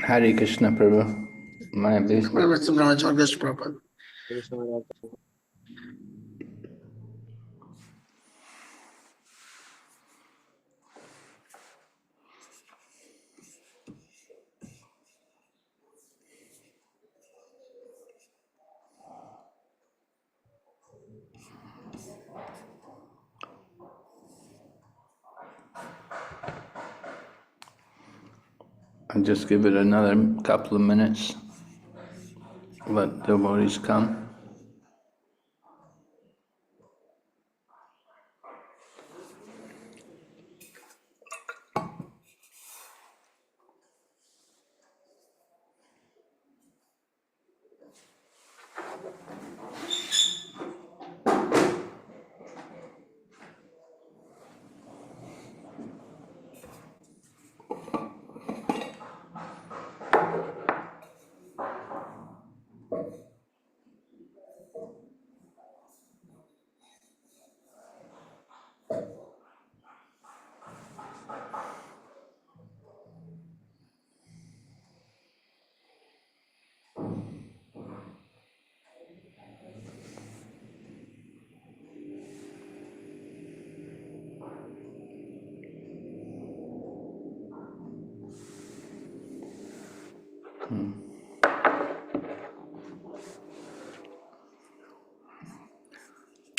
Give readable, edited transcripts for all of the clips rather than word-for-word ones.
Hare Krishna Prabhu. My business. I'll just give it another couple of minutes, let the devotees come.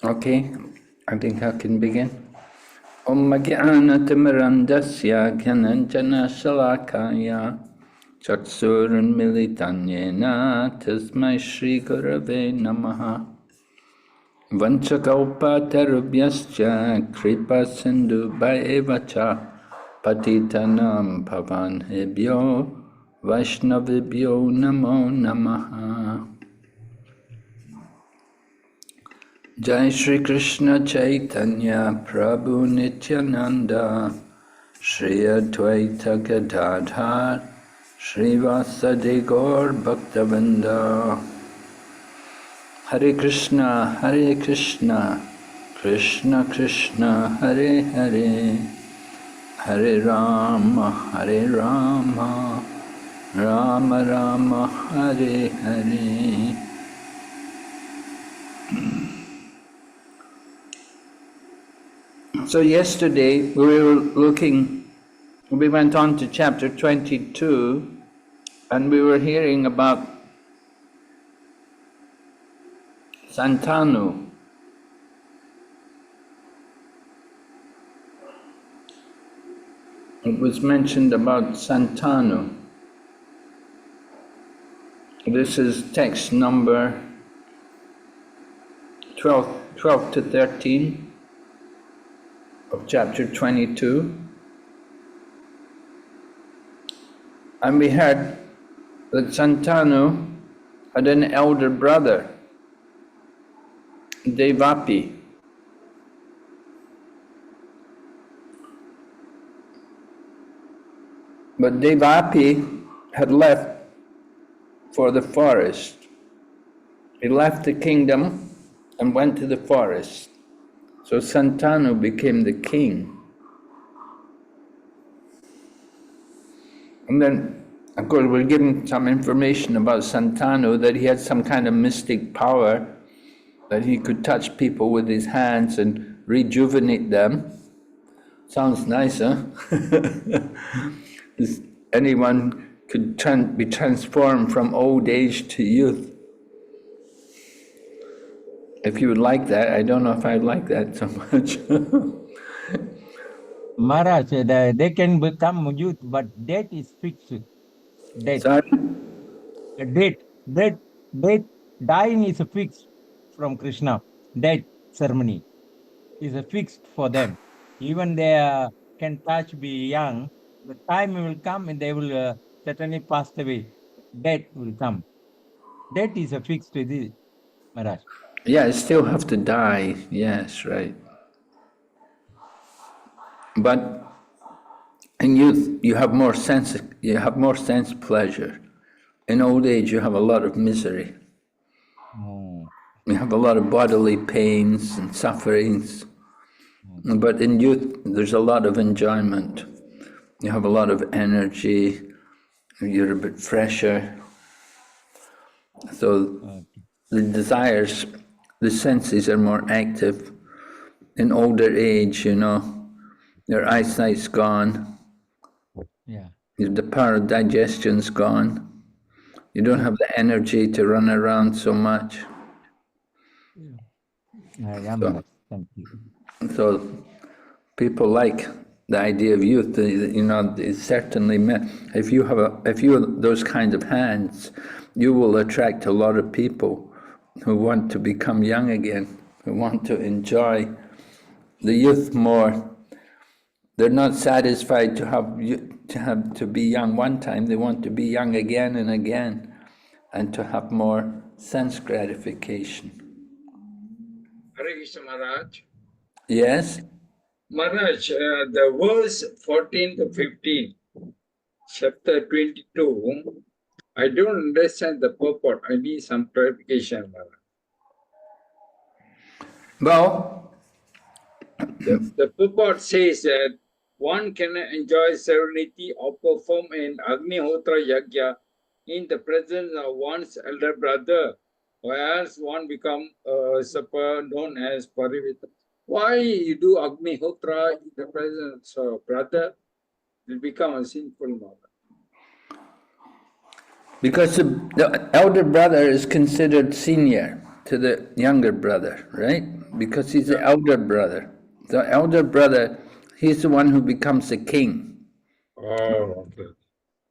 Okay, I think I can begin. Om Jnana-timirandasya Gyananjana Shalakaya Chaksurunmilitanyena Tasmai Shri Gurave Namaha Vanchakalpatarubhyascha Kripa Sindhu Bhaevacha Patitanam Pavanebhyo Vaishnavibhyo Namo Namaha. Jai Shri Krishna Chaitanya Prabhu Nityananda Shri Advaita Gadadhar Shri Vasadi Gaur Bhaktavinda. Hare Krishna Krishna Krishna Hare Hare Hare Rama Rama Rama Hare Hare. So yesterday we went on to chapter 22 and we were hearing about Santanu. It was mentioned about Santanu. This is text number 12 to 13. Of chapter 22, and we heard that Santanu had an elder brother, Devapi. But Devapi had left for the forest. He left the kingdom and went to the forest. So Santanu became the king. And then, of course, we're given some information about Santanu, that he had some kind of mystic power, that he could touch people with his hands and rejuvenate them. Sounds nice, huh? Anyone could be transformed from old age to youth. If you would like that, I don't know if I'd like that so much. Maharaj, they can become youth, but date is fixed. Date. Sorry? Date, dying is fixed from Krishna. Date ceremony is fixed for them. Even they can touch, be young, the time will come and they will certainly pass away. Death will come. Death is fixed to this, Maharaj. Yeah, I still have to die. Yes, right. But in youth, you have more sense pleasure. In old age, you have a lot of misery. You have a lot of bodily pains and sufferings. But in youth, there's a lot of enjoyment. you have a lot of energy, you're a bit fresher. So Okay. the desires, the senses are more active. In older age, you know, your eyesight's gone, Yeah. the power of digestion's gone. You don't have the energy to run around so much. Yeah. I am So, that. Thank you. so people like the idea of youth. You know, it's certainly if you have those kind of hands, you will attract a lot of people who want to become young again, who want to enjoy the youth more. They're not satisfied to be young one time. They want to be young again and again, and to have more sense gratification. Hare Krishna Maharaj. Yes? Maharaj, the verse 14 to 15, chapter 22, I don't understand the purport. I need some clarification, Maharaj. Well, The purport says that one can enjoy serenity or perform an Agnihotra Yajna in the presence of one's elder brother, whereas one become a supper known as Parivita. Why you do Agnihotra in the presence of brother? It become a sinful mother. because the elder brother is considered senior to the younger brother, right? Because he's the elder brother. The elder brother, he's the one who becomes the king. Oh, okay.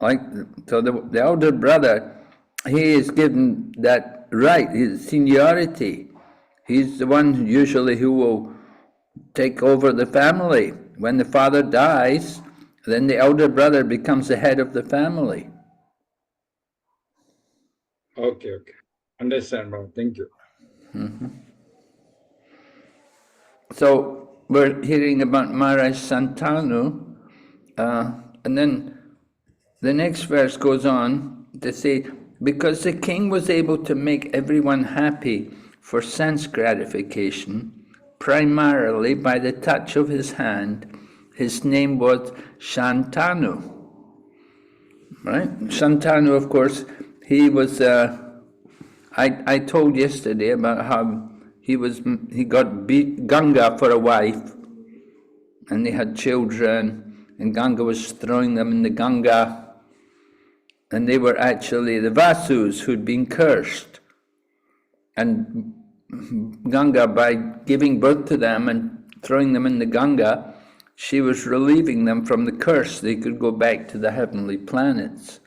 Like, so the elder brother, he is given that right, his seniority. He's the one usually who will take over the family. When the father dies, then the elder brother becomes the head of the family. Okay, okay. Understand, Baba. Thank you. So we're hearing about Maharaj Santanu, and then the next verse goes on to say, because the king was able to make everyone happy for sense gratification, primarily by the touch of his hand, his name was Shantanu. Right? Shantanu, of course, he was. I told yesterday about how he got Ganga for a wife, and they had children, and Ganga was throwing them in the Ganga, and they were actually the Vasus who'd been cursed. And Ganga, by giving birth to them and throwing them in the Ganga, she was relieving them from the curse. They could go back to the heavenly planets.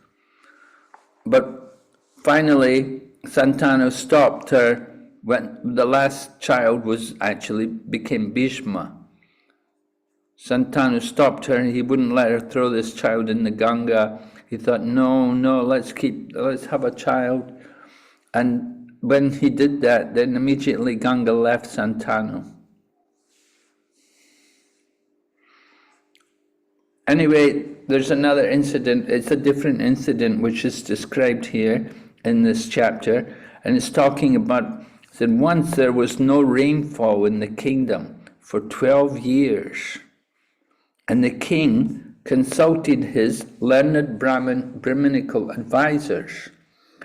But finally, Santanu stopped her when the last child became Bhishma. Santanu stopped her and he wouldn't let her throw this child in the Ganga. He thought, no, let's have a child. And when he did that, then immediately Ganga left Santanu. Anyway, there's another incident. It's a different incident which is described here in this chapter, and it's talking about that once there was no rainfall in the kingdom for 12 years, and the king consulted his learned Brahminical advisors.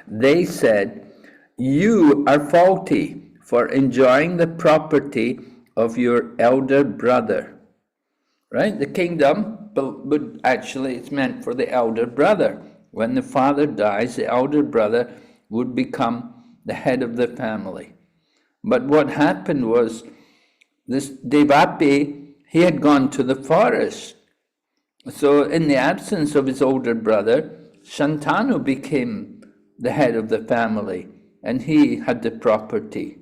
They said, "You are faulty for enjoying the property of your elder brother." Right? The kingdom, but actually it's meant for the elder brother. When the father dies, the elder brother would become the head of the family. But what happened was, this Devapi, he had gone to the forest. So in the absence of his older brother, Shantanu became the head of the family, and he had the property.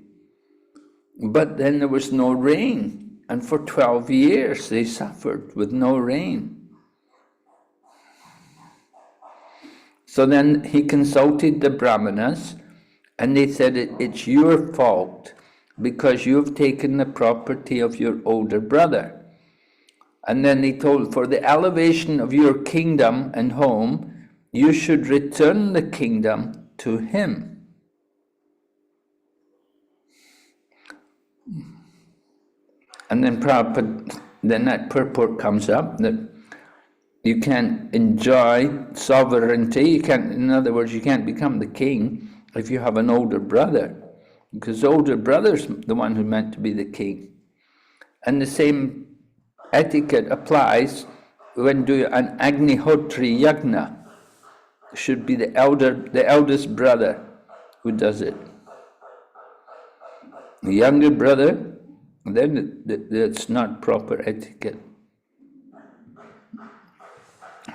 But then there was no rain. And for 12 years they suffered with no rain. So then he consulted the Brahmanas, and they said, it's your fault because you've taken the property of your older brother. And then they told, for the elevation of your kingdom and home, you should return the kingdom to him. And then Prabhupada, then that purport comes up that you can't enjoy sovereignty. You can't, in other words, you can't become the king if you have an older brother, because the older brother's the one who's meant to be the king. And the same etiquette applies when doing an Agnihotri Yagna. It should be the eldest brother who does it. The younger brother, then that's not proper etiquette.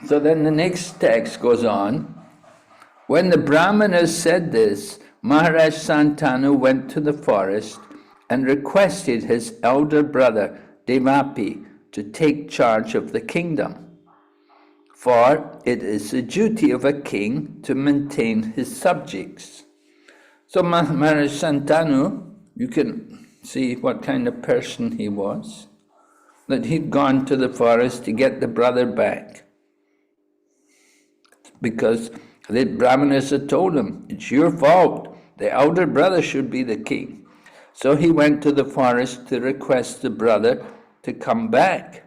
So then the next text goes on. When the Brahmanas said this, Maharaj Santanu went to the forest and requested his elder brother Devapi to take charge of the kingdom. For it is the duty of a king to maintain his subjects. So Maharaj Santanu, you can see what kind of person he was, that he'd gone to the forest to get the brother back. Because the Brahmanas had told him, it's your fault, the elder brother should be the king. So he went to the forest to request the brother to come back.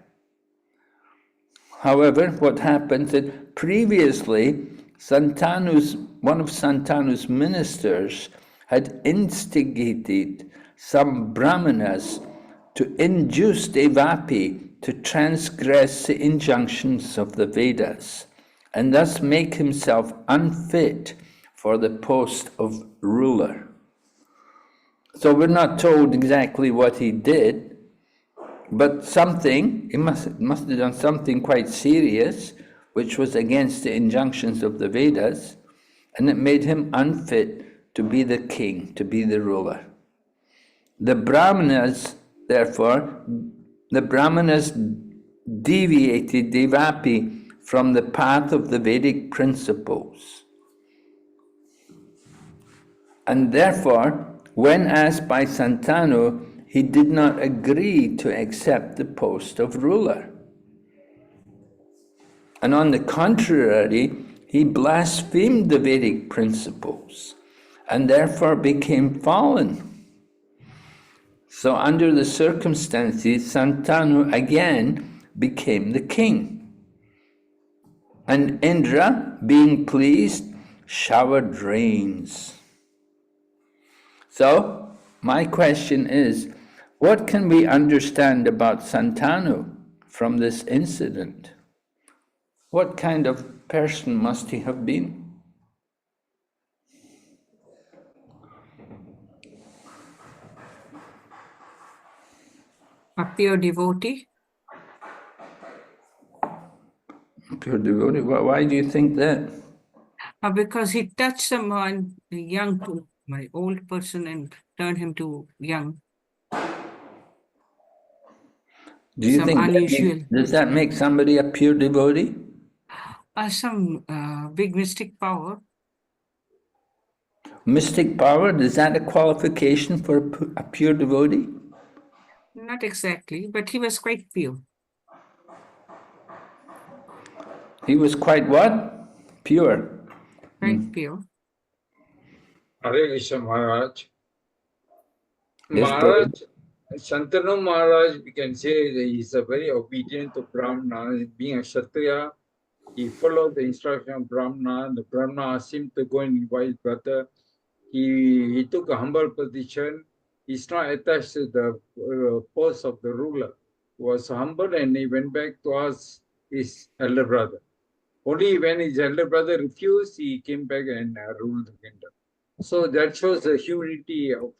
However, what happened is previously, one of Santanu's ministers had instigated some Brahmanas to induce Devapi to transgress the injunctions of the Vedas, and thus make himself unfit for the post of ruler. So we're not told exactly what he did, but he must have done something quite serious, which was against the injunctions of the Vedas, and it made him unfit to be the king, to be the ruler. The Brahmanas, therefore, deviated Devapi from the path of the Vedic principles. And therefore, when asked by Santanu, he did not agree to accept the post of ruler. And on the contrary, he blasphemed the Vedic principles and therefore became fallen. So under the circumstances, Santanu again became the king. And Indra, being pleased, showered rains. So, my question is, what can we understand about Santanu from this incident? What kind of person must he have been? A pure devotee. Pure devotee? Why do you think that? Because he touched someone young to my old person and turned him to young. Do you Some think unusual. does that make somebody a pure devotee? Some big mystic power. Mystic power, is that a qualification for a pure devotee? Not exactly, but he was quite pure. He was quite what? Pure. Quite pure. Hare Krishna Maharaj. Yes, Maharaj, Santanu Maharaj, we can say that he is a very obedient to Brahmana. Being a Kshatriya, he followed the instruction of Brahmana. The Brahmana asked him to go and invite his brother. He took a humble position. He's not attached to the post of the ruler. He was humble and he went back to ask his elder brother. Only when his elder brother refused, he came back and ruled the kingdom. So that shows the humility of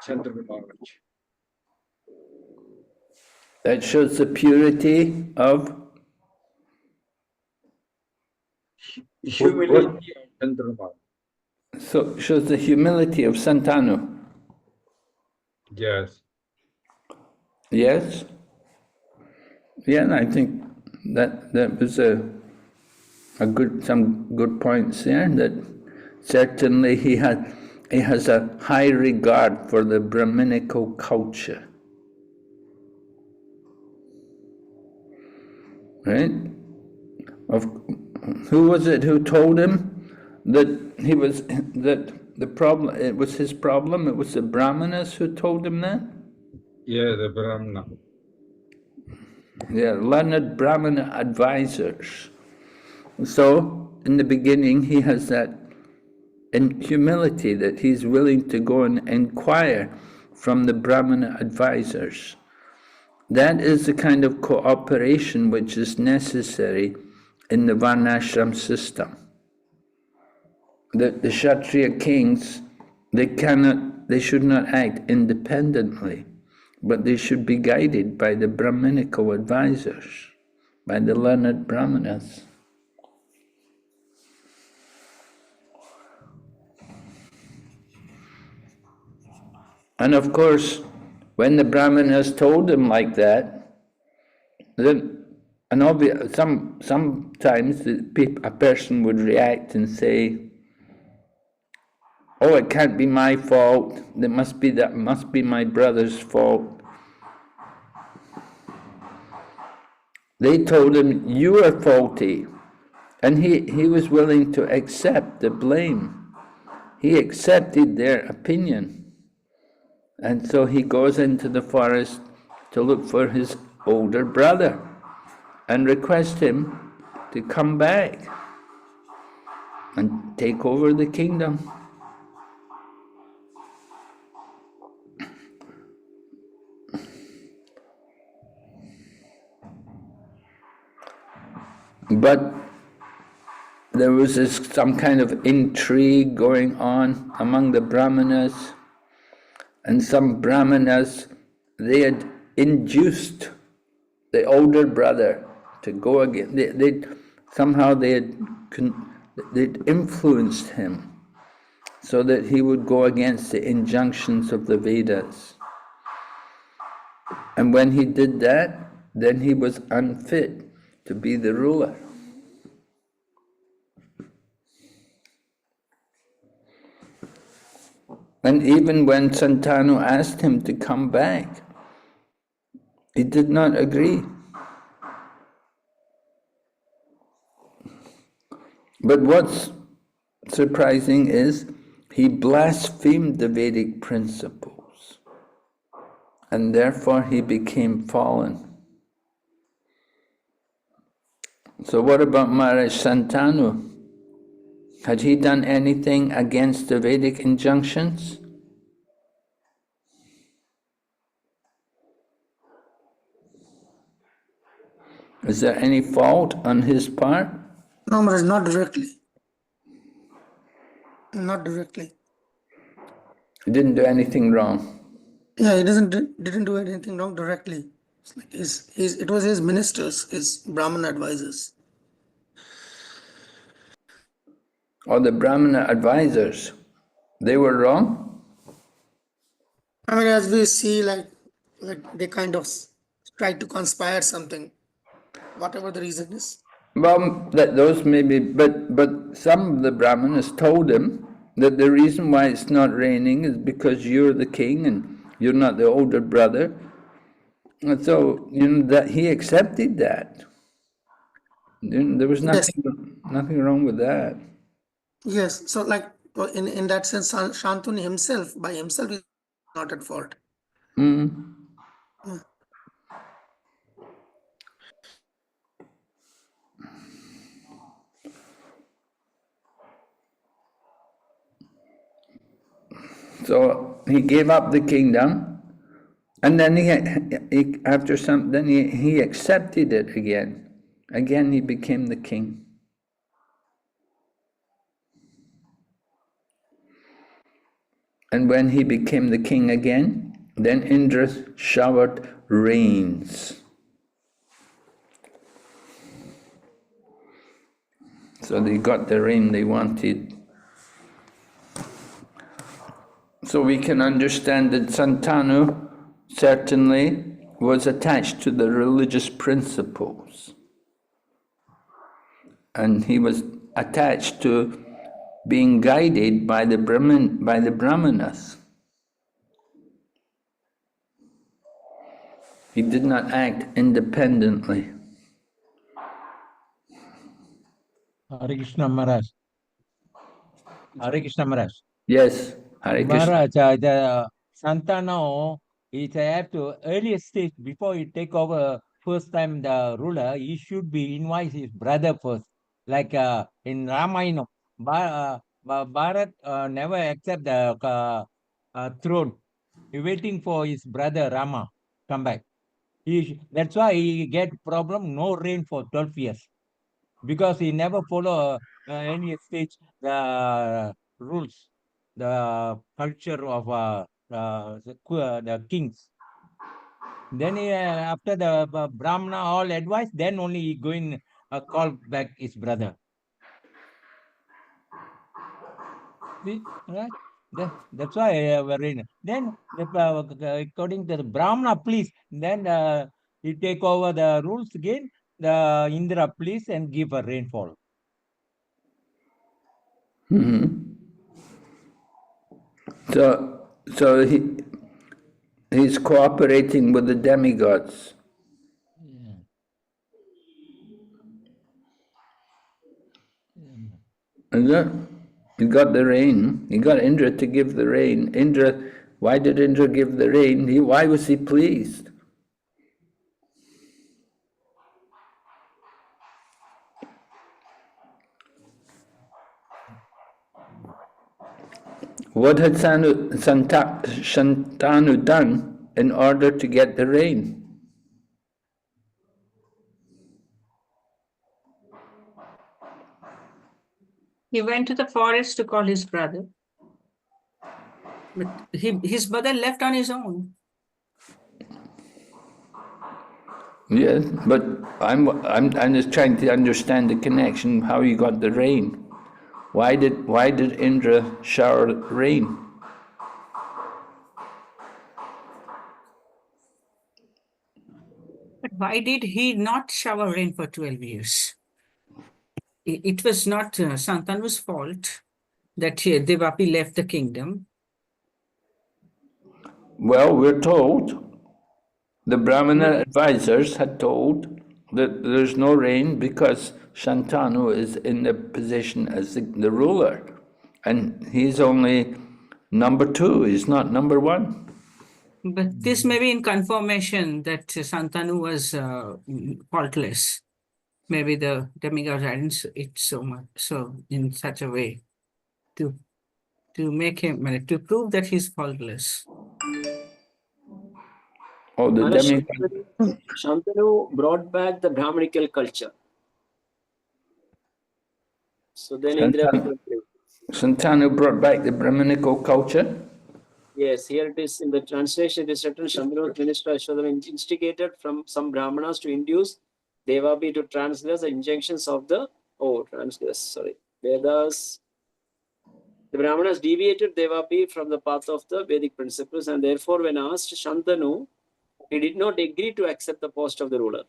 Santanu Maharaj. That shows the purity of humility of Santanu Maharaj. So shows the humility of Santanu. Yes. Yes? Yeah, and I think that was some good points there, that certainly he has a high regard for the Brahminical culture. Right? Who was it who told him that it was his problem? It was the Brahmanas who told him that? Yeah, the Brahmana. Yeah, learned Brahmana advisors. So, in the beginning, he has that in humility that he's willing to go and inquire from the Brahmana advisors. That is the kind of cooperation which is necessary in the Varnashram system. The Kshatriya kings, they should not act independently, but they should be guided by the Brahminical advisors, by the learned Brahmanas. And of course, when the Brahmanas told him like that, then sometimes a person would react and say, "Oh, it can't be my fault. That must be my brother's fault." They told him, "You are faulty," and he was willing to accept the blame. He accepted their opinion. And so he goes into the forest to look for his older brother and request him to come back and take over the kingdom. But there was some kind of intrigue going on among the Brahmanas. And some Brahmanas, they had induced the older brother to go again. They'd influenced him so that he would go against the injunctions of the Vedas. And when he did that, then he was unfit to be the ruler. And even when Santanu asked him to come back, he did not agree. But what's surprising is he blasphemed the Vedic principles, and therefore he became fallen. So what about Maharaj Santanu? Had he done anything against the Vedic injunctions? Is there any fault on his part? No, Maharaj, not directly. Not directly. He didn't do anything wrong. Yeah, he didn't do anything wrong directly. It's like it was his ministers, his Brahman advisors. Or the Brahmana advisors, they were wrong? I mean, as we see, like they kind of try to conspire something, whatever the reason is. Well, those may be, but some of the Brahmanas told him that the reason why it's not raining is because you're the king and you're not the older brother. And so, that he accepted that. There was nothing wrong with that. Yes, so like in that sense, Shantanu himself, by himself, is not at fault. Mm. So he gave up the kingdom, and then he accepted it again. Again, he became the king. And when he became the king again, then Indra showered rains. So they got the rain they wanted. So we can understand that Santanu certainly was attached to the religious principles. And he was attached to being guided by the Brahmanas. He did not act independently. Hare Krishna Maharaj. Hare Krishna Maharaj. Yes, Hare Krishna. Maharaj, the Santanu is at the earliest stage before he take over first time the ruler, he should be invite his brother first. Like in Ramayana, Bharat never accept the throne. He waiting for his brother Rama come back. That's why he get problem, no rain for 12 years. Because he never follow any stage the rules, the culture of the kings. Then after the Brahmana all advice, then only he going call back his brother. See, right? That's why then according to the Brahmana, please, then he take over the rules again. The Indra, please, and give a rainfall. So he's cooperating with the demigods. Is it? He got the rain. He got Indra to give the rain. Why did Indra give the rain? Why was he pleased? What had Shantanu done in order to get the rain? He went to the forest to call his brother. But his brother left on his own. Yes, but I'm just trying to understand the connection, how he got the rain. Why did Indra shower rain? But why did he not shower rain for 12 years? It was not Santanu's fault that Devapi left the kingdom. Well, we're told, the Brahmana advisors had told that there's no rain because Shantanu is in the position as the ruler. And he's only number 2, he's not number 1. But this may be in confirmation that Santanu was faultless. Maybe the demigods hadn't it so much, so in such a way to make him, to prove that he's faultless. Oh, the Maharaj, demigod. Shantanu brought back the Brahmanical culture. So then Indra became king. Shantanu brought back the Brahminical culture. Yes, here it is in the translation. It is written Shantanu minister Ashwadam instigated from some Brahmanas to induce Devapi to transgress the injunctions of the Vedas. The Brahmanas deviated Devapi from the path of the Vedic principles, and therefore, when asked Shantanu, he did not agree to accept the post of the ruler.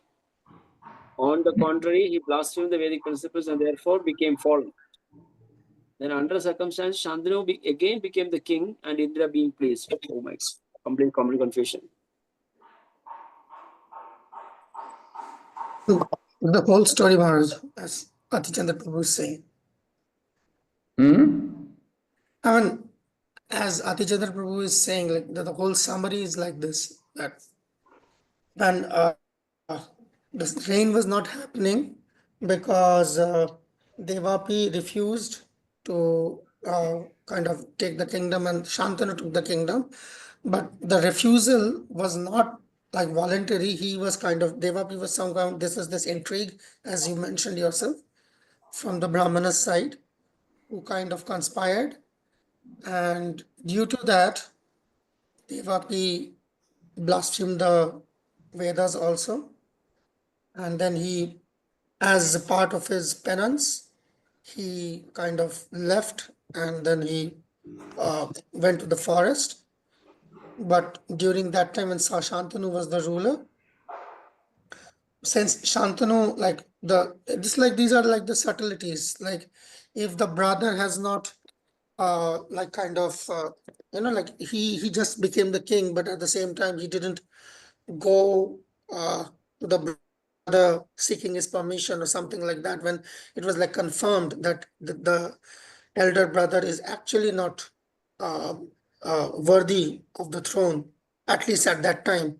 On the contrary, he blasphemed the Vedic principles and therefore became fallen. Then, under circumstance, Shantanu again became the king, and Indra being pleased. Oh my God, complete confusion. The whole story, Maharaj, as Atichandra Prabhu is saying. I mean, as Atichandra Prabhu is saying, like the whole summary is like this: that when the rain was not happening because Devapi refused to kind of take the kingdom, and Shantanu took the kingdom. But the refusal was not like voluntary. He was kind of, Devapi was some kind, this intrigue, as you mentioned yourself, from the Brahmana side, who kind of conspired. And due to that, Devapi blasphemed the Vedas also. And then he, as a part of his penance, he kind of left, and then he went to the forest. But during that time when Shantanu was the ruler, since Shantanu, like these are like the subtleties, like if the brother has not like kind of like he just became the king, but at the same time he didn't go to the brother seeking his permission or something like that, when it was like confirmed that the elder brother is actually not worthy of the throne, at least at that time.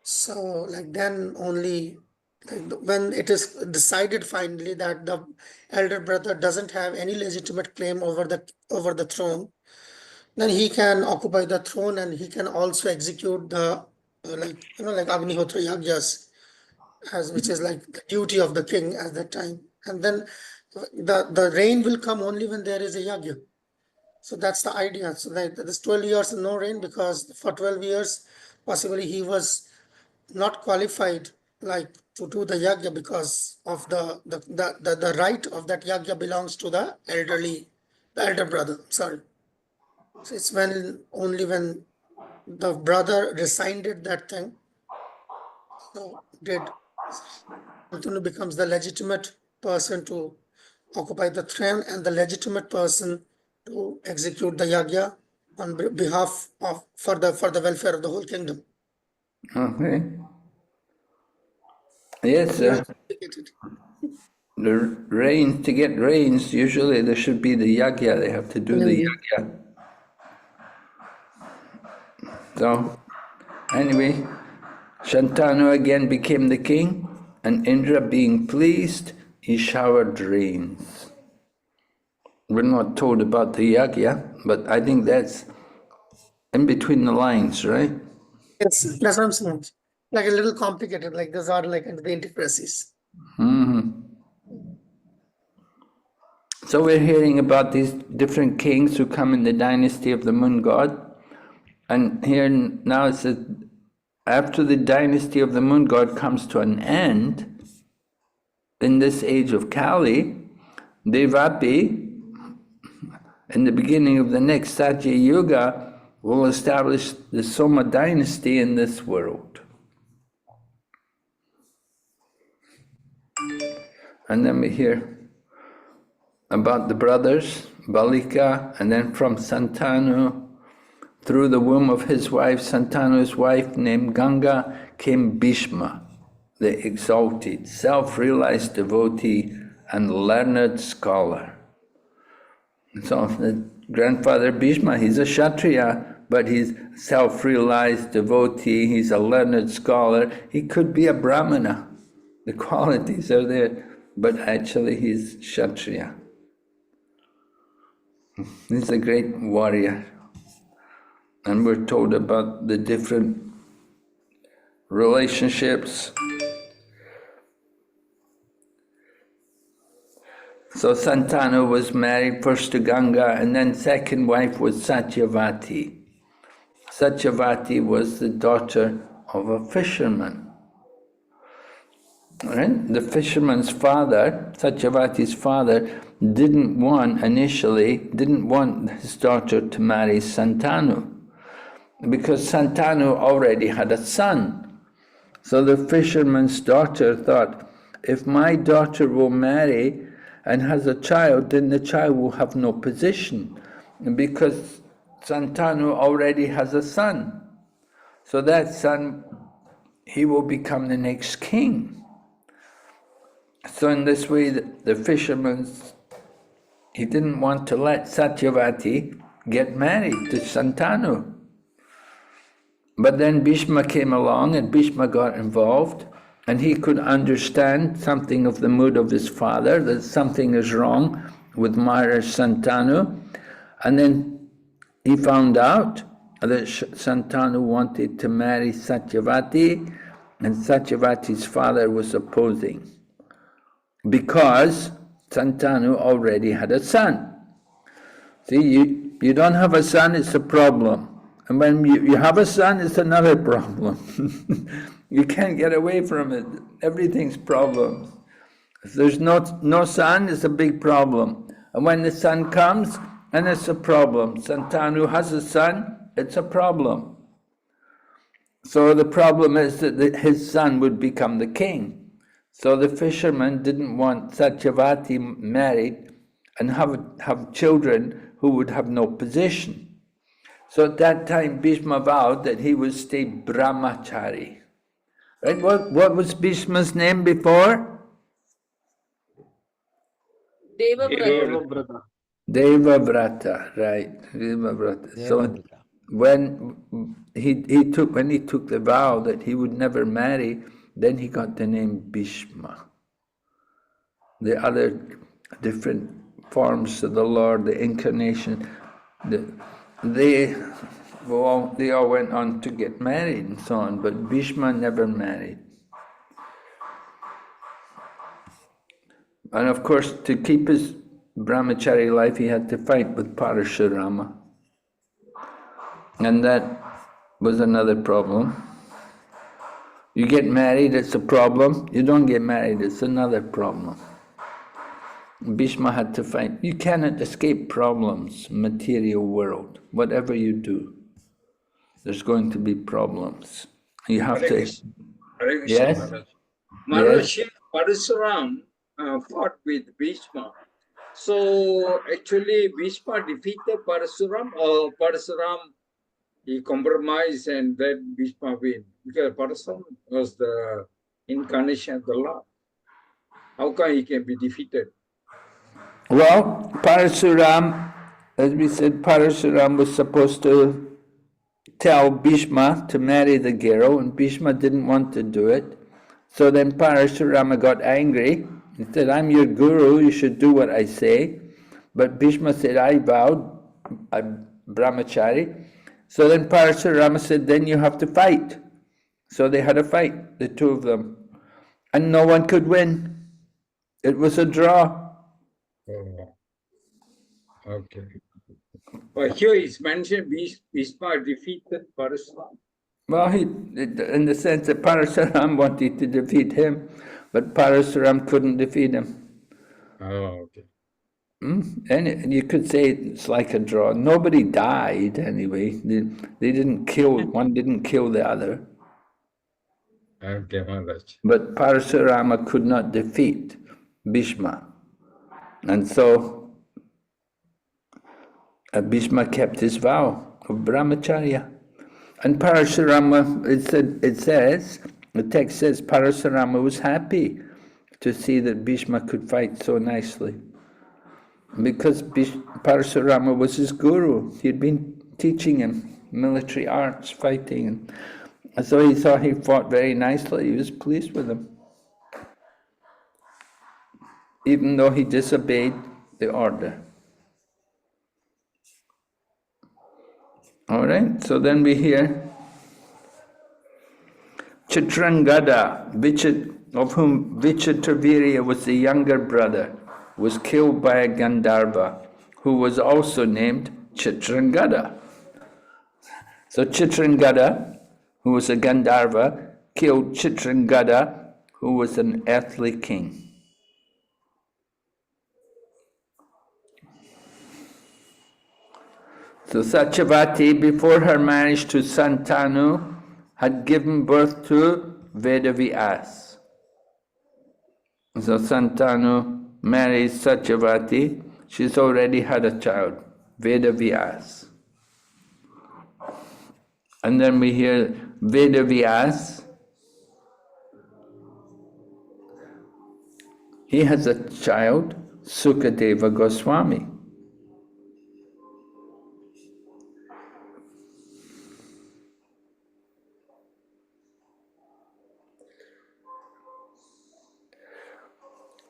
So like then only when it is decided finally that the elder brother doesn't have any legitimate claim over the throne, then he can occupy the throne and he can also execute the like Agnihotra Yagyas, as which is like the duty of the king at that time. And then the rain will come only when there is a yagya. So that's the idea. So like this 12 years no rain, because for 12 years possibly he was not qualified like to do the yagya, because of the right of that yagya belongs to the elder brother. Sorry. So it's only when the brother resigned that thing, so did Shantanu becomes the legitimate person to occupy the throne and the legitimate person to execute the yagya on behalf of for the welfare of the whole kingdom. Okay. Yes, the rains, to get rains, usually there should be the yagya, they have to do the yagya. So, anyway, Shantanu again became the king, and Indra, being pleased, he showered rains. We're not told about the yagya, but I think that's in between the lines, right? Yes, that's what I'm saying. Like a little complicated, like those are like the intricacies. So we're hearing about these different kings who come in the dynasty of the moon god. And here now it says, after the dynasty of the moon god comes to an end, in this age of Kali, Devapi, in the beginning of the next Satya Yuga, will establish the Soma dynasty in this world. And then we hear about the brothers, Balika, and then from Santanu, through the womb of his wife, Santanu's wife named Ganga, came Bhishma, the exalted, self-realized devotee and learned scholar. So the grandfather Bhishma, he's a Kshatriya, but he's self-realized devotee, he's a learned scholar. He could be a Brahmana. The qualities are there, but actually he's Kshatriya. He's a great warrior. And we're told about the different relationships. So Santanu was married first to Ganga, and then second wife was Satyavati. Satyavati was the daughter of a fisherman. Right? The fisherman's father, Satyavati's father, didn't want his daughter to marry Santanu, because Santanu already had a son. So the fisherman's daughter thought, if my daughter will marry and has a child, then the child will have no position, because Santanu already has a son. So that son, he will become the next king. So in this way, the fisherman, he didn't want to let Satyavati get married to Santanu. But then Bhishma came along, and Bhishma got involved, and he could understand something of the mood of his father, that something is wrong with Maharaj Santanu. And then he found out that Santanu wanted to marry Satyavati, and Satyavati's father was opposing, because Santanu already had a son. See, you don't have a son, it's a problem. And when you have a son, it's another problem. You can't get away from it. Everything's problems. If there's no son, it's a big problem. And when the son comes, and it's a problem. Santanu has a son, it's a problem. So the problem is that his son would become the king. So the fisherman didn't want Satyavati married and have children who would have no position. So at that time, Bhishma vowed that he would stay brahmachari. Right? What was Bhishma's name before? Devabrata. Devabrata, right. Devabrata. So when he took the vow that he would never marry, then he got the name Bhishma. The other different forms of the Lord, the incarnation, they all went on to get married and so on, but Bhishma never married. And of course, to keep his brahmachari life, he had to fight with Parashurama. And that was another problem. You get married, it's a problem. You don't get married, it's another problem. Bhishma had to fight. You cannot escape problems, material world. Whatever you do, there's going to be problems. You have Hare to... Krishna. Hare Krishna, Yes? Maharaj. Yes? Maharaji Parasuram fought with Bhishma. So actually Bhishma defeated Parasuram, or Parasuram he compromised and then Bhishma win? Because Parasuram was the incarnation of the Lord. How come he can be defeated? Well, Parasuram, as we said, Parasuram was supposed to tell Bhishma to marry the girl, and Bhishma didn't want to do it. So then Parashurama got angry. He said, I'm your guru, you should do what I say. But Bhishma said, I vowed, I'm brahmachari. So then Parashurama said, then you have to fight. So they had a fight, the two of them. And no one could win. It was a draw. Oh, okay. But here it's mentioned Bhishma defeated Parasuram. Well, in the sense that Parasuram wanted to defeat him, but Parasuram couldn't defeat him. Oh, okay. And you could say it's like a draw. Nobody died anyway. They didn't kill, one didn't kill the other. Okay, Maharaj. But Parasurama could not defeat Bhishma. And so Bhishma kept his vow of brahmacharya. And Parasurama, it says, the text says, Parasurama was happy to see that Bhishma could fight so nicely. Because Parasurama was his guru. He had been teaching him military arts, fighting. And so he thought he fought very nicely. He was pleased with him. Even though he disobeyed the order. All right, so then we hear Chitrangada, of whom Vichitravirya was the younger brother, was killed by a Gandharva, who was also named Chitrangada. So Chitrangada, who was a Gandharva, killed Chitrangada, who was an earthly king. So Satyavati, before her marriage to Santanu, had given birth to Vedavyas. So Santanu marries Satyavati, she's already had a child, Vedavyas. And then we hear Vedavyas, he has a child, Sukadeva Goswami.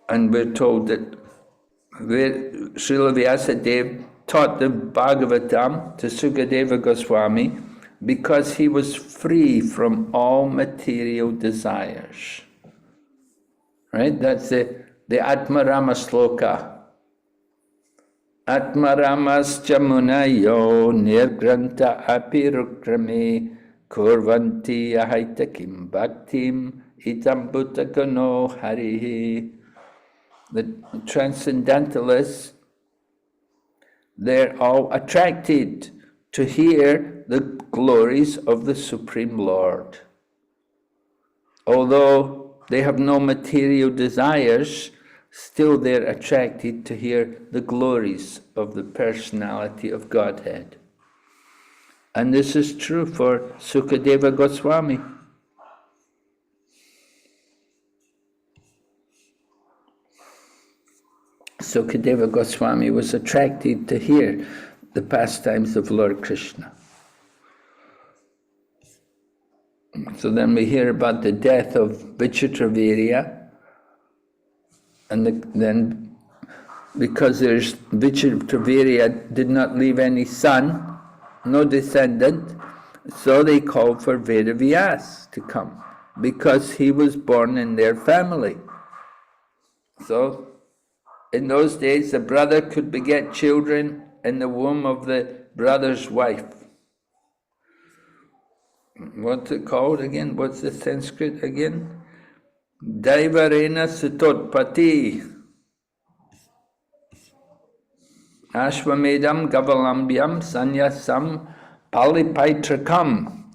And we're told that Srila Vyasadeva taught the Bhagavatam to Sukadeva Goswami because he was free from all material desires. Right? That's the Atmarama sloka. Atmaramascha munayo nirgranta apirukrame kurvanti ahaitakim bhaktim itam bhuttakano harihi. The transcendentalists, they're all attracted to hear the glories of the Supreme Lord. Although they have no material desires, still they're attracted to hear the glories of the personality of Godhead. And this is true for Sukadeva Goswami. Sukadeva Goswami was attracted to hear the pastimes of Lord Krishna. So then we hear about the death of Vichitravirya, and then because Vichitravirya did not leave any son, no descendant, so they called for Vedavyas to come, because he was born in their family. So in those days, the brother could beget children in the womb of the brother's wife. What's it called again? What's the Sanskrit again? Daivarena sutotpati. Ashwamedam gavalambyam sanyasam palipaitrakam.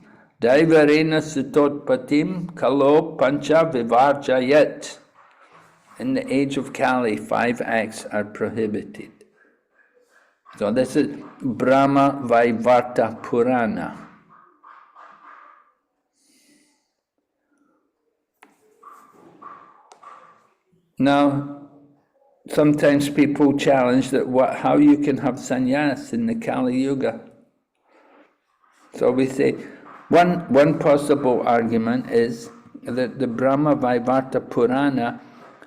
Daivarena sutotpatim kalo pancha vivarjayat. In the age of Kali, 5 acts are prohibited. So this is Brahma Vaivarta Purana. Now, sometimes people challenge that how you can have sannyas in the Kali Yuga. So we say, one possible argument is that the Brahma Vaivarta Purana,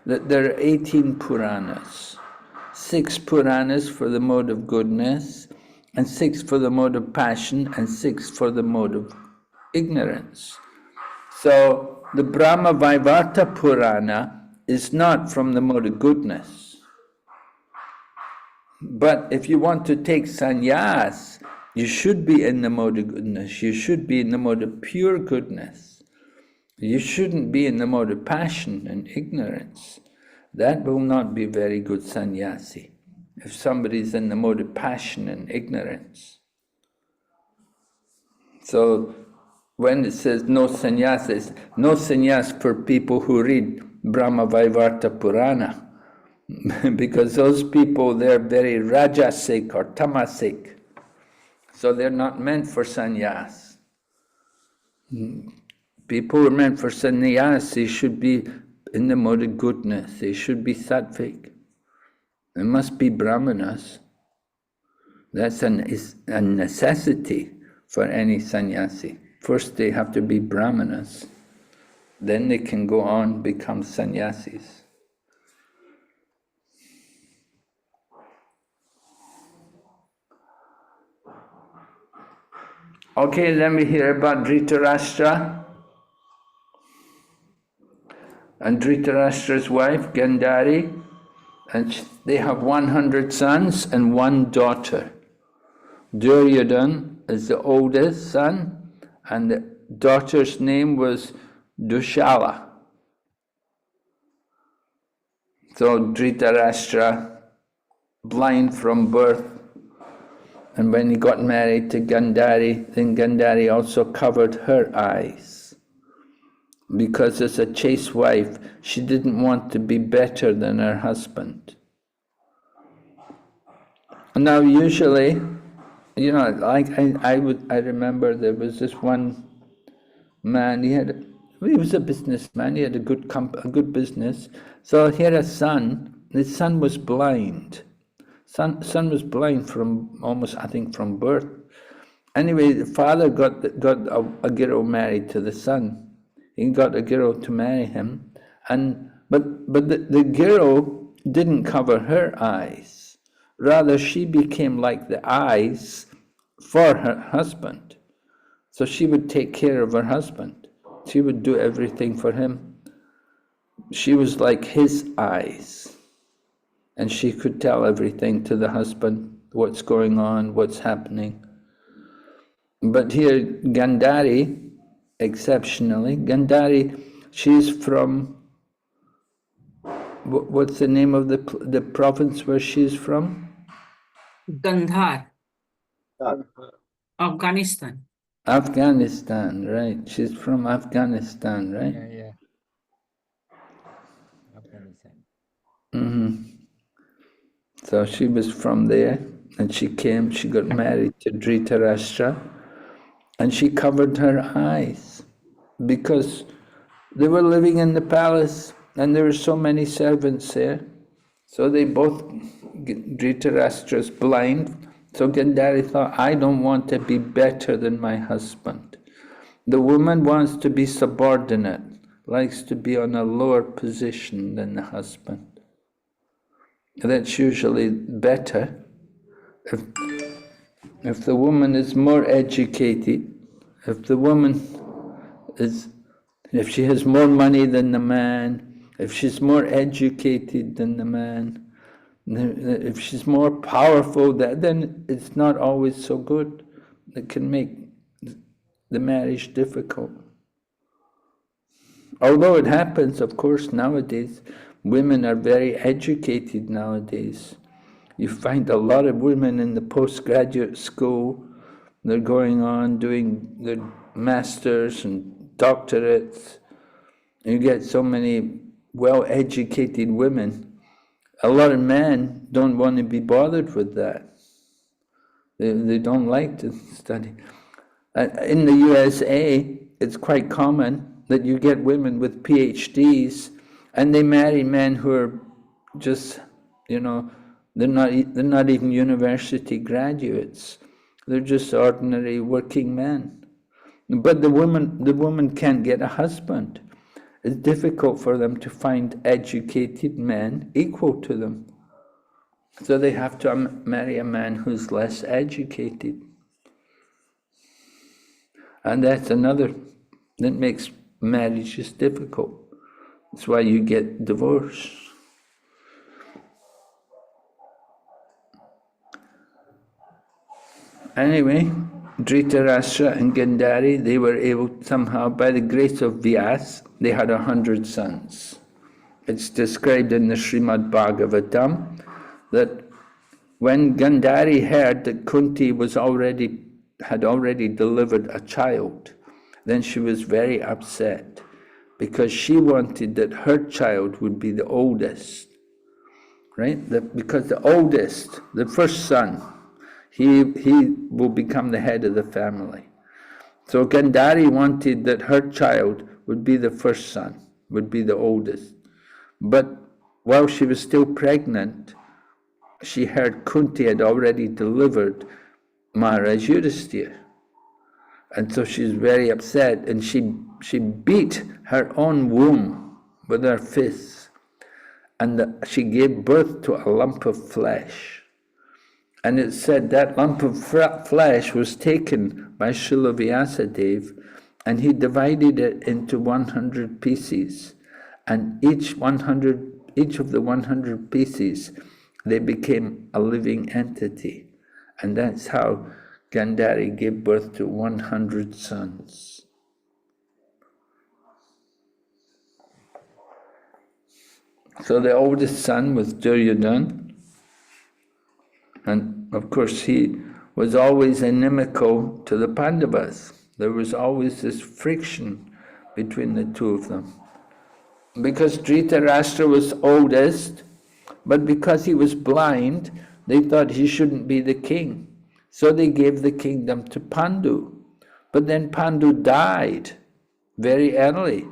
that there are 18 Puranas. 6 Puranas for the mode of goodness, and 6 for the mode of passion, and 6 for the mode of ignorance. So the Brahma Vaivarta Purana is not from the mode of goodness. But if you want to take sannyas, you should be in the mode of goodness. You should be in the mode of pure goodness. You shouldn't be in the mode of passion and ignorance. That will not be very good sannyasi, if somebody's in the mode of passion and ignorance. So when it says no sannyas, it's no sannyas for people who read Brahma Vaivarta Purana, because those people, they're very rajasic or tamasic, so they're not meant for sannyas. People who are meant for sannyas, they should be in the mode of goodness, they should be sattvic. They must be brahmanas. That's a necessity for any sannyasi. First they have to be brahmanas, then they can go on become sannyasis. Okay, then we hear about Dhritarashtra and Dhritarashtra's wife, Gandhari, and they have 100 sons and 1 daughter. Duryodhana is the oldest son, and the daughter's name was Dushala. So Dhritarashtra, blind from birth, and when he got married to Gandhari, then Gandhari also covered her eyes. Because as a chaste wife, she didn't want to be better than her husband. Now usually, you know, I remember there was this one man, he was a businessman, he had a good business. So he had a son, his son was blind. Son was blind from almost, I think, from birth. Anyway, the father got a girl married to the son. He got a girl to marry him, but the girl didn't cover her eyes. Rather, she became like the eyes for her husband. So she would take care of her husband. She would do everything for him. She was like his eyes. And she could tell everything to the husband, what's going on, what's happening. But here, Gandhari, exceptionally, Gandhari, she's from, what's the name of the province where she's from? Gandhar, Afghanistan. Afghanistan, right. She's from Afghanistan, right? Yeah. Afghanistan. Mm-hmm. So she was from there, and she got married to Dhritarashtra, and she covered her eyes because they were living in the palace and there were so many servants there. So they both, Dhritarashtra's blind, so Gandhari thought, I don't want to be better than my husband. The woman wants to be subordinate, likes to be on a lower position than the husband. That's usually better. If the woman is more educated, if the woman is, if she has more money than the man, if she's more educated than the man, if she's more powerful, then it's not always so good. It can make the marriage difficult. Although it happens, of course, nowadays, women are very educated nowadays. You find a lot of women in the postgraduate school, they're going on doing their masters and doctorates. You get so many well-educated women. A lot of men don't want to be bothered with that. They don't like to study. In the USA, it's quite common that you get women with PhDs and they marry men who are just, you know, they're not even university graduates. They're just ordinary working men. But the woman can't get a husband. It's difficult for them to find educated men equal to them. So they have to marry a man who's less educated. And that's another that makes marriages difficult. That's why you get divorce. Anyway, Dhritarashtra and Gandhari, they were able somehow, by the grace of Vyas, they had 100 sons. It's described in the Srimad Bhagavatam that when Gandhari heard that Kunti had already delivered a child, then she was very upset because she wanted that her child would be the oldest, right? Because the oldest, the first son, he will become the head of the family. So Gandhari wanted that her child would be the first son, would be the oldest. But while she was still pregnant, she heard Kunti had already delivered Maharaj Yudhisthira. And so she's very upset, and she beat her own womb with her fists, and she gave birth to a lump of flesh. And it said that lump of flesh was taken by Srila Vyasadeva, and he divided it into 100 pieces. And each of the 100 pieces, they became a living entity. And that's how Gandhari gave birth to 100 sons. So the oldest son was Duryodhana. And of course, he was always inimical to the Pandavas. There was always this friction between the two of them. Because Dhritarashtra was oldest, but because he was blind, they thought he shouldn't be the king. So they gave the kingdom to Pandu. But then Pandu died very early.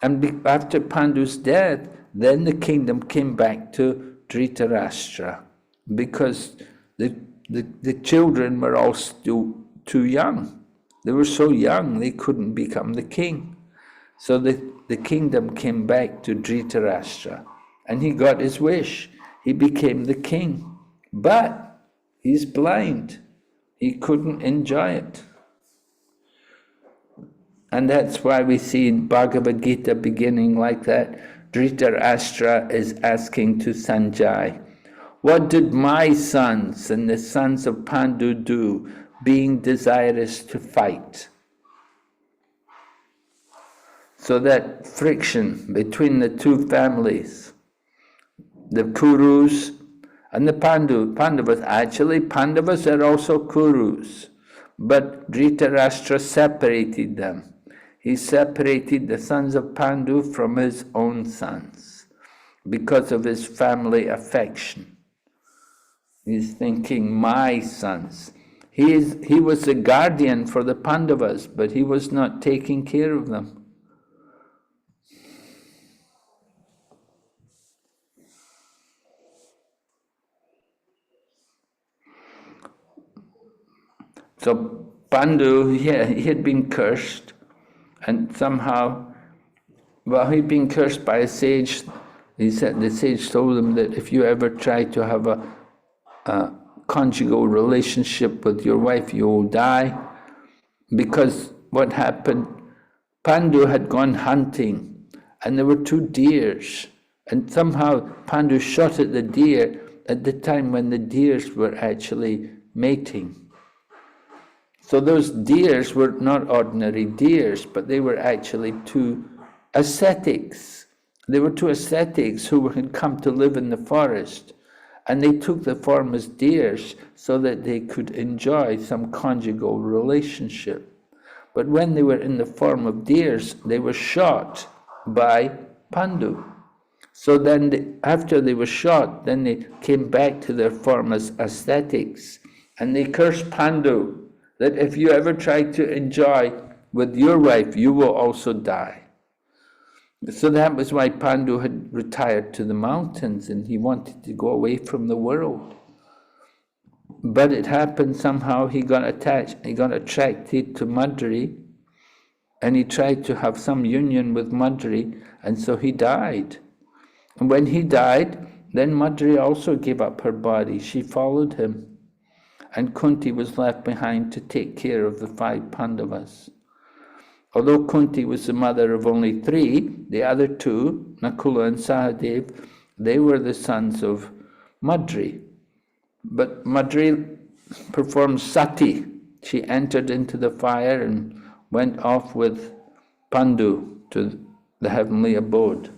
And after Pandu's death, then the kingdom came back to Dhritarashtra, because the children were all still too young. They were so young, they couldn't become the king. So the kingdom came back to Dhritarashtra, and he got his wish. He became the king. But he's blind. He couldn't enjoy it. And that's why we see in Bhagavad Gita beginning like that. Dhritarashtra is asking to Sanjay, what did my sons and the sons of Pandu do, being desirous to fight? So that friction between the two families, the Kurus and the Pandavas, actually Pandavas are also Kurus, but Dhritarashtra separated them. He separated the sons of Pandu from his own sons because of his family affection. He's thinking, my sons. He was the guardian for the Pandavas, but he was not taking care of them. So Pandu, he had been cursed, and somehow, well, he'd been cursed by a sage. He said the sage told him that if you ever try to have a conjugal relationship with your wife, you will die. Because what happened, Pandu had gone hunting, and there were 2 deers, and somehow Pandu shot at the deer at the time when the deers were actually mating. So those deers were not ordinary deers, but they were actually 2 ascetics. They were 2 ascetics who had come to live in the forest, and they took the form as deers so that they could enjoy some conjugal relationship. But when they were in the form of deers, they were shot by Pandu. So then, after they were shot, then they came back to their form as ascetics, and they cursed Pandu that if you ever try to enjoy with your wife, you will also die. So that was why Pandu had retired to the mountains, and he wanted to go away from the world. But it happened somehow he got attracted to Madri, and he tried to have some union with Madri, and so he died. And when he died, then Madri also gave up her body. She followed him, and Kunti was left behind to take care of the 5 Pandavas. Although Kunti was the mother of only 3, the other 2, Nakula and Sahadev, they were the sons of Madri. But Madri performed sati. She entered into the fire and went off with Pandu to the heavenly abode.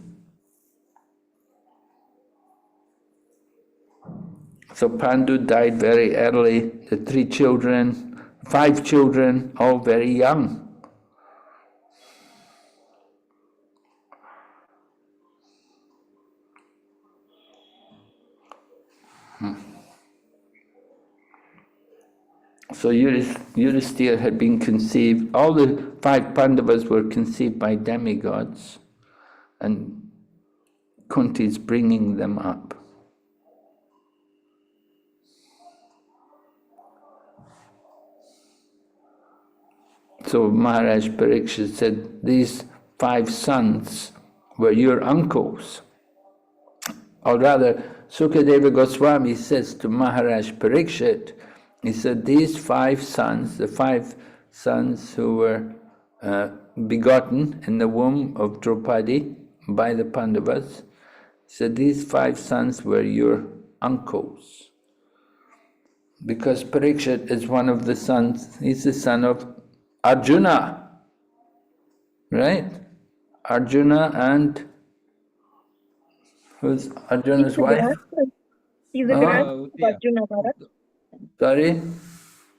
So Pandu died very early, the 3 children, 5 children, all very young. So Yudhisthira had been conceived, all the 5 Pandavas were conceived by demigods, and Kunti is bringing them up. So Maharaj Parikshit said, these 5 sons were your uncles. Or rather, Sukadeva Goswami says to Maharaj Parikshit, he said, these 5 sons, the 5 sons who were begotten in the womb of Draupadi by the Pandavas, said these 5 sons were your uncles. Because Parikshit is one of the sons, he's the son of Arjuna, right? Arjuna and who's Arjuna's wife? He's the grandson of yeah. Arjuna, Maharaj. Sorry?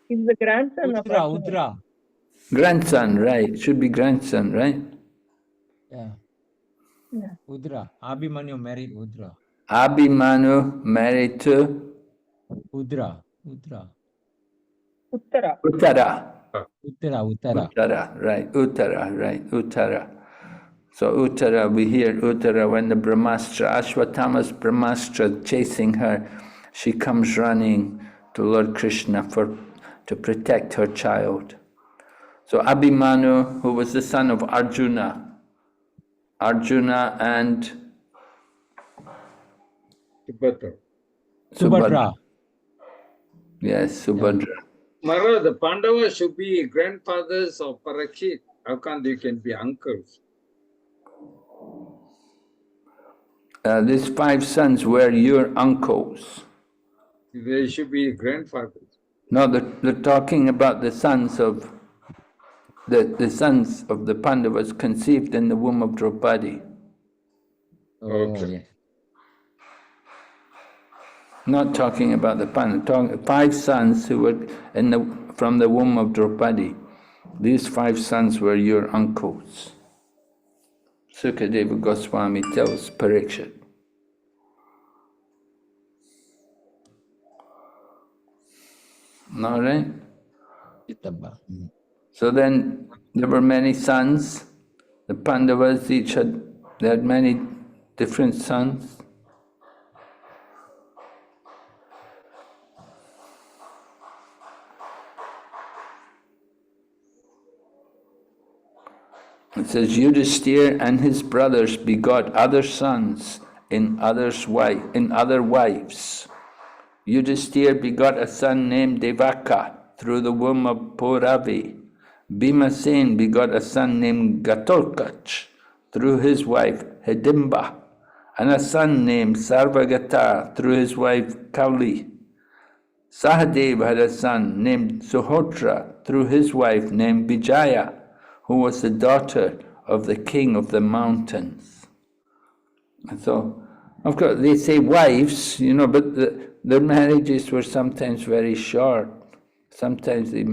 He's the grandson of Arjuna. Uttara. Grandson, right. It should be grandson, right? Yeah. Yeah. Uttara. Abhimanyu married Uttara. Abhimanyu married to Uttara. Uttara. Uttara. Uttara. Right. Uttara. So Uttara, we hear Uttara when the Brahmastra, Ashwatthama's Brahmastra chasing her, she comes running to Lord Krishna to protect her child. So Abhimanyu, who was the son of Arjuna and Subhadra. Yes, Subhadra. Maharaj, the Pandavas should be grandfathers of Parikshit. How come they can be uncles? These 5 sons were your uncles. They should be grandfathers. No, they're talking about the sons of the sons of the Pandavas conceived in the womb of Draupadi. Okay. Yeah. Not talking about the Pandavas, 5 sons who were from the womb of Draupadi. These 5 sons were your uncles. Sukadeva Goswami tells Parikshit. All right? So then there were many sons. The Pandavas they had many different sons. It says, Yudhisthira and his brothers begot other sons in other wives. Yudhisthira begot a son named Devaka through the womb of Puravi. Bhimasen begot a son named Gatotkacha through his wife Hidimba, and a son named Sarvagata through his wife Kauli. Sahadev had a son named Suhotra through his wife named Vijaya, who was the daughter of the king of the mountains. And so, of course, they say wives, but their marriages were sometimes very short. Sometimes they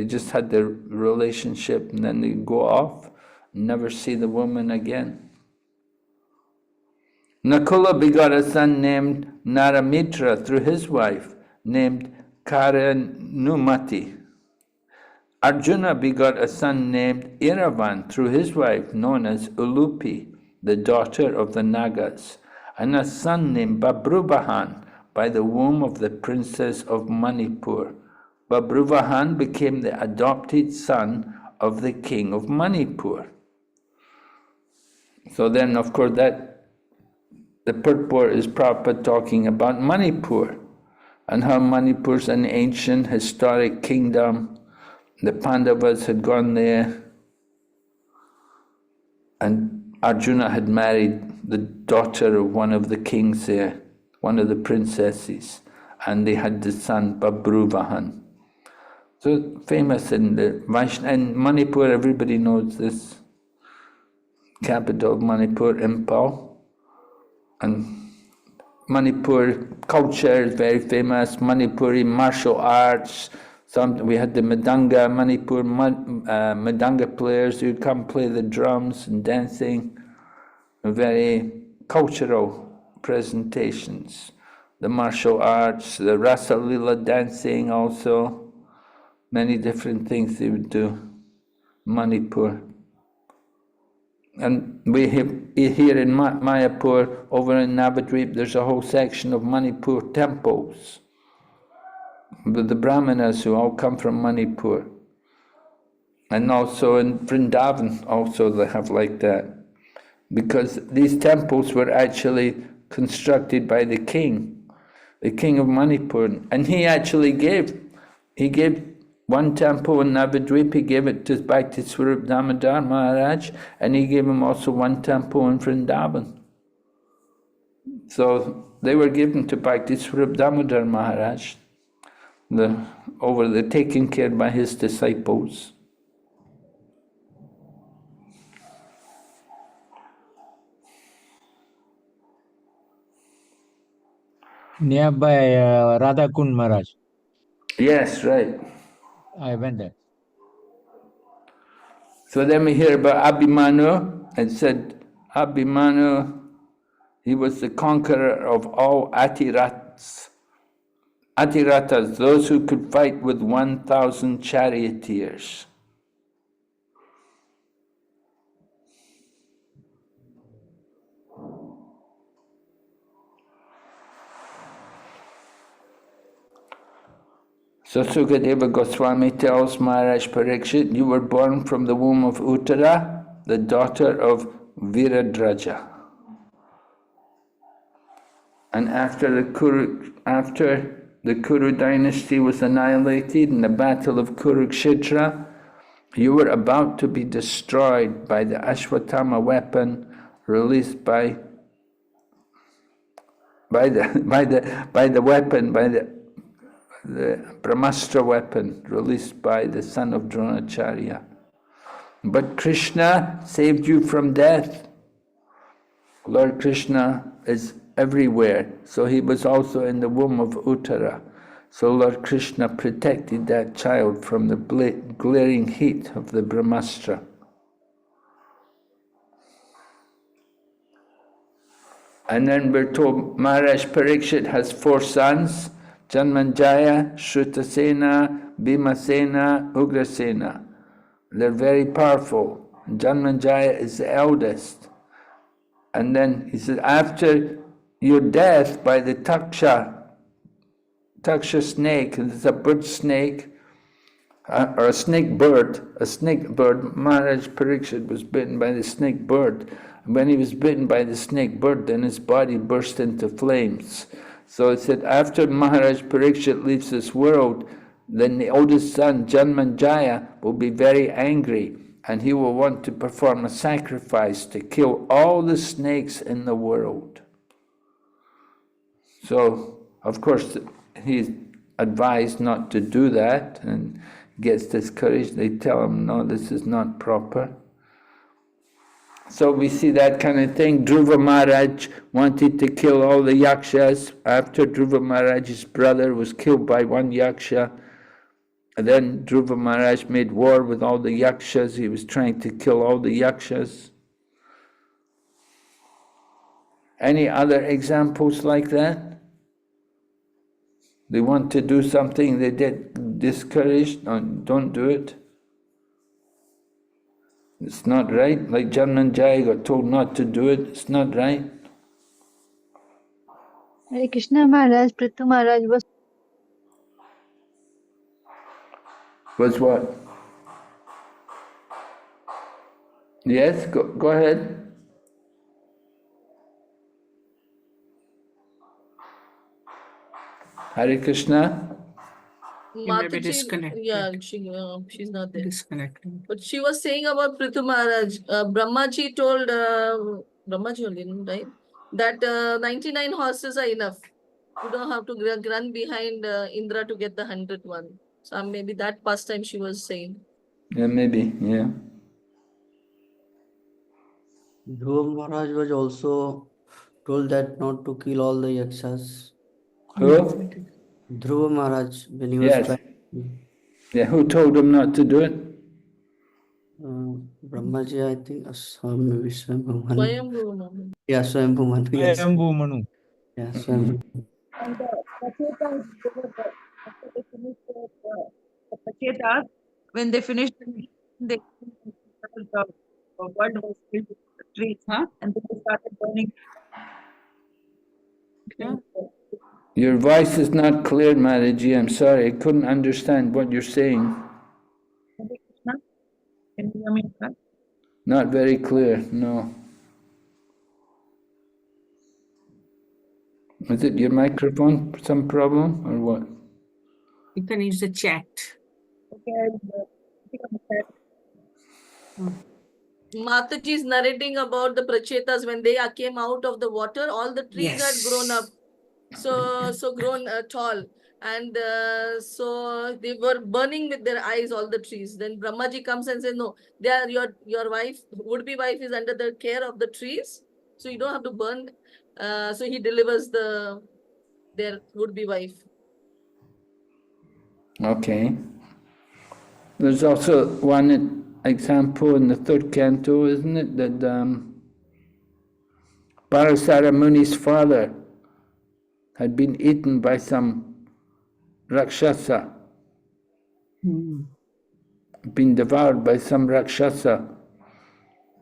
just had their relationship and then they go off and never see the woman again. Nakula begot a son named Naramitra through his wife named Karanumati. Arjuna begot a son named Iravan through his wife known as Ulupi, the daughter of the Nagas, and a son named Babruvahan by the womb of the princess of Manipur. Babruvahan became the adopted son of the king of Manipur. So then, of course, the purport is Prabhupada talking about Manipur and how Manipur is an ancient historic kingdom. The Pandavas had gone there, and Arjuna had married the daughter of one of the kings there, one of the princesses, and they had the son Babruvahan. So famous in the Vaishnava, and Manipur, everybody knows this, capital of Manipur, Impal. And Manipur culture is very famous, Manipuri martial arts. We had the Madanga, Manipur Madanga players who come play the drums and dancing, very cultural presentations. The martial arts, the Rasa Lila dancing also. Many different things they would do, Manipur. And we have here in Mayapur, over in Navadvip, there's a whole section of Manipur temples with the Brahmanas who all come from Manipur. And also in Vrindavan, also they have like that. Because these temples were actually constructed by the king of Manipur. And he actually gave one temple in Navadvip, he gave it to Bhakti Swarup Damodar Maharaj, and he gave him also one temple in Vrindavan. So they were given to Bhakti Swarup Damodar Maharaj, taken care by his disciples. Nearby Radha Kund Maharaj. Yes, right. I went there. So then we hear about Abhimanyu, and said Abhimanyu, he was the conqueror of all Atiratas. Atiratas, those who could fight with 1,000 charioteers. So Sukadeva Goswami tells Maharaj Parikshit, you were born from the womb of Uttara, the daughter of Viradraja. And after the Kuru dynasty was annihilated in the battle of Kurukshetra, you were about to be destroyed by the Ashwatthama weapon released by the Brahmastra weapon released by the son of Dronacharya. But Krishna saved you from death. Lord Krishna is everywhere, so he was also in the womb of Uttara. So Lord Krishna protected that child from the glaring heat of the Brahmastra. And then we're told Maharaj Parikshit has 4 sons, Janmanjaya, Shrutasena, Bhimasena, Ugrasena. They're very powerful. Janmanjaya is the eldest. And then he said, after your death by the Taksha snake, it's a bird snake, or a snake bird. Maharaj Parikshit was bitten by the snake bird. And when he was bitten by the snake bird, then his body burst into flames. So it said, after Maharaj Parikshit leaves this world, then the oldest son, Janmanjaya, will be very angry, and he will want to perform a sacrifice to kill all the snakes in the world. So, of course, he's advised not to do that, and gets discouraged. They tell him, no, this is not proper. So we see that kind of thing. Dhruva Maharaj wanted to kill all the yakshas. After Dhruva Maharaj's brother was killed by one yaksha, and then Dhruva Maharaj made war with all the yakshas. He was trying to kill all the yakshas. Any other examples like that? They want to do something, they get discouraged, no, don't do it. It's not right, like Janmanjaya got told not to do it, it's not right. Hare Krishna Maharaj, Prithu Maharaj Was what? Yes, go ahead. Hare Krishna. He may be Mataji, disconnected. yeah, she's not there. Disconnected. But she was saying about Prithu Maharaj. Brahmaji told, Brahmaji only, right? That 99 horses are enough. You don't have to run behind Indra to get the 100th one. So maybe that pastime she was saying. Yeah, maybe, yeah. Dhruva Maharaj was also told that not to kill all the yakshas. Who? Dhruva Maharaj, when he was Yes. trying. Yeah, who told him not to do it? Brahmaji, I think, maybe Swayambhu Manu. Swayambhu Manu. Yeah, Swayambhu Manu. Yes. Swayambhu Manu. Yeah, Swayambhu. And the Prachetas, after they finished the Prachetas, when they finished, they the world was filled with the trees, and then they started burning. Yeah. Your voice is not clear, Maharaji. I'm sorry, I couldn't understand what you're saying. Hare Krishna. Can you hear me? Not very clear, no. Is it your microphone, some problem, or what? You can use the chat. Okay, I think I'm sad. Mataji is narrating about the Prachetas when they came out of the water, all the trees had grown up. So grown tall, and so they were burning with their eyes, all the trees. Then Brahmaji comes and says, no, they are your wife, would-be wife is under the care of the trees, so you don't have to burn. So he delivers their would-be wife. Okay. There's also one example in the third canto, isn't it, that Parasara Muni's father had been eaten by some Rakshasa, been devoured by some Rakshasa.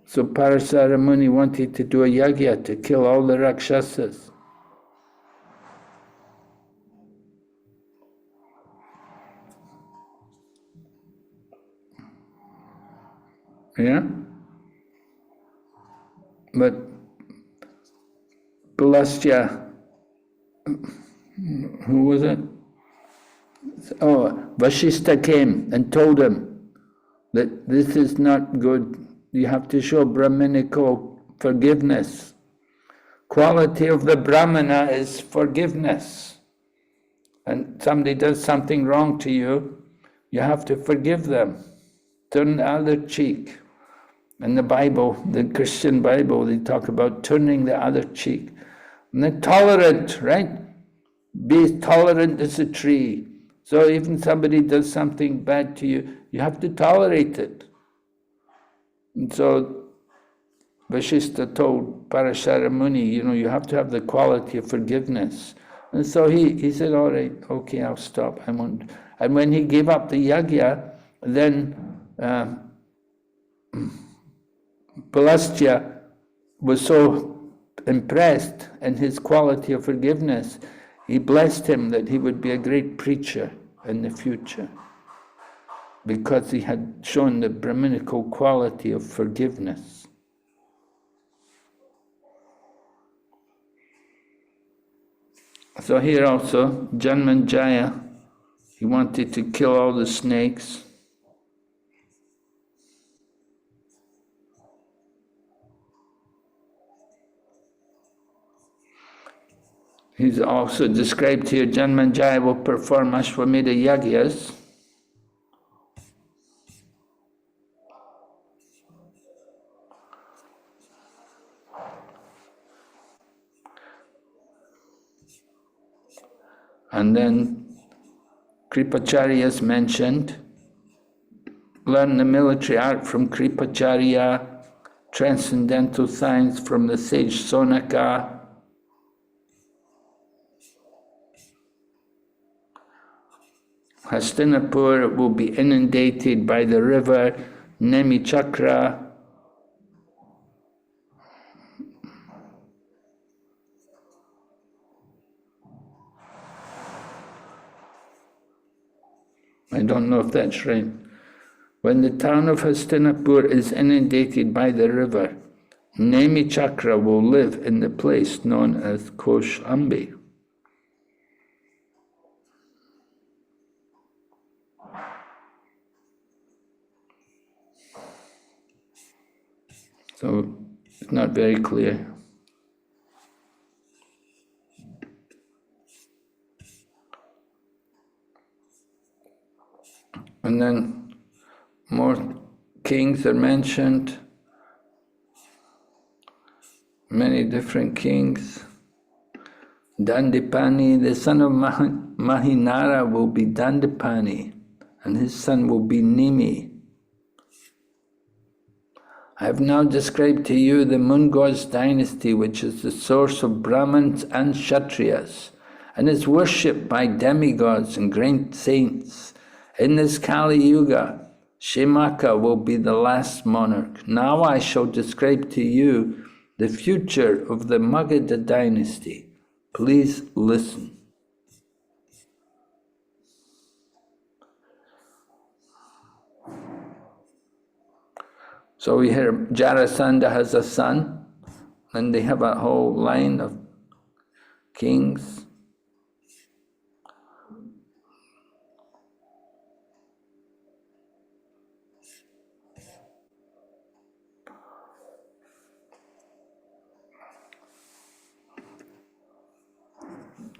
So Parasara Muni wanted to do a yagya to kill all the Rakshasas. Yeah? But Pulastya, who was it? Oh, Vashishta came and told him that this is not good. You have to show Brahminical forgiveness. Quality of the Brahmana is forgiveness. And somebody does something wrong to you, you have to forgive them. Turn the other cheek. In the Bible, the Christian Bible, they talk about turning the other cheek. And then tolerant, right? Be as tolerant as a tree. So even somebody does something bad to you, you have to tolerate it. And so Vashishta told Parashara Muni, you have to have the quality of forgiveness. And so he said, all right, okay, I'll stop. I won't. And when he gave up the yagya, then Pulastya was so impressed in his quality of forgiveness, he blessed him that he would be a great preacher in the future. because he had shown the Brahminical quality of forgiveness. So here also, Janmanjaya, he wanted to kill all the snakes. He's also described here, Janmanjaya will perform Ashwamedha Yagyas. And then Kripacharya is mentioned. Learn the military art from Kripacharya, transcendental science from the sage Sonaka. Hastinapur will be inundated by the river Nemichakra. I don't know if that's right. When the town of Hastinapur is inundated by the river, Nemichakra will live in the place known as Koshambi. So it's not very clear. And then more kings are mentioned, many different kings. Dandipani, the son of Mahinara, will be Dandipani, and his son will be Nimi. I have now described to you the moon god's dynasty, which is the source of Brahmins and Kshatriyas, and is worshipped by demigods and great saints. In this Kali Yuga, Shemaka will be the last monarch. Now I shall describe to you the future of the Magadha dynasty. Please listen. So we hear Jarasandha has a son, and they have a whole line of kings.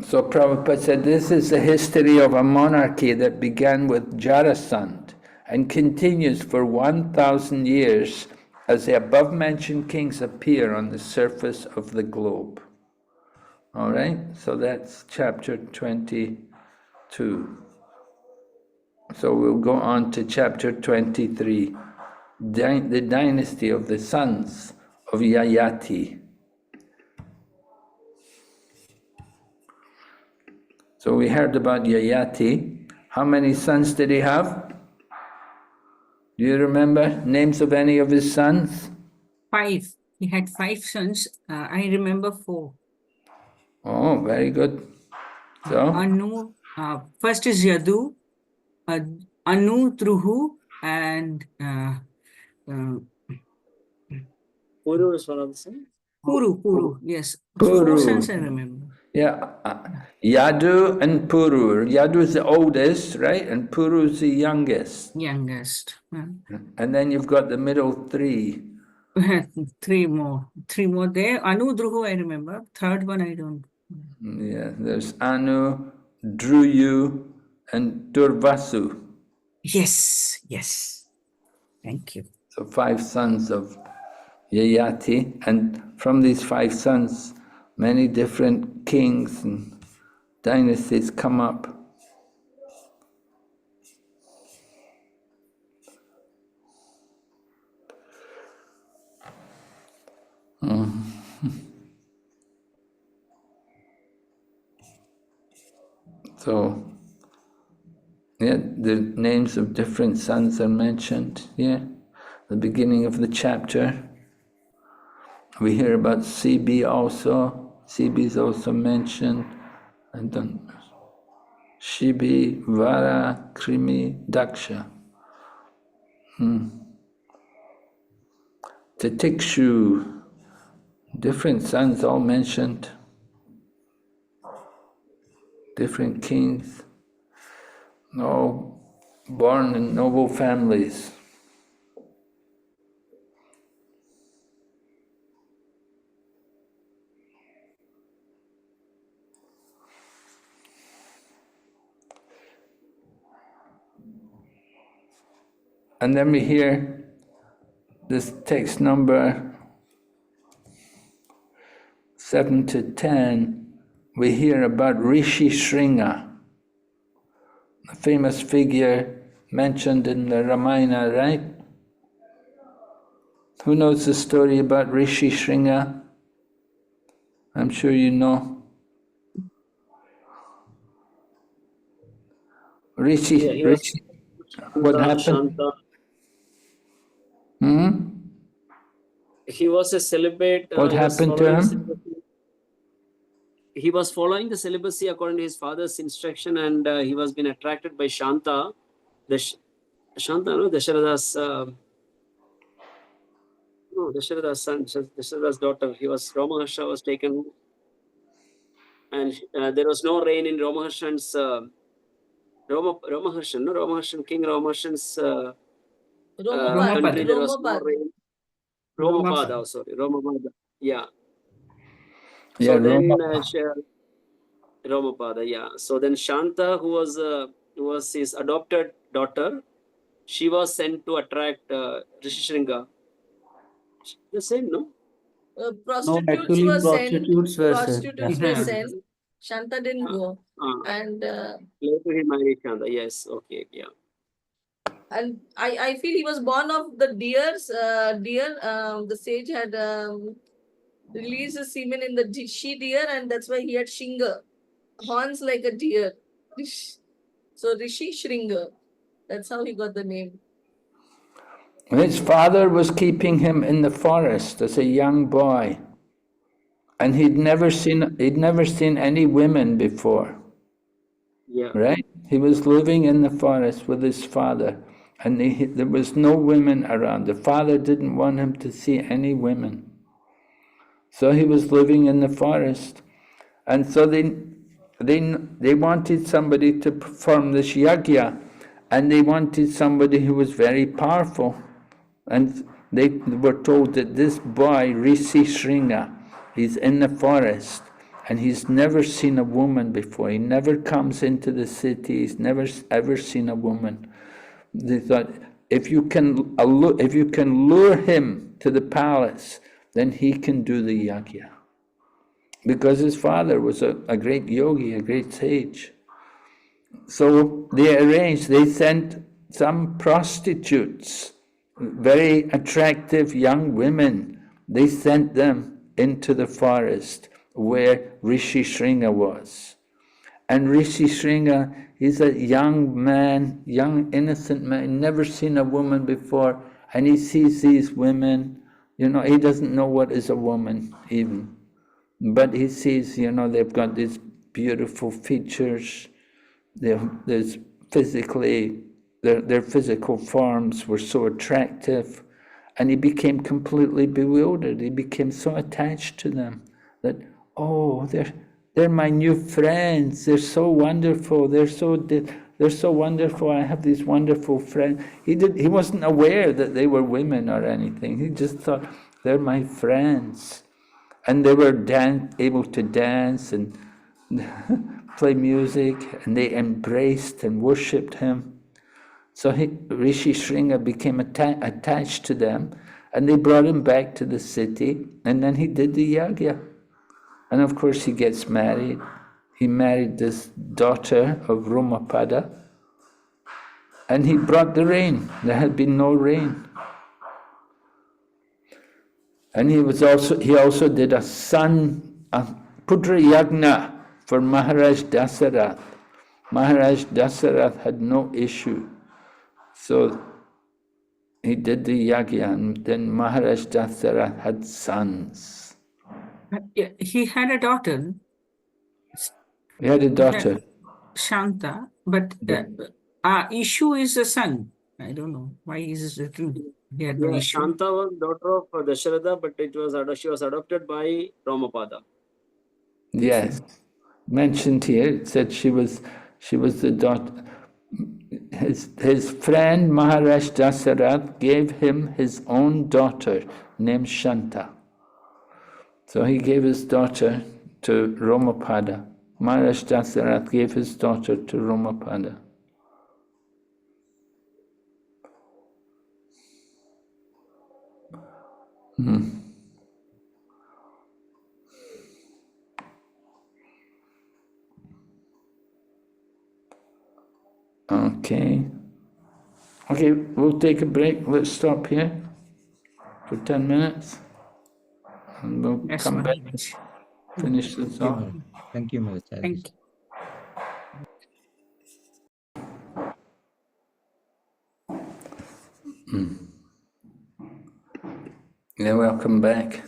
So Prabhupada said, this is the history of a monarchy that began with Jarasandha and continues for 1,000 years as the above-mentioned kings appear on the surface of the globe. All right, so that's chapter 22. So we'll go on to chapter 23, the dynasty of the sons of Yayati. So we heard about Yayati. How many sons did he have? Do you remember names of any of his sons? 5. He had 5 sons. I remember 4. Oh, very good. So? Anu, first is Yadu, Anu, Druhu, and Puru is one of the sons. Puru, yes. Puru. 4 sons I remember. Yeah, Yadu and Puru. Yadu is the oldest, right? And Puru is the youngest. Youngest. And then you've got the middle 3. 3 more. 3 more there. Anu, Druhu I remember. Third one I don't. Yeah, there's Anu, Druyu, and Durvasu. Yes. Thank you. So 5 sons of Yayati, and from these 5 sons, many different kings and dynasties come up. So, yeah, the names of different sons are mentioned here, the beginning of the chapter. We hear about CB also. CB is also mentioned. I don't know. Shibi, Vara, Krimi, Daksha. Titikshu, different sons all mentioned, different kings, all born in noble families. And then we hear this text number 7 to 10, we hear about Rishi Shringa, a famous figure mentioned in the Ramayana, right? Who knows the story about Rishi Shringa? I'm sure you know. Rishi, Yeah, he was Rishi, what happened? Shanta. He was a celibate. What happened to him? He was following the celibacy according to his father's instruction, and he was being attracted by Shanta, Shanta, no, Dasharatha's Dasharatha's son, Dasharatha's daughter. Ramaharsha was taken, and there was no rain in Ramaharshan's Ramaharshan, King Ramaharshan's country. There was no rain. Romapada, sorry, Romapada. Yeah. Yeah, So then Romapada. yeah. So then Shanta, who was his adopted daughter, she was sent to attract Rishi Shringa. The same, no? Prostitutes actually were prostitutes were sent. Prostitutes were sent. Shanta didn't go. And later he married Shanta. Yes, okay, yeah. And I feel he was born of the deers. The sage had released his semen in the she deer, and that's why he had Shinga, horns like a deer. So Rishi Shringa. That's how he got the name. His father was keeping him in the forest as a young boy, and he'd never seen any women before. Yeah. Right? He was living in the forest with his father, and there was no women around. The father didn't want him to see any women. So he was living in the forest, and so they wanted somebody to perform this yajna, and they wanted somebody who was very powerful. And they were told that this boy, Rishi Shringa, he's in the forest, and he's never seen a woman before. He never comes into the city. He's never ever seen a woman. They thought, if you can lure him to the palace, then he can do the yajna. Because his father was a great yogi, a great sage. So they sent some prostitutes, very attractive young women. They sent them into the forest where Rishi Shringa was. And Rishi Shringa, he's a young man, young innocent man, never seen a woman before, and he sees these women, he doesn't know what is a woman even. But he sees, they've got these beautiful features, their physical forms were so attractive, and he became completely bewildered. He became so attached to them that, oh, they're my new friends. They're so wonderful. They're so wonderful. I have these wonderful friends. He wasn't aware that they were women or anything. He just thought, they're my friends. And they were able to dance and play music, and they embraced and worshipped him. So Rishi Shringa became attached to them, and they brought him back to the city, and then he did the yajna. And of course he gets married. He married this daughter of Romapada, and he brought the rain. There had been no rain. And he also did a Putra Yajna for Maharaj Dasarath. Maharaj Dasarath had no issue. So he did the yajna, and then Maharaj Dasarath had sons. Yeah, he had a daughter. He had a daughter. Shanta, but Ishu is a son. I don't know why is it written. He had no Yeah, issue. Shanta was daughter of Dasharatha, but she was adopted by Ramapada. Yes, mentioned here. It said she was the daughter. His friend Maharaj Dasarath gave him his own daughter named Shanta. So he gave his daughter to Romapada. Maharaj Dasarath gave his daughter to Romapada. Okay. Okay, we'll take a break. Let's stop here for 10 minutes. And we'll Yes, come back Maharaj. and finish this off. Thank you, Maharaj. Thank you. Yeah, welcome back.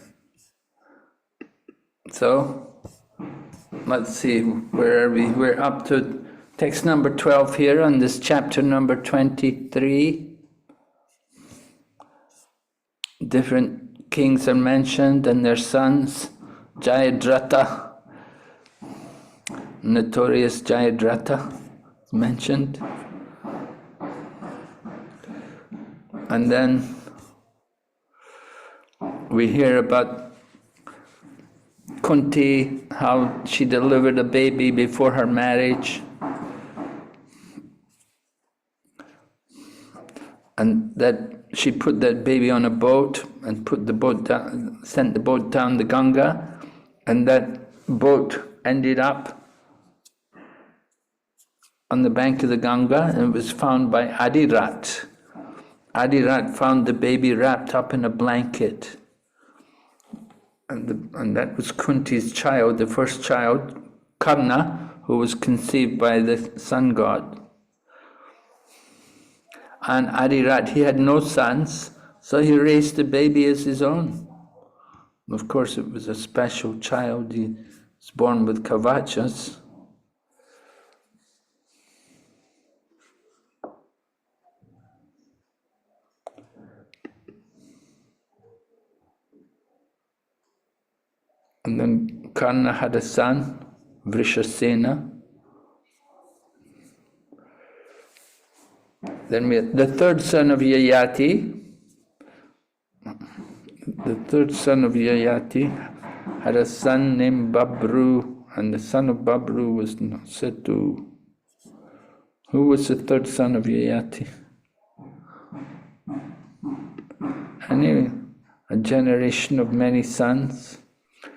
So, let's see, where are we? We're up to text number 12 here on this chapter number 23. Different kings are mentioned and their sons. Jayadratha, notorious Jayadratha is mentioned. And then we hear about Kunti, how she delivered a baby before her marriage. And that she put that baby on a boat and put the boat down, sent the boat down the Ganga, and that boat ended up on the bank of the Ganga, and it was found by Adirat. Adirat found the baby wrapped up in a blanket. And that was Kunti's child, the first child, Karna, who was conceived by the sun god. And Adirat, he had no sons, so he raised the baby as his own. Of course, it was a special child. He was born with kavachas. And then Karna had a son, Vrishasena. Then we had the third son of Yayati. The third son of Yayati had a son named Babru, and the son of Babru was Setu. Who was the third son of Yayati? Anyway, a generation of many sons.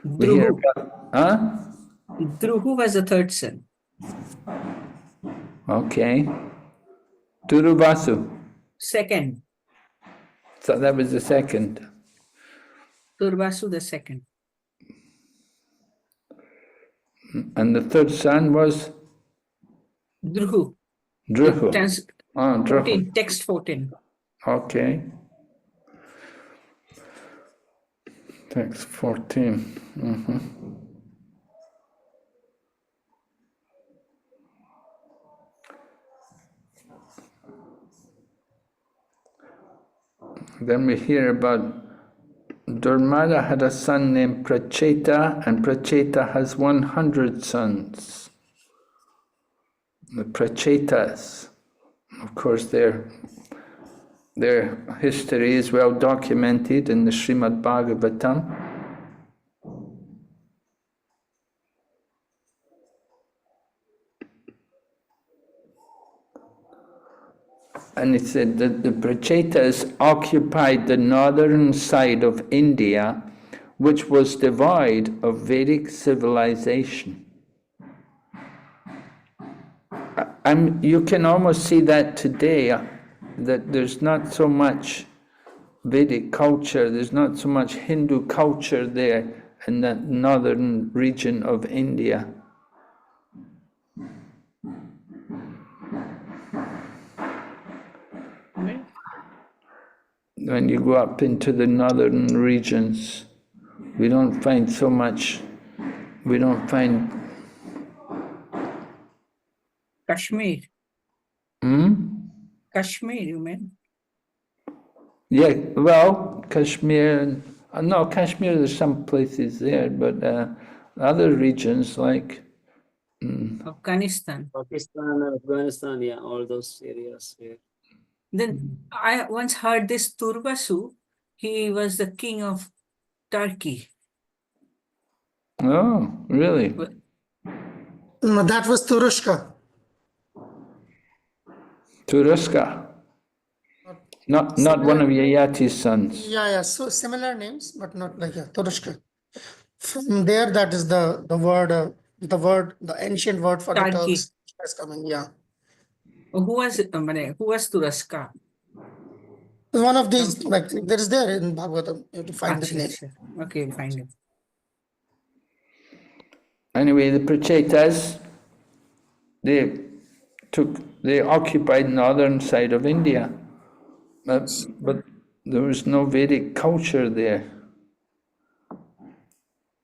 We hear about, Dhruvu was the third son. Okay. Turuvasu. Second. So that was the second. Durvasu the second. And the third son was? Dhruvu. Dhruvu. Dhruvu. 14, text 14. Okay. Text 14. Then we hear about Durmada had a son named Pracheta, and Pracheta has 100 sons. The Prachetas, of course, their history is well documented in the Srimad Bhagavatam. And it said that the Prachetas occupied the northern side of India, which was devoid of Vedic civilization. You can almost see that today, that there's not so much Vedic culture, there's not so much Hindu culture there in that northern region of India. When you go up into the northern regions, we don't find so much, we don't find... Kashmir. Kashmir, you mean? Yeah, well, Kashmir, no, Kashmir, there's some places there, but other regions like, Afghanistan. Pakistan, Afghanistan, yeah, all those areas where. Then I once heard this Turbasu, he was the king of Turkey. oh, really? No, that was Turushka. Turuska. Not one of Yayati's sons. Yeah, so similar names, but not like Turushka. From there, that is the word, the ancient word for the Turkey. Turks is coming. Yeah, Who was Turaska? one of these, like there is there in Bhagavatam. You have to find the name. Okay, find it. Anyway, the Prachetas, they occupied northern side of India, but there was no Vedic culture there.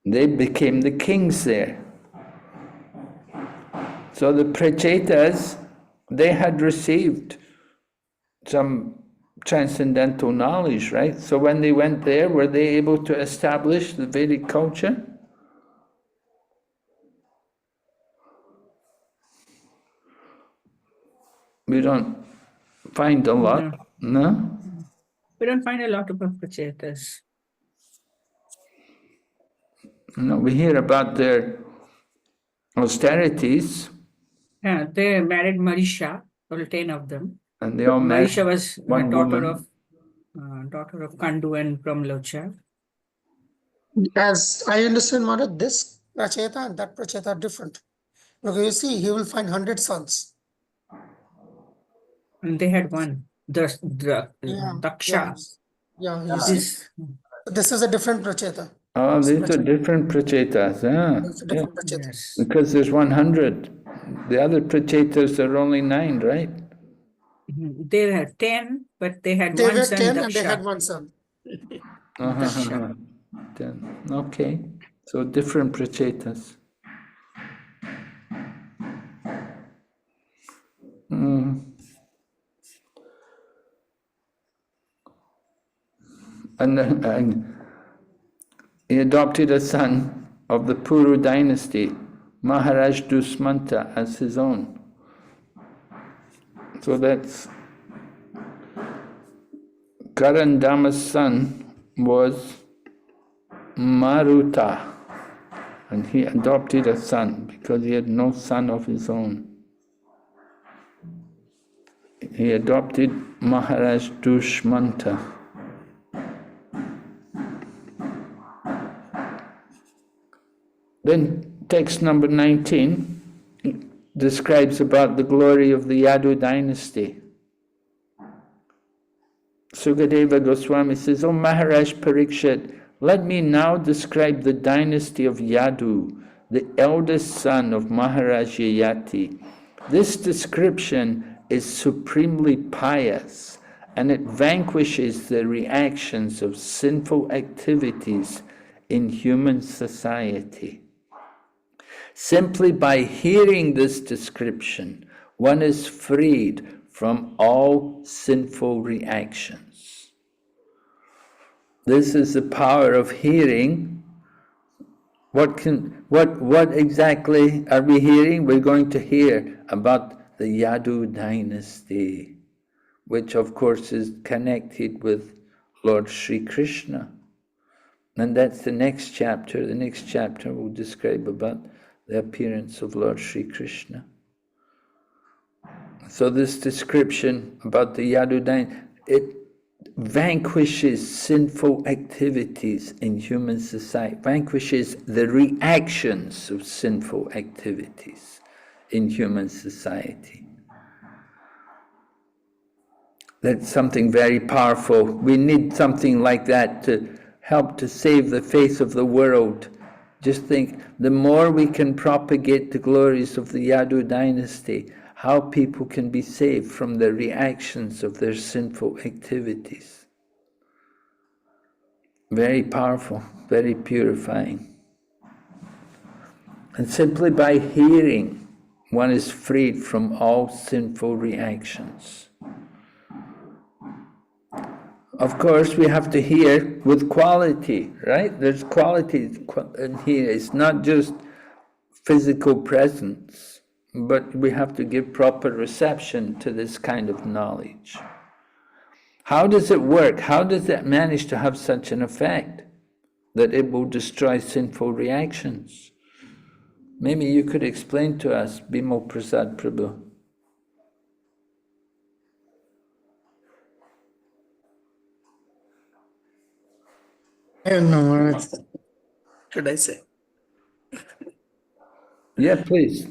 They became the kings there. So the Prachetas, they had received some transcendental knowledge, right? So when they went there, were they able to establish the Vedic culture? We don't find a lot, no? We don't find a lot about Prachetas. No, we hear about their austerities. Yeah, they married Marisha, all 10 of them. And they all married Marisha was one daughter woman. of Kandu and Pramlocha. As I understand, Mara, this Pracheta and that Pracheta are different. Because you see, he will find 100 sons. And they had one, Daksha. Yeah, you see. This is a different Pracheta. Oh, these are different Prachetas. It's a different Pracheta. Yes. Because there's 100. The other Prachetas are only 9, right? They had 10, but they had They one were son, 10 Daksha. and they had one son. Daksha. 10. Okay, so different Prachetas. And he adopted a son of the Puru dynasty, Maharaj Dusmanta, as his own. So that's Karandama's son was Maruta, and he adopted a son because he had no son of his own. He adopted Maharaj Dushmanta. Then text number 19 describes about the glory of the Yadu dynasty. Sukadeva Goswami says, "O Maharaj Parikshit, let me now describe the dynasty of Yadu, the eldest son of Maharaj Yayati. This description is supremely pious, and it vanquishes the reactions of sinful activities in human society. Simply by hearing this description, one is freed from all sinful reactions." This is the power of hearing. What exactly are we hearing? We're going to hear about the Yadu dynasty, which of course is connected with Lord Sri Krishna. And that's the next chapter. The next chapter will describe about the appearance of Lord Sri Krishna. So this description about the Yadu dynasty, it vanquishes sinful activities in human society, vanquishes the reactions of sinful activities in human society. That's something very powerful. We need something like that to help to save the face of the world. Just think, the more we can propagate the glories of the Yadu dynasty, how people can be saved from the reactions of their sinful activities. Very powerful, very purifying. And simply by hearing, one is freed from all sinful reactions. Of course, we have to hear with quality, right? There's quality in here. It's not just physical presence, but we have to give proper reception to this kind of knowledge. How does it work? How does it manage to have such an effect that it will destroy sinful reactions? Maybe you could explain to us, Bimal Prasad Prabhu. I don't know what should I say. Yeah, please.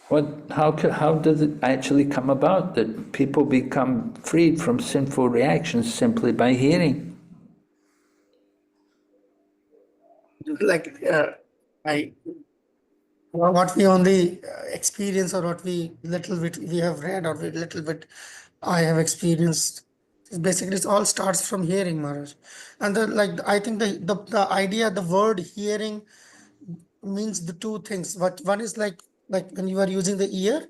How does it actually come about that people become freed from sinful reactions simply by hearing? Like what we only experience, or what we little bit we have read, or we little bit I have experienced. Basically, it all starts from hearing, Maharaj. And I think the idea, the word hearing means the two things. What one is like when you are using the ear,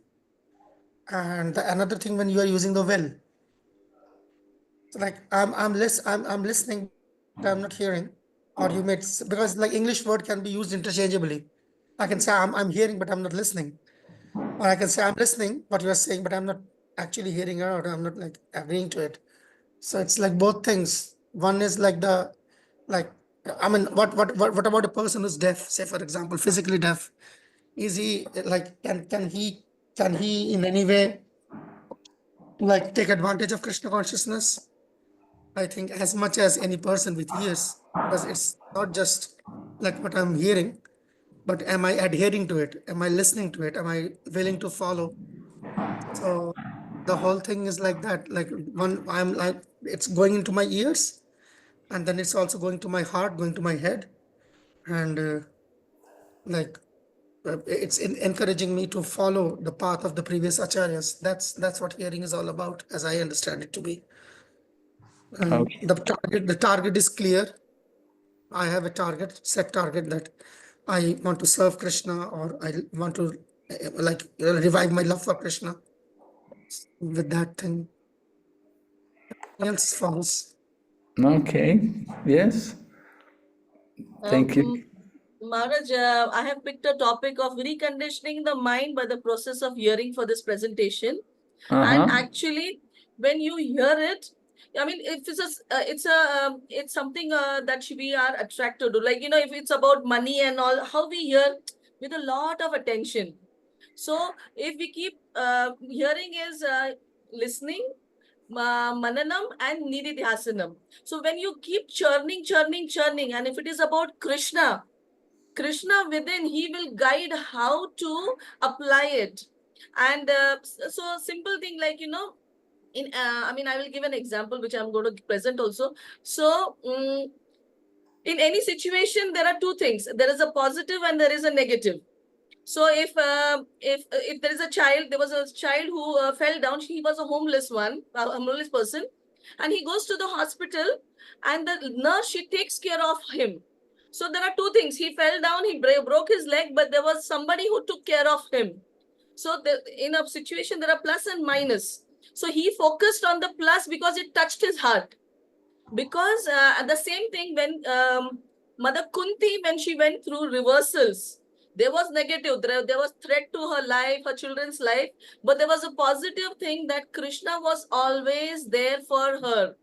and the another thing when you are using the well. So like I'm listening, but I'm not hearing. Or you may because like English word can be used interchangeably. I can say I'm hearing, but I'm not listening. Or I can say I'm listening what you are saying, but I'm not actually hearing it, or I'm not like agreeing to it. So it's like both things. One is like like I mean, what about a person who's deaf? Say for example, physically deaf. Is he like can he in any way like take advantage of Krishna consciousness? I think as much as any person with ears, because it's not just like what I'm hearing, but am I adhering to it? Am I listening to it? Am I willing to follow? So the whole thing is like that. Like one, I'm like it's going into my ears, and then it's also going to my heart, going to my head, and like it's encouraging me to follow the path of the previous acharyas. That's what hearing is all about, as I understand it to be. And Okay. the target is clear. I have a set target, that I want to serve Krishna, or I want to revive my love for Krishna. With that thing, else follows. Okay, yes, thank you. Maharaj, I have picked a topic of reconditioning the mind by the process of hearing for this presentation. And actually, when you hear it, I mean, if it's something that we are attracted to. Like, if it's about money and all, how we hear with a lot of attention. So if we keep hearing is listening, mananam and nididhyasanam. So when you keep churning, and if it is about Krishna within, he will guide how to apply it. And so simple thing like, I will give an example which I'm going to present also. So in any situation, there are two things. There is a positive and there is a negative. So if there is a child, there was a child who fell down. He was a homeless person, and he goes to the hospital, and the nurse, she takes care of him. So there are two things. He fell down, he broke his leg, but there was somebody who took care of him. So in a situation, there are plus and minus. So he focused on the plus because it touched his heart. Because the same thing when Mother Kunti, when she went through reversals, there was negative, there was threat to her life, her children's life, but there was a positive thing that Krishna was always there for her.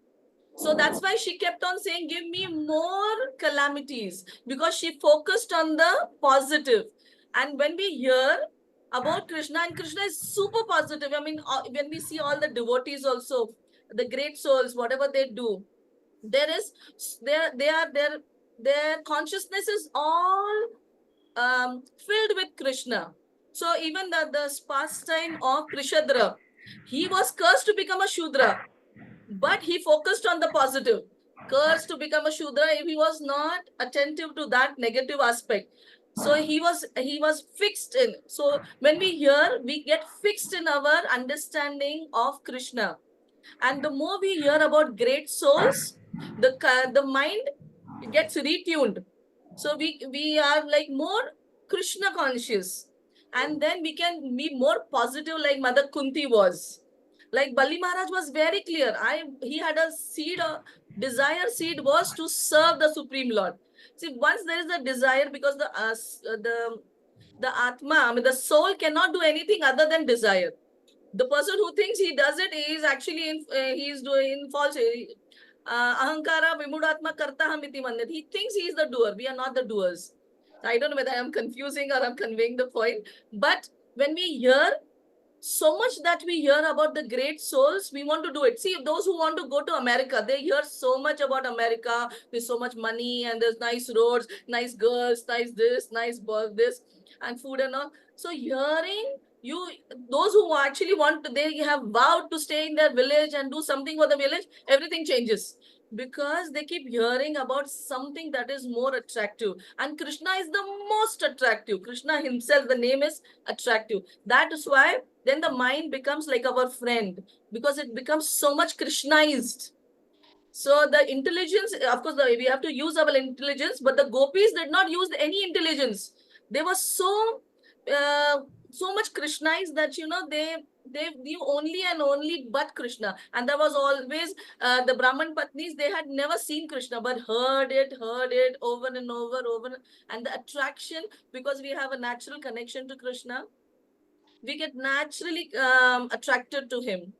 So that's why she kept on saying, give me more calamities, because she focused on the positive. And when we hear about Krishna, and Krishna is super positive. I mean, when we see all the devotees also, the great souls, whatever they do, their consciousness is all filled with Krishna. So even the pastime of Krishadra, he was cursed to become a Shudra, but he focused on the positive. Cursed to become a Shudra if he was not attentive to that negative aspect. So he was fixed in. So when we hear, we get fixed in our understanding of Krishna. And the more we hear about great souls, the mind gets retuned. So we are like more Krishna conscious, and then we can be more positive, like Mother Kunti was. Like Bali Maharaj was very clear. He had a seed, a desire seed was to serve the Supreme Lord. See, once there is a desire, because the Atma, I mean, the soul cannot do anything other than desire. The person who thinks he does it, he is actually he is doing false. Ahankara vimudatma karta hamiti mannet. He thinks he is the doer. We are not the doers. I don't know whether I am confusing or I'm conveying the point. But when we hear so much that we hear about the great souls, we want to do it. See, those who want to go to America, they hear so much about America. There's so much money and there's nice roads, nice girls, nice this, nice this, and food and all. So hearing those who actually they have vowed to stay in their village and do something for the village, everything changes. Because they keep hearing about something that is more attractive. And Krishna is the most attractive. Krishna himself, the name is attractive. That is why then the mind becomes like our friend, because it becomes so much Krishnaized. So the intelligence, of course, we have to use our intelligence, but the gopis did not use any intelligence. They were so much Krishnaized that they knew only and only but Krishna. And there was always the Brahman Patnis, they had never seen Krishna, but heard it over and over. And the attraction, because we have a natural connection to Krishna, we get naturally attracted to him.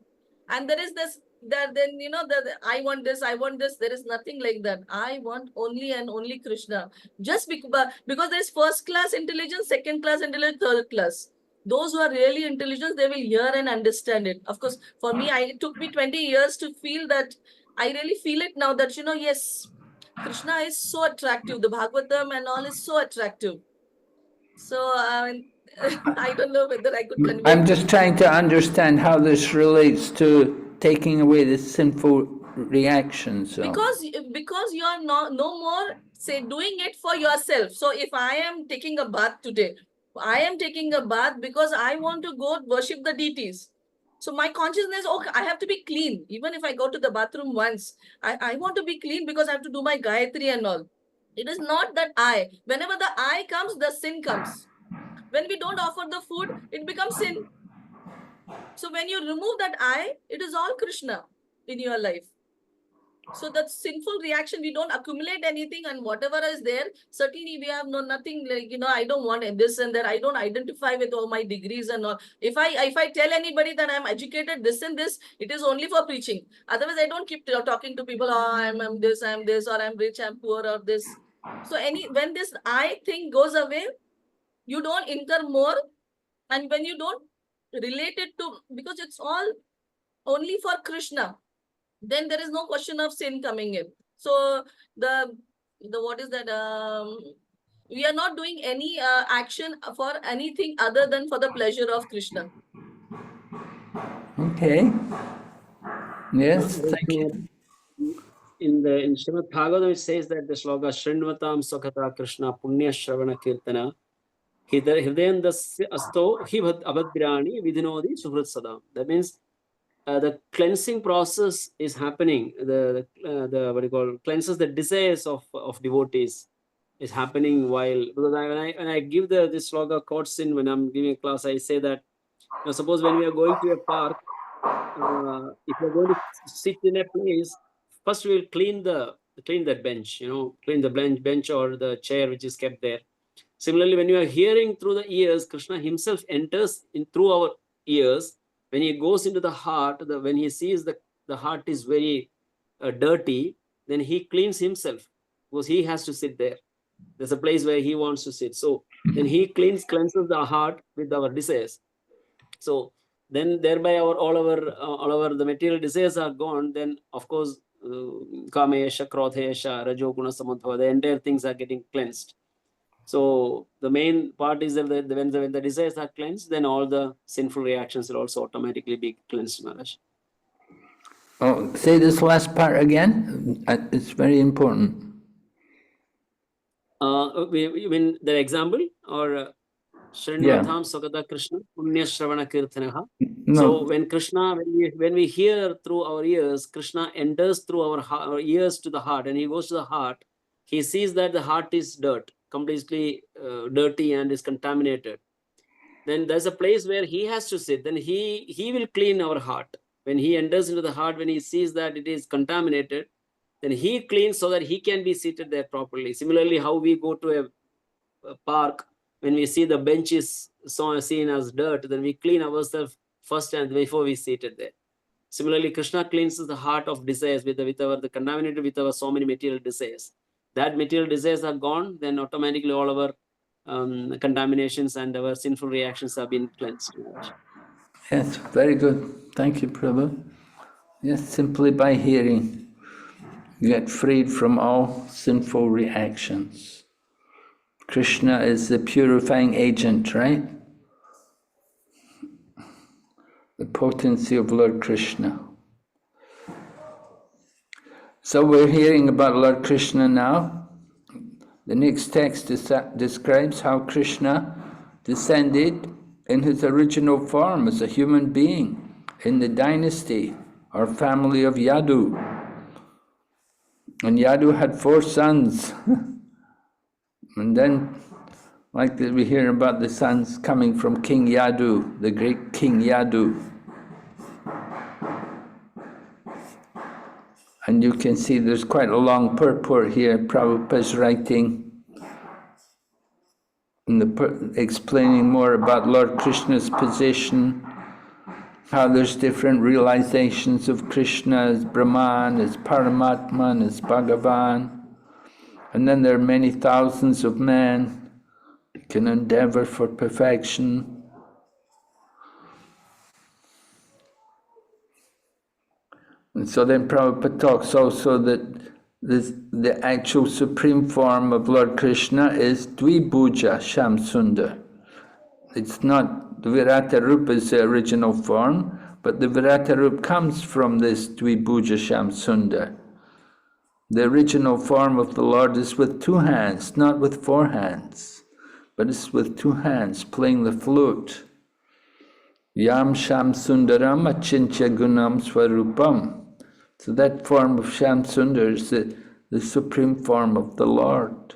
And there is this, that then, I want this. There is nothing like that. I want only and only Krishna. Just because there is first class intelligence, second class intelligence, third class. Those who are really intelligent, they will hear and understand it. Of course, for me, it took me 20 years to feel that. I really feel it now that, yes, Krishna is so attractive. The Bhagavatam and all is so attractive. So, I don't know whether I could convey. I'm just trying to understand how this relates to taking away the sinful reactions. So. Because you are no more, say, doing it for yourself. So if I am taking a bath today, I am taking a bath because I want to go worship the deities. So my consciousness, okay, I have to be clean. Even if I go to the bathroom once, I want to be clean because I have to do my Gayatri and all. It is not that I. Whenever the I comes, the sin comes. When we don't offer the food, it becomes sin. So when you remove that I, it is all Krishna in your life. So that sinful reaction, we don't accumulate anything, and whatever is there, certainly we have nothing like, I don't want this and that. I don't identify with all my degrees and all. If I tell anybody that I'm educated this and this, it is only for preaching. Otherwise, I don't keep talking to people, oh, I'm this, or I'm rich, I'm poor, or this. So when this I thing goes away, you don't incur more. And when you don't relate it to, because it's all only for Krishna, then there is no question of sin coming in. So the what is that? We are not doing any action for anything other than for the pleasure of Krishna. Okay. Yes, thank you. In Srimad Bhagavatam, it says that the sloga Shrindvatam Sokata Krishna Punya Shravana Kirtana Hridayandasya Asto Hibhat Abhadrani Vidinodi Suhrat Sadam. That means the cleansing process is happening. The what you call cleanses the desires of devotees is happening while, because when I give this sloga quotes in when I'm giving a class, I say that suppose when we are going to a park, if you're going to sit in a place, first we'll clean that bench, clean the bench or the chair which is kept there. Similarly, when you are hearing through the ears, Krishna himself enters in through our ears. When he goes into the heart, when he sees the heart is very dirty, then he cleans himself, because he has to sit there. There's a place where he wants to sit. So then he cleanses the heart with our desires. So then thereby all our the material desires are gone. Then of course, Kamesha, Krodhesha, Rajoguna, Samadhava, the entire things are getting cleansed. So the main part is that when the desires are cleansed, then all the sinful reactions will also automatically be cleansed, Maharaj. Oh, say this last part again. It's very important. You mean the example, or Shrindvatham Sokata Krishna Punya Shravana Kirtanaha? No. So when Krishna, when we hear through our ears, Krishna enters through our ears to the heart, and he goes to the heart. He sees that the heart is completely dirty and is contaminated. Then there's a place where he has to sit. Then he will clean our heart. When he enters into the heart, when he sees that it is contaminated, then he cleans so that he can be seated there properly. Similarly, how we go to a park, when we see the bench is seen as dirt, then we clean ourselves first and before we seated there. Similarly, Krishna cleanses the heart of desires the contaminated with our so many material desires. That material desires are gone, then automatically all our contaminations and our sinful reactions have been cleansed. Yes, very good. Thank you, Prabhu. Yes, simply by hearing, you get freed from all sinful reactions. Krishna is the purifying agent, right? The potency of Lord Krishna. So we're hearing about Lord Krishna now. The next text describes how Krishna descended in his original form as a human being in the dynasty or family of Yadu. And Yadu had 4 sons. And then, like we hear about the sons coming from King Yadu, the great King Yadu. And you can see there's quite a long purport here. Prabhupada's writing, explaining more about Lord Krishna's position, how there's different realizations of Krishna as Brahman, as Paramatman, as Bhagavan. And then there are many thousands of men who can endeavor for perfection. And so then Prabhupada talks also that the actual supreme form of Lord Krishna is Dvibhuja Shamsundar. It's not, the Virata Rupa is the original form, but the Virata Rupa comes from this Dvibhuja Shamsundar. The original form of the Lord is with 2 hands, not with 4 hands, but it's with 2 hands, playing the flute. Yam Shamsundaram Achintya Gunam Swarupam. So that form of Shamsundar is the supreme form of the Lord.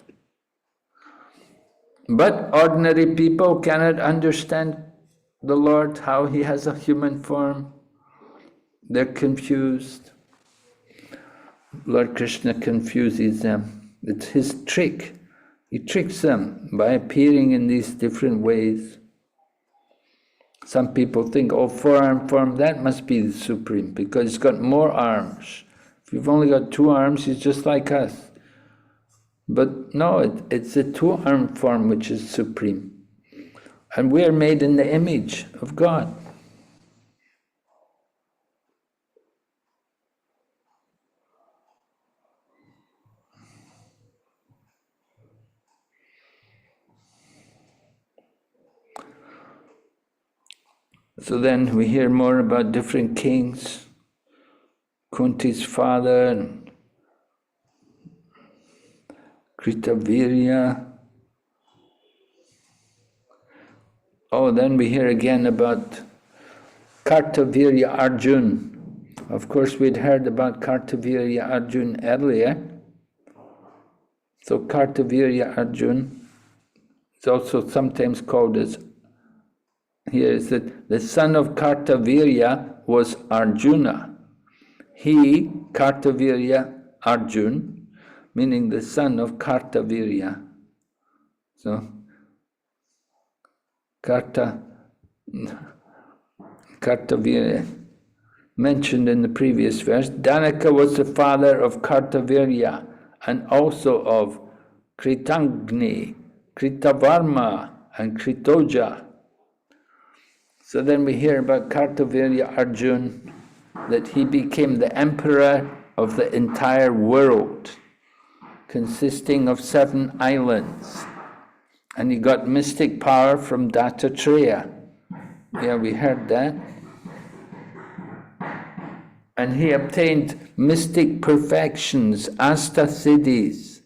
But ordinary people cannot understand the Lord, how he has a human form. They're confused. Lord Krishna confuses them. It's his trick. He tricks them by appearing in these different ways. Some people think, oh, 4-arm form, that must be the supreme, because he's got more arms. If you've only got 2 arms, he's just like us. But no, it's the 2-arm form which is supreme. And we are made in the image of God. So then we hear more about different kings, Kunti's father, and Kritavirya. Oh, then we hear again about Kartavirya Arjun. Of course, we'd heard about Kartavirya Arjun earlier. So Kartavirya Arjun is also sometimes called as, here is that the son of Kartavirya was Arjuna. He, Kartavirya Arjun, meaning the son of Kartavirya. So, Kartavirya, mentioned in the previous verse, Danaka was the father of Kartavirya and also of Kritangni, Kritavarma, and Kritoja. So then we hear about Kartavirya Arjun, that he became the emperor of the entire world, consisting of 7 islands. And he got mystic power from Dattatreya. Yeah, we heard that. And he obtained mystic perfections, Asta-siddhis.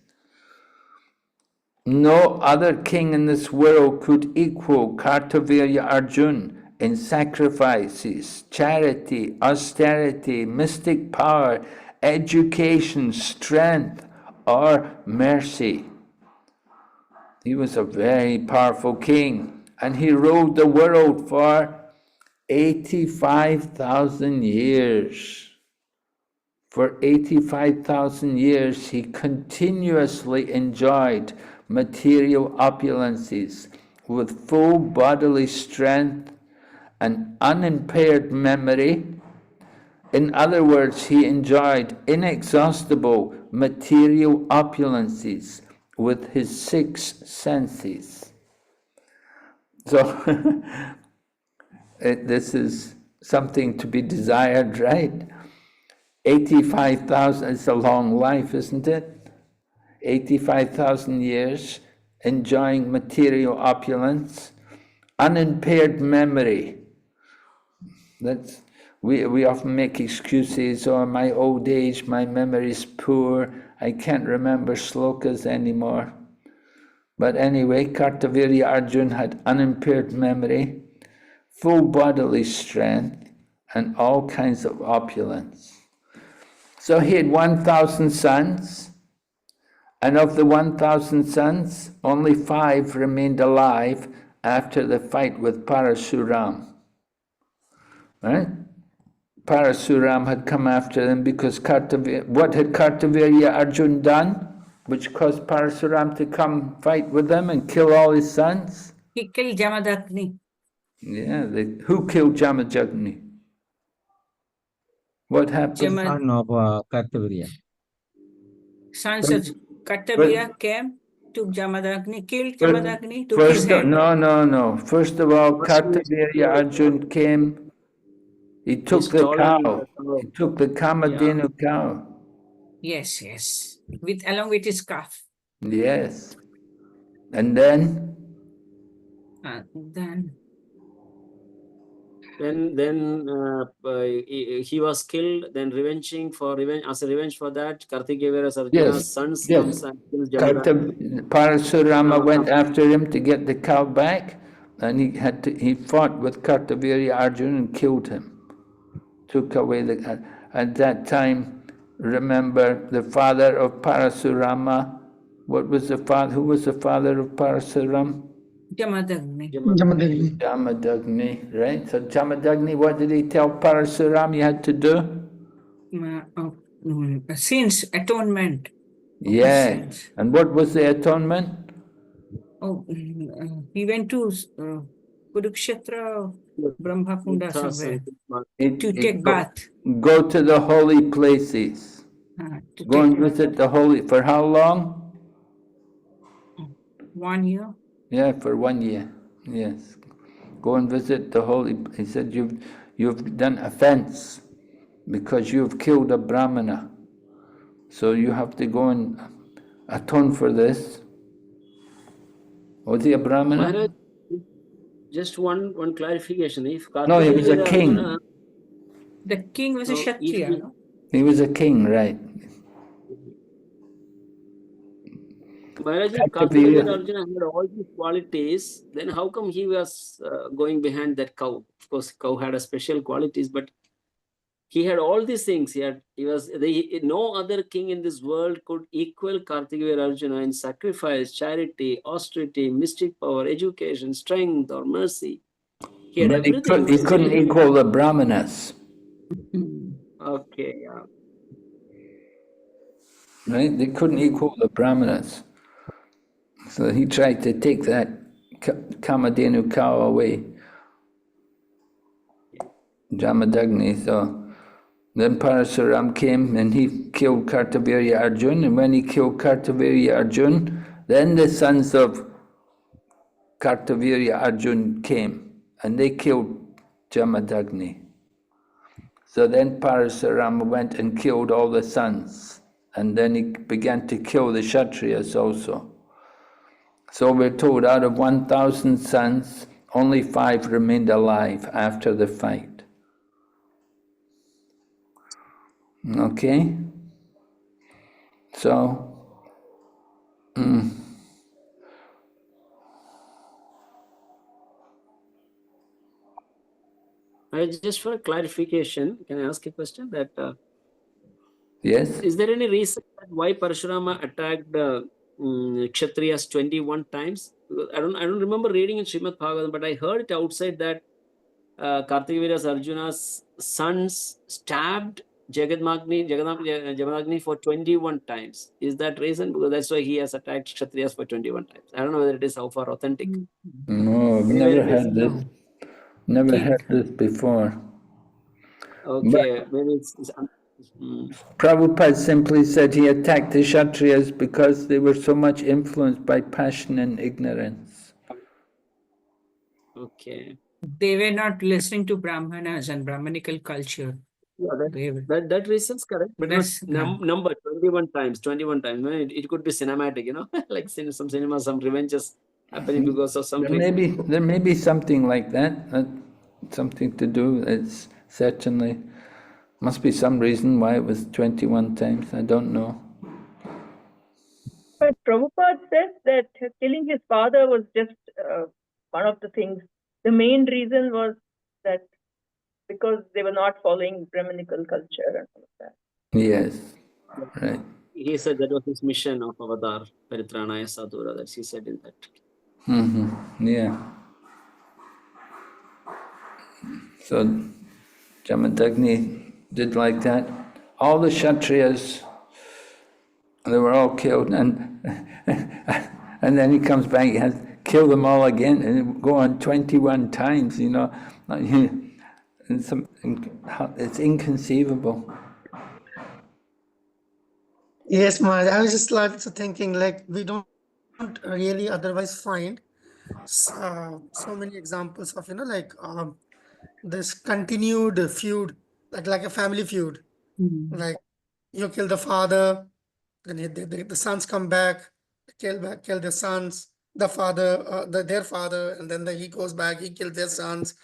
No other king in this world could equal Kartavirya Arjun in sacrifices, charity, austerity, mystic power, education, strength, or mercy. He was a very powerful king, and he ruled the world for 85,000 years. For 85,000 years, he continuously enjoyed material opulences with full bodily strength and unimpaired memory. In other words, he enjoyed inexhaustible material opulences with his 6 senses. So, this is something to be desired, right? 85,000, it's a long life, isn't it? 85,000 years, enjoying material opulence, unimpaired memory. We often make excuses, oh, my old age, my memory is poor, I can't remember slokas anymore. But anyway, Kartavirya Arjuna had unimpaired memory, full bodily strength, and all kinds of opulence. So he had 1,000 sons, and of the 1,000 sons, only 5 remained alive after the fight with Parasuram. Right? Parasuram had come after them because what had Kartavirya Arjuna done, which caused Parasuram to come fight with them and kill all his sons? He killed Jamadagni. Yeah, who killed Jamadagni? What happened? Son of Kartavirya. Sons of Kartavirya came, took Jamadagni, killed Jamadagni, took his head. No. First of all, Kartavirya Arjuna came, he took the cow. He took the Kamadhenu cow. Yes. Along with his calf. Yes. And then? He was killed, then as a revenge for that, Kartikeya Arjuna's sons comes and kills Jamadagni. Parasurama went after him to get the cow back, and he fought with Kartavirya Arjuna and killed him. Took away at that time, remember the father of Parasurama, who was the father of Parasurama? Jamadagni, right? So Jamadagni, what did he tell Parasuram he had to do? Sins, atonement. Yeah. And what was the atonement? He went to Kurukshetra, Brahmakunda somewhere to take bath. Go to the holy places. Go and visit the holy, for how long? 1 year. Yeah, for 1 year. Yes. Go and visit the holy. He said, you've done offense because you've killed a Brahmana. So you have to go and atone for this. Was he a Brahmana? Maharaj, just one clarification. If No, he was a king. The king was a Kshatriya, no? He was a king, right. Maharaj, if Kartavirya Arjuna had all these qualities, then how come he was going behind that cow? Of course, cow had a special qualities, but he had all these things. No other king in this world could equal Kartavirya Arjuna in sacrifice, charity, austerity, mystic power, education, strength, or mercy. He had everything. He couldn't equal the Brahmanas. Okay, yeah. Right? They couldn't equal the Brahmanas. So he tried to take that Kamadhenu cow away. Jamadagni. So then Parasuram came and he killed Kartavirya Arjuna. And when he killed Kartavirya Arjuna, then the sons of Kartavirya Arjuna came and they killed Jamadagni. So then Parasuram went and killed all the sons. And then he began to kill the Kshatriyas also. So we're told out of 1,000 sons, only 5 remained alive after the fight. Okay? So, Just for clarification, can I ask a question? That yes? Is there any reason why Parashurama attacked Kshatriyas 21 times? I don't remember reading in Srimad Bhagavatam, but I heard it outside that Kartikeya's Arjuna's sons stabbed Jagadagni for 21 times. Is that reason? Because that's why he has attacked Kshatriyas for 21 times. I don't know whether it is how far authentic. No, I've Anyway, never it is. heard this. Never King. heard this before. Okay, maybe it's Prabhupada simply said he attacked the Kshatriyas because they were so much influenced by passion and ignorance. okay. They were not listening to Brahmanas and Brahmanical culture. Yeah, They were, that reason's correct, but that's, number 21 times. 21 times. No, it could be cinematic, you know, like some cinema, some revenges happening because of some reason. There may be something like that, something to do. It's certainly must be some reason why it was 21 times. I don't know. But Prabhupada says that killing his father was just one of the things. The main reason was that because they were not following Brahmanical culture and all of that. Yes, right. He said that was his mission of Avatar, Paritranaya Sadhura, that he said in that. Yeah. So Jamadagni did like that. All the Kshatriyas, they were all killed, and and then he comes back, he has kill them all again, and go on 21 times, you know. It's inconceivable. Yes, Maharaj. I was just like thinking, like, we don't really otherwise find so many examples of, like this continued feud, like a family feud. Like, you kill the father, then the sons come back, kill their sons, the father, their father, and then he goes back, he kills their sons.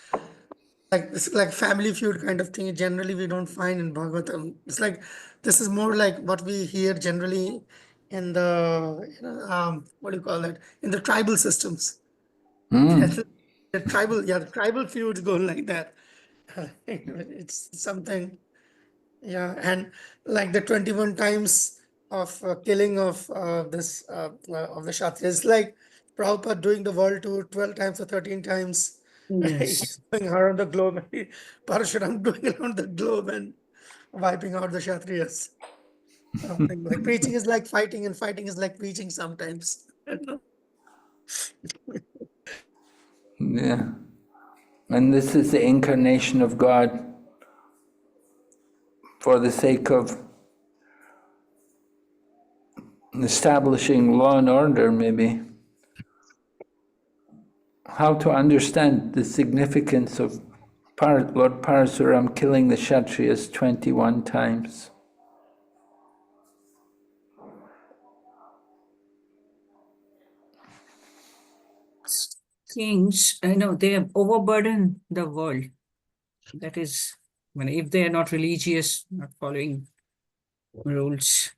Like, this like family feud kind of thing. Generally, we don't find in Bhagavatam. It's like this is more like what we hear generally in the what do you call it, in the tribal systems. The tribal feuds go like that. It's something, yeah, and like the 21 times of killing of this of the Kshatriyas, like Prabhupada doing the world tour 12 times or 13 times. yes. He's going around the globe, and Parashuram doing around the globe and wiping out the Kshatriyas. Something like preaching is like fighting, and fighting is like preaching sometimes. Yeah. And this is the incarnation of God for the sake of establishing law and order, maybe. How to understand the significance of Lord Parasuram killing the Kshatriyas 21 times. Kings, they have overburdened the world. That is, if they are not religious, not following rules.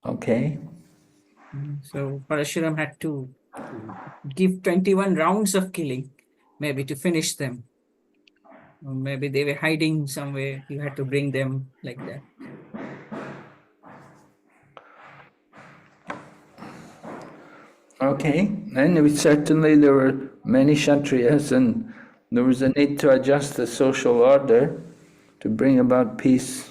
Okay. So Parashuram had to give 21 rounds of killing, maybe to finish them. Or maybe they were hiding somewhere, you had to bring them like that. Okay, and certainly there were many Kshatriyas, and there was a need to adjust the social order to bring about peace.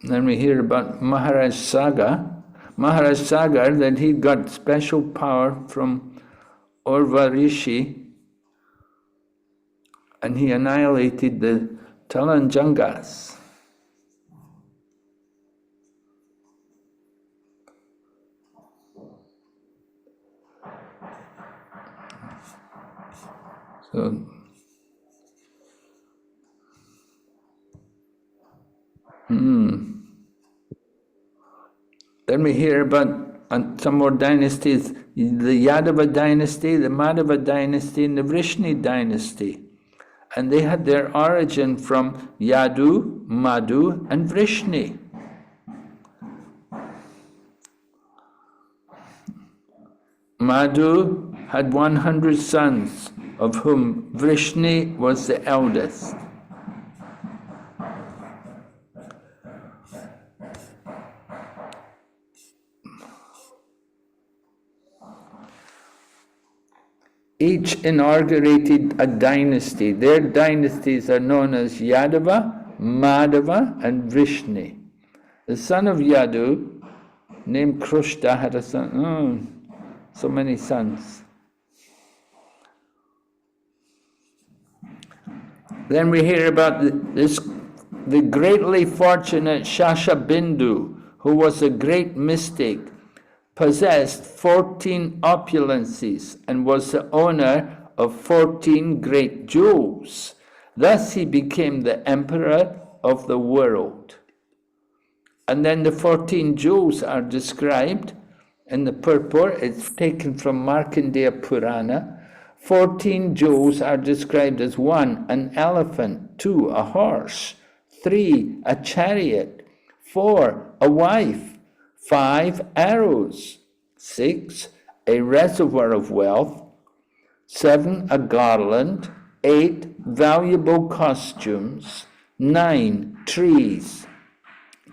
Then we hear about Maharaj Sagar. Maharaj Sagar, that he got special power from Urva Rishi, and he annihilated the Talanjangas. So, Then we hear about some more dynasties, the Yadava dynasty, the Madhava dynasty, and the Vrishni dynasty. And they had their origin from Yadu, Madhu, and Vrishni. Madhu had 100 sons, of whom Vrishni was the eldest. each inaugurated a dynasty. Their dynasties are known as Yadava, Madhava, and Vrishni. The son of Yadu, named Krushta, had a son. So many sons. Then we hear about the greatly fortunate Shashabindu, who was a great mystic, possessed 14 opulences and was the owner of 14 great jewels. Thus he became the emperor of the world. And then the 14 jewels are described in the purport. It's taken from Markandeya Purana. 14 jewels are described as 1, an elephant, 2, a horse, 3, a chariot, 4, a wife, 5, arrows, 6, a reservoir of wealth, 7, a garland, 8, valuable costumes, 9, trees,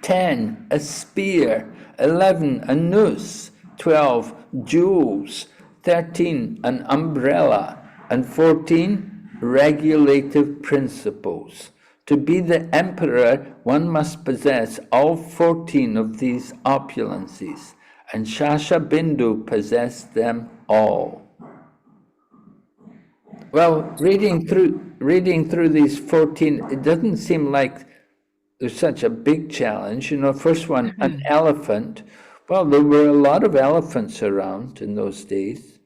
10, a spear, 11, a noose, 12, jewels, 13, an umbrella, and 14, regulative principles. To be the emperor, one must possess all 14 of these opulences, and Shashabindu possessed them all. Well, reading through these 14, it doesn't seem like there's such a big challenge. You know, first one, an elephant. Well, there were a lot of elephants around in those days.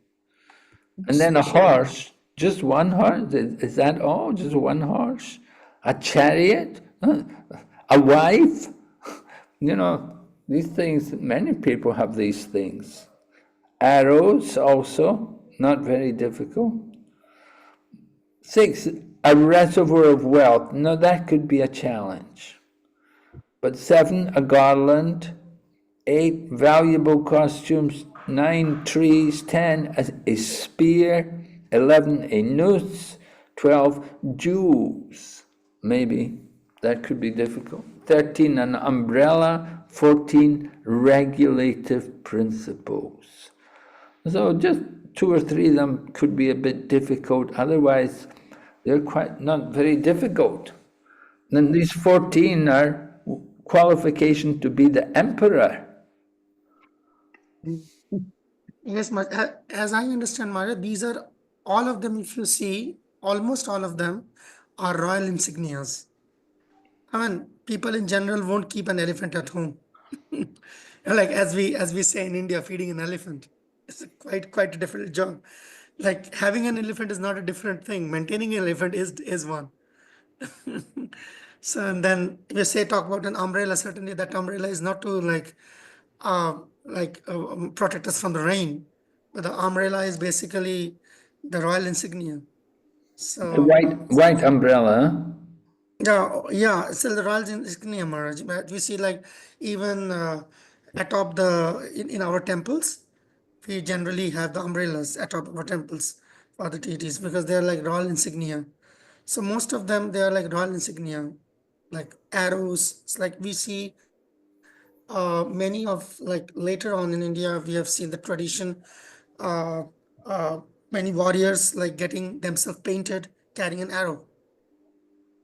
And then a horse, just one horse. Is that all? Just one horse? A chariot? A wife? You know, these things, many people have these things. Arrows also, not very difficult. 6, a reservoir of wealth. Now that could be a challenge. But 7, a garland. 8, valuable costumes. 9, trees. 10, a spear. 11, a noose. 12, jewels. Maybe that could be difficult. 13, an umbrella. 14, regulative principles. So just 2 or 3 of them could be a bit difficult. Otherwise, they're quite not very difficult. Then these 14 are qualification to be the emperor. Yes, as I understand, Maharaj, these are all of them, if you see, almost all of them are royal insignias. I mean, people in general won't keep an elephant at home. Like as we say in India, feeding an elephant. It's quite a different job. Like having an elephant is not a different thing. Maintaining an elephant is one. So and then we say talk about an umbrella. Certainly, that umbrella is not to protect us from the rain, but the umbrella is basically the royal insignia. So The white umbrella. yeah. So the royal insignia, Maharaj. But we see like even atop in our temples, we generally have the umbrellas atop our temples for the deities because they are like royal insignia. So most of them they are like royal insignia, like arrows. It's like we see many of like later on in India we have seen the tradition. Uh, Many warriors like getting themselves painted, carrying an arrow.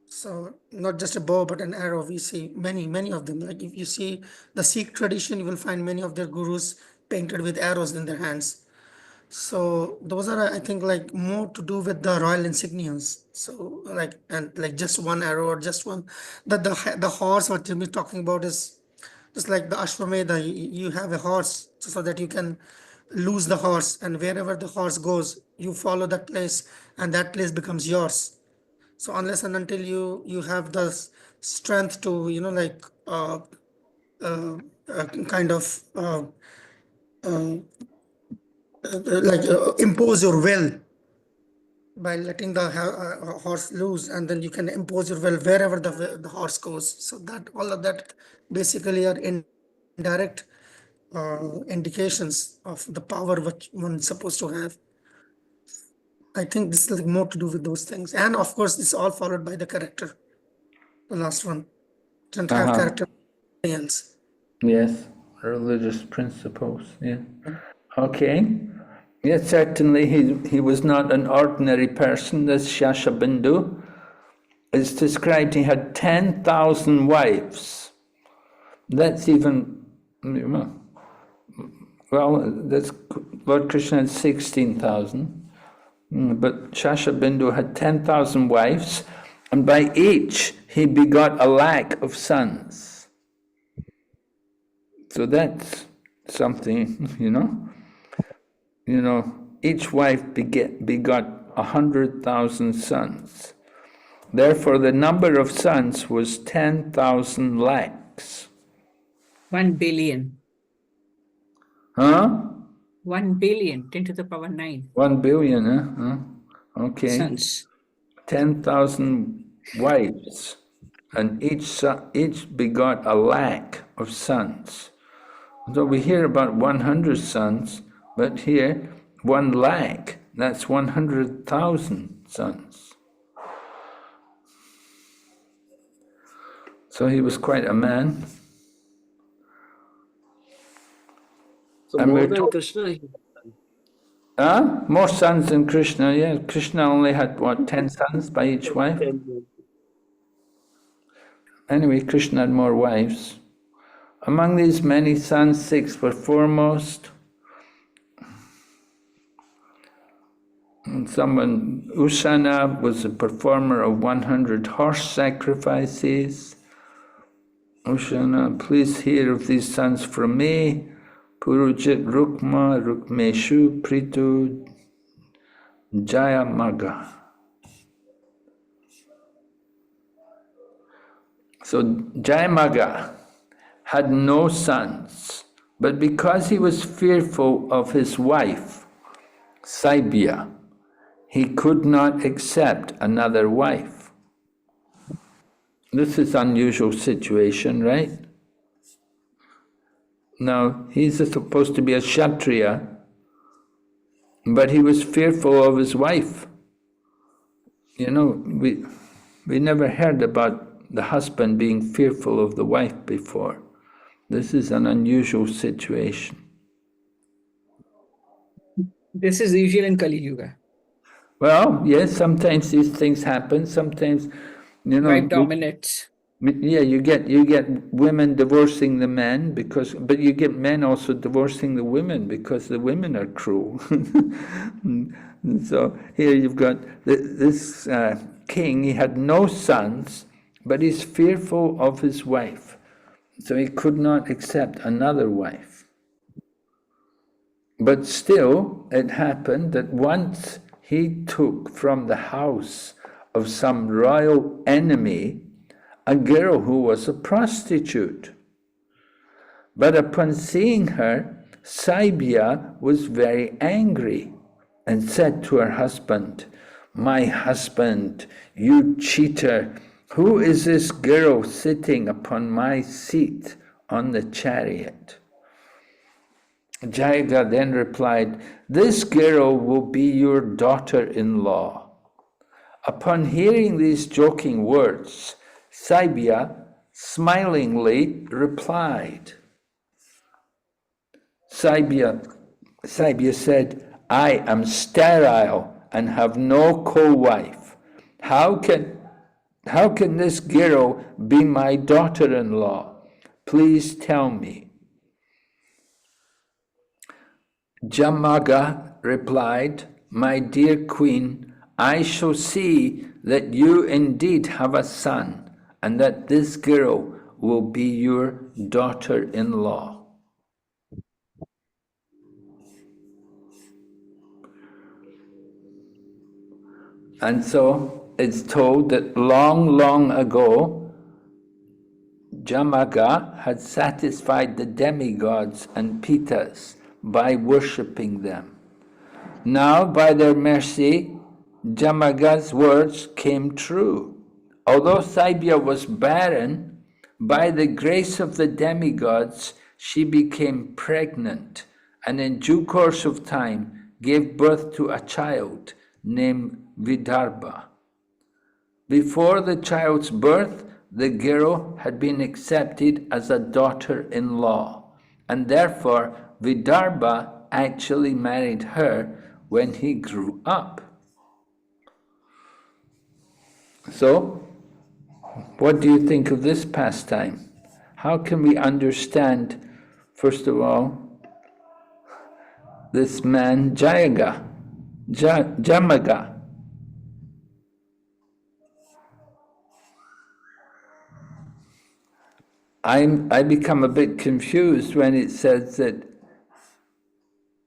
So not just a bow, but an arrow. We see many of them. Like if you see the Sikh tradition, you will find many of their gurus painted with arrows in their hands. So those are, I think, like more to do with the royal insignias. So like and like just one arrow or just one. That the horse what Jimmy is talking about is just like the Ashwamedha. You have a horse so that you can lose the horse, and wherever the horse goes, you follow that place, and that place becomes yours. So unless and until you have the strength to kind of impose your will by letting the horse loose, and then you can impose your will wherever the horse goes. So that all of that basically are indirect indications of the power which one's supposed to have. I think this is like more to do with those things, and of course, it's all followed by the character. The last one doesn't have character else. Yes, religious principles. Yeah. Okay. Yes, certainly he was not an ordinary person. This Shashabindu is described, he had 10,000 wives. That's even, well, that's Lord Krishna had 16,000, but Shashabindu had 10,000 wives, and by each he begot a lakh of sons. So that's something, each wife begot 100,000 sons. Therefore, the number of sons was 10,000 lakhs. 1 billion. Huh? 1 billion, 10 to the power 9. 1 billion, huh? Okay. Sons. 10,000 wives, and each begot a lakh of sons. So we hear about 100 sons, but here 1 lakh, that's 100,000 sons. So he was quite a man. So And more we're than told- Krishna, More sons than Krishna, yeah. Krishna only had, 10 sons by each wife? Anyway, Krishna had more wives. Among these many sons, 6 were foremost. And Usana was a performer of 100 horse sacrifices. Usana, please hear of these sons from me. Purujit Rukma, Rukmeshu, Pritu, Jayamaga. So Jayamaga had no sons, but because he was fearful of his wife, Saibya, he could not accept another wife. This is an unusual situation, right? Now, he's supposed to be a Kshatriya, but he was fearful of his wife. We never heard about the husband being fearful of the wife before. This is an unusual situation. This is usual in Kali Yuga. Well, yes, sometimes these things happen. Sometimes, Wife dominates. Yeah, you get women divorcing the men but you get men also divorcing the women because the women are cruel. So here you've got this king. He had no sons, but he's fearful of his wife, so he could not accept another wife. But still, it happened that once he took from the house of some royal enemy a girl who was a prostitute. But upon seeing her, Saibya was very angry and said to her husband, "My husband, you cheater, who is this girl sitting upon my seat on the chariot?" Jayaga then replied, "This girl will be your daughter-in-law." Upon hearing these joking words, Saibya smilingly replied. Saibya said, "I am sterile and have no co-wife. How can this girl be my daughter-in-law? Please tell me." Jamaga replied, "My dear queen, I shall see that you indeed have a son, and that this girl will be your daughter-in-law." And so it's told that long, long ago, Jamaga had satisfied the demigods and Pitas by worshipping them. Now, by their mercy, Jamaga's words came true. Although Saibya was barren, by the grace of the demigods, she became pregnant, and in due course of time gave birth to a child named Vidarbha. Before the child's birth, the girl had been accepted as a daughter-in-law, and therefore Vidarbha actually married her when he grew up. So, what do you think of this pastime? How can we understand, first of all, this man Jamaga? I become a bit confused when it says that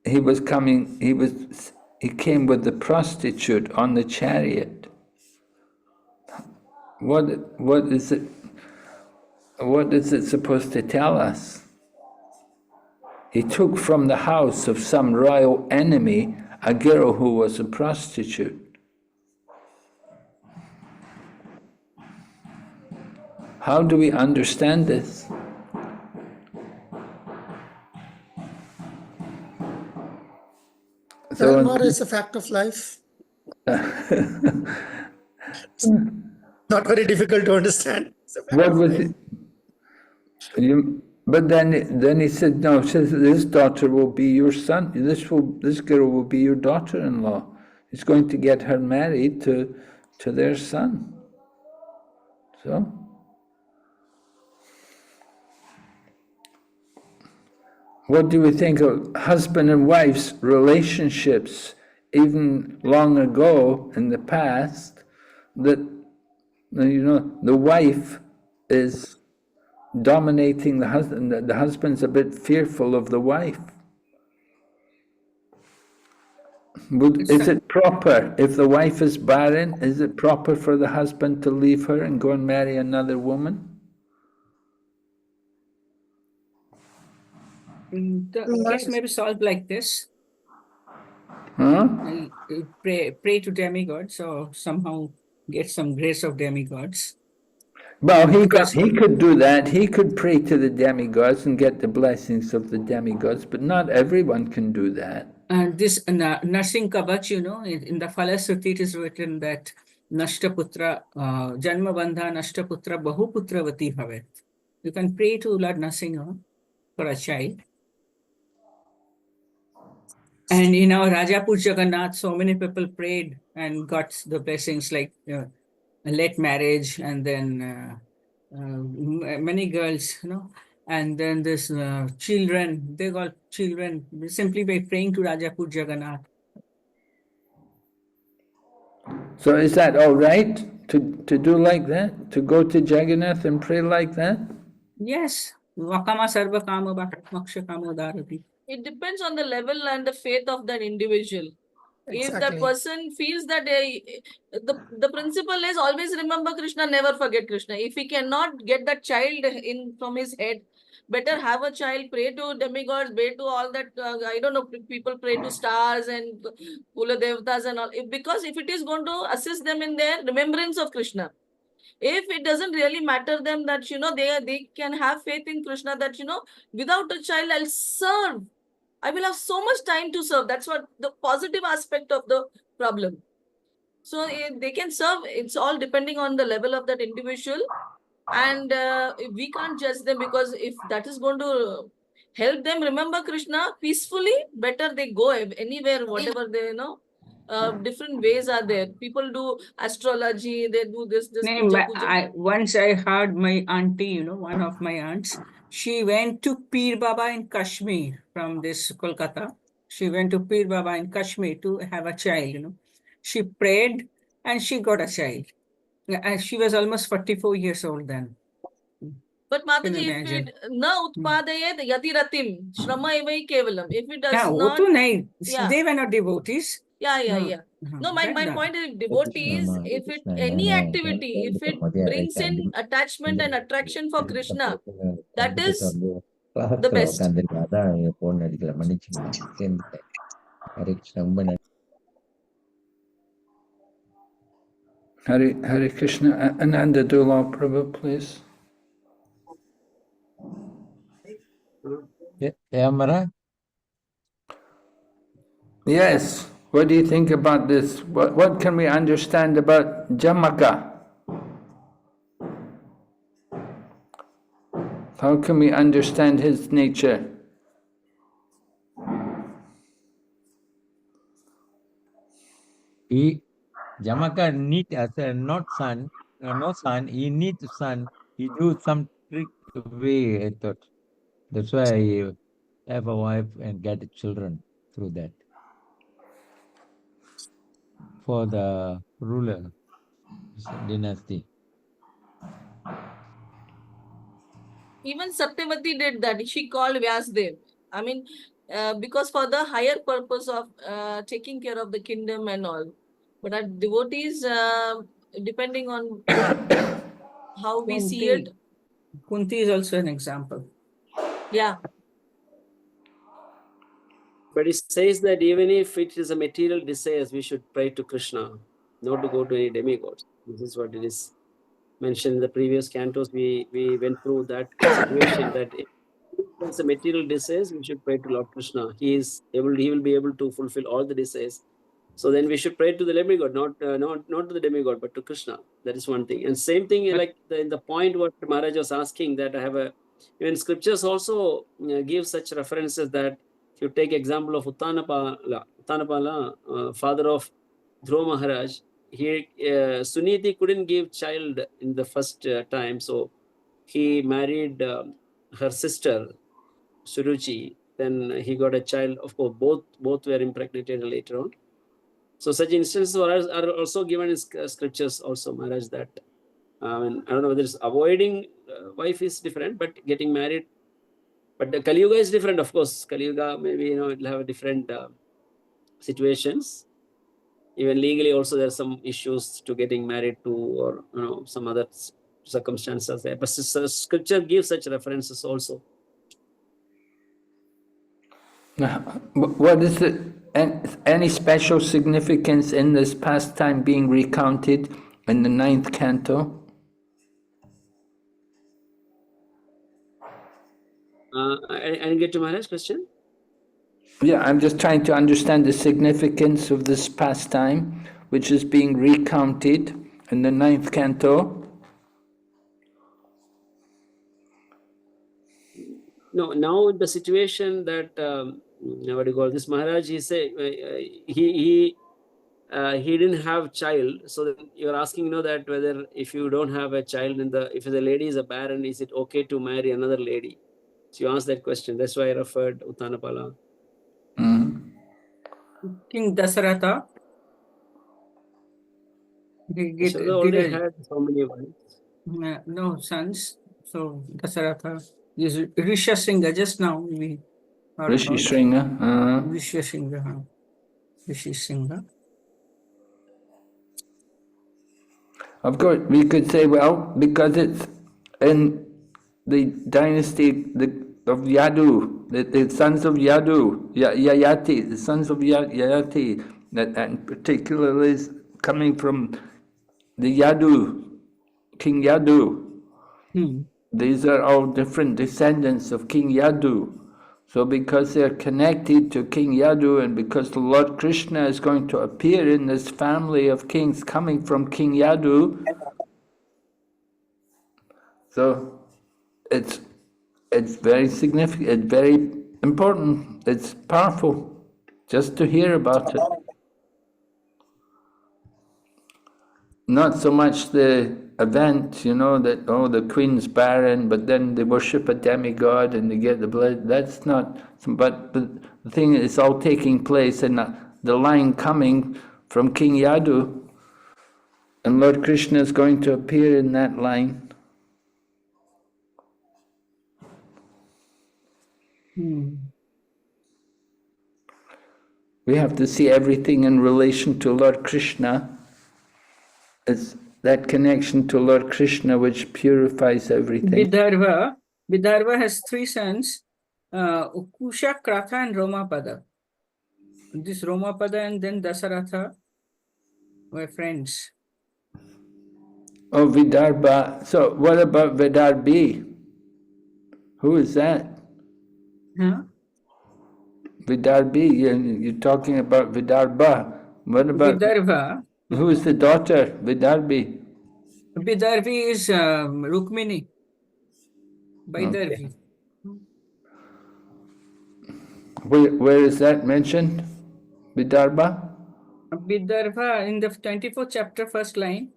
he came with the prostitute on the chariot. What is it supposed to tell us? He took from the house of some royal enemy a girl who was a prostitute. How do we understand this? Well, more is a fact of life. Not very difficult to understand. What was it? But then he said, no, this daughter will be your son. This girl will be your daughter-in-law. He's going to get her married to their son. So, what do we think of husband and wife's relationships, even long ago in the past, that, the wife is dominating the husband, the husband's a bit fearful of the wife. Is it proper, if the wife is barren, is it proper for the husband to leave her and go and marry another woman? The case may be solved like this. Huh? Pray to demigods, or somehow get some grace of demigods. Well, he could do that. He could pray to the demigods and get the blessings of the demigods, but not everyone can do that. And this Narsing Kavach, in the Falasuti it is written that Nashtaputra, Janma Bandha Nashtaputra Bahuputravati Bhavet. You can pray to Lord Nrsimha for a child. And in our Rajapur Jagannath, so many people prayed and got the blessings like late marriage, and then many girls, and then this children, they got children simply by praying to Rajapur Jagannath. So is that all right to do like that? To go to Jagannath and pray like that? Yes. Vakama sarva kama moksha kama dharati. It depends on the level and the faith of that individual. Exactly. If that person feels that the principle is always remember Krishna, never forget Krishna. If he cannot get that child from his head, better have a child, pray to demigods, pray to all that, I don't know, people pray to stars and Kula Devatas and all. Because if it is going to assist them in their remembrance of Krishna. If it doesn't really matter them that, they can have faith in Krishna that, without a child, I'll serve. I will have so much time to serve. That's what the positive aspect of the problem. So they can serve. It's all depending on the level of that individual. And we can't judge them, because if that is going to help them remember Krishna peacefully, better they go anywhere, whatever they different ways are there. People do astrology, they do this. Once I heard my auntie, one of my aunts, she went to Pir Baba in Kashmir from this Kolkata. She went to Pir Baba in Kashmir to have a child, She prayed and she got a child. And she was almost 44 years old then. But Mataji, if it na utpadayet yatiratim, shrama evai kevalam. If it does not... They were not devotees. Yeah. No, my point is, devotees, if it any activity, if it brings in attachment and attraction for Krishna, that is the best. Hare Krishna. Ananda Dulal Prabhu, please. Yeah, Maharaj? Yes. What do you think about this? What can we understand about Jamaga? How can we understand his nature? Jamaka need not son, no son. He needs son. He do some trick way. I thought that's why he have a wife and get children through that for the ruler dynasty. Even Satyavati did that. She called Vyasdev. I mean, because for the higher purpose of taking care of the kingdom and all. But our devotees, depending on how we see it. Kunti is also an example. Yeah. But it says that even if it is a material desires, we should pray to Krishna, not to go to any demigods. This is what it is mentioned in the previous cantos. We went through that situation that if it's a material desires, we should pray to Lord Krishna. He will be able to fulfill all the desires. So then we should pray to the demigod, not to the demigod, but to Krishna. That is one thing. And same thing, like in the point what Maharaj was asking, that I have even scriptures also give such references that if you take example of Uttanapala, father of Dhruva Maharaj, Suniti couldn't give child in the first time, so he married her sister Suruchi. Then he got a child. Of course, both were impregnated later on. So such instances are also given in scriptures also, Maharaj, that I don't know whether it's avoiding wife is different, but getting married. But the Kali Yuga is different, of course. Kali Yuga, maybe, it'll have different situations. Even legally also there are some issues to getting married to, or some other circumstances there. But scripture gives such references also. What is it? Any special significance in this pastime being recounted in the 9th canto? I didn't get to my last question. Yeah, I'm just trying to understand the significance of this pastime, which is being recounted in the 9th canto. No, now the situation that what do you call this, Maharaj? He say he didn't have child. So then you're asking, that whether if you don't have a child if the lady is a barren, is it okay to marry another lady? So you asked that question. That's why I referred Uttanapala. King Dasaratha. Dasharatha already had so many wives. No sons. So Dasaratha is Rishasingha. Just now we heard Rishasingha. Rishasingha. Rishasingha. Of course, we could say, well, because it's in the dynasty of Yadu, the sons of Yadu, Yayati, the sons of Yayati, and particularly is coming from the Yadu, King Yadu. These are all different descendants of King Yadu. So because they're connected to King Yadu, and because the Lord Krishna is going to appear in this family of kings coming from King Yadu, so it's very significant, it's very important, it's powerful just to hear about it. Not so much the event, that, the queen's barren, but then they worship a demigod and they get the blood. That's not, but the thing is all taking place in the line coming from King Yadu, and Lord Krishna is going to appear in that line. We have to see everything in relation to Lord Krishna. It's that connection to Lord Krishna which purifies everything. Vidarbha has 3 sons, Ukusha, Kratha and Romapada. This Romapada and then Dasaratha were friends. Oh, Vidarbha. So what about Vidarbhi? Who is that? Huh? Vidarbhi, you're talking about Vidarbha. What about Vidarbha? Who is the daughter? Vidarbhi. Vidarbhi is Rukmini. Vidarbhi. Where is that mentioned? Vidarbha? Vidarbha, in the 24th chapter, first line,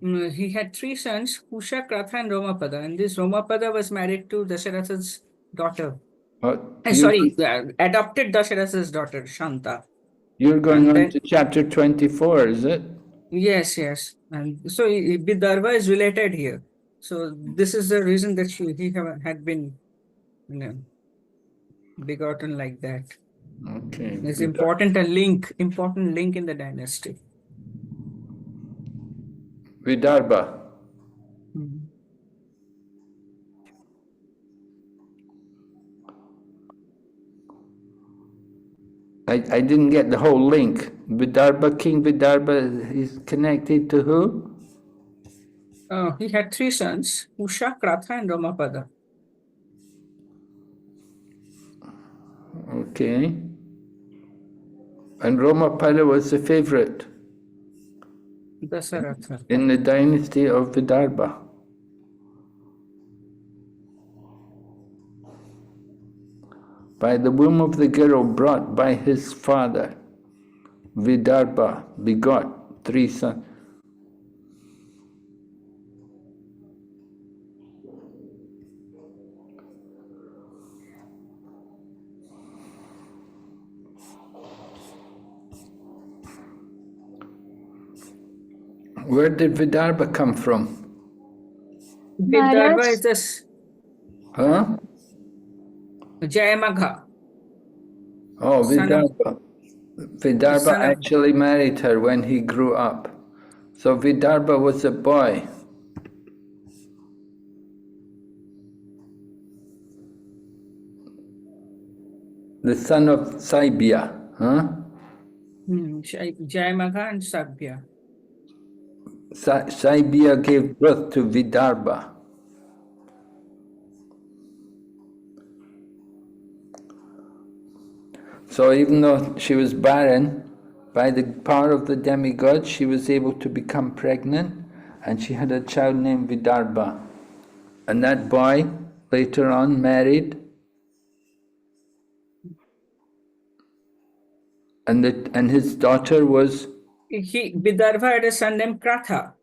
he had three sons, Kusha, Kratha, and Romapada. And this Romapada was married to Dasharatha's daughter. Sorry, adopted Dasharatha's daughter, Shanta. You're going And on then- to chapter 24, is it? Yes, yes. And so Vidarbha is related here. So this is the reason that had been, begotten like that. Okay. It's important link in the dynasty. Vidarbha. I didn't get the whole link. Vidarbha, King Vidarbha is connected to who? He had three sons, Usha, Kratha, and Romapada. Okay. And Romapada was the favorite Dasaratha. in the dynasty of Vidarbha. By the womb of the girl brought by his father, Vidarbha begot three sons. Where did Vidarbha come from? Vidarbha Maharaj, is this Huh? Jayamagha. Oh, Son of- Vidarbha. Vidarbha son of- actually married her when he grew up. So Vidarbha was a boy. The son of Saibya, huh? Jayamagha and Sabya. Saibya gave birth to Vidarbha. So even though she was barren, by the power of the demigod, she was able to become pregnant, and she had a child named Vidarbha. And that boy later on married, and his daughter was. Vidarbha had a son named Kratha.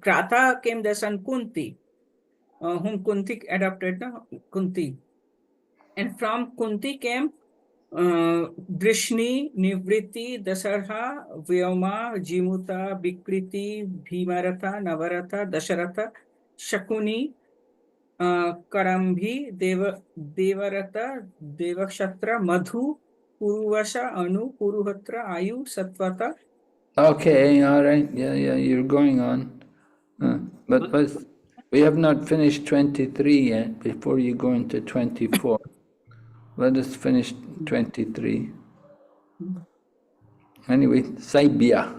Kratha came the son Kunti, whom Kunti adopted, Kunti. And from Kunti came Drishni, Nivriti, Dasarha, Vyoma, Jimuta, Bikriti, Bhimaratha, Navaratha, Dasharatha, Shakuni, Karambhi, Devarata, Devakshatra, Madhu, Puruvasha, Anu, Puruhatra, Ayu, Satvata. Okay, all right, yeah, you're going on. But we have not finished 23 yet, before you go into 24. Let us finish 23. Anyway, Saibya.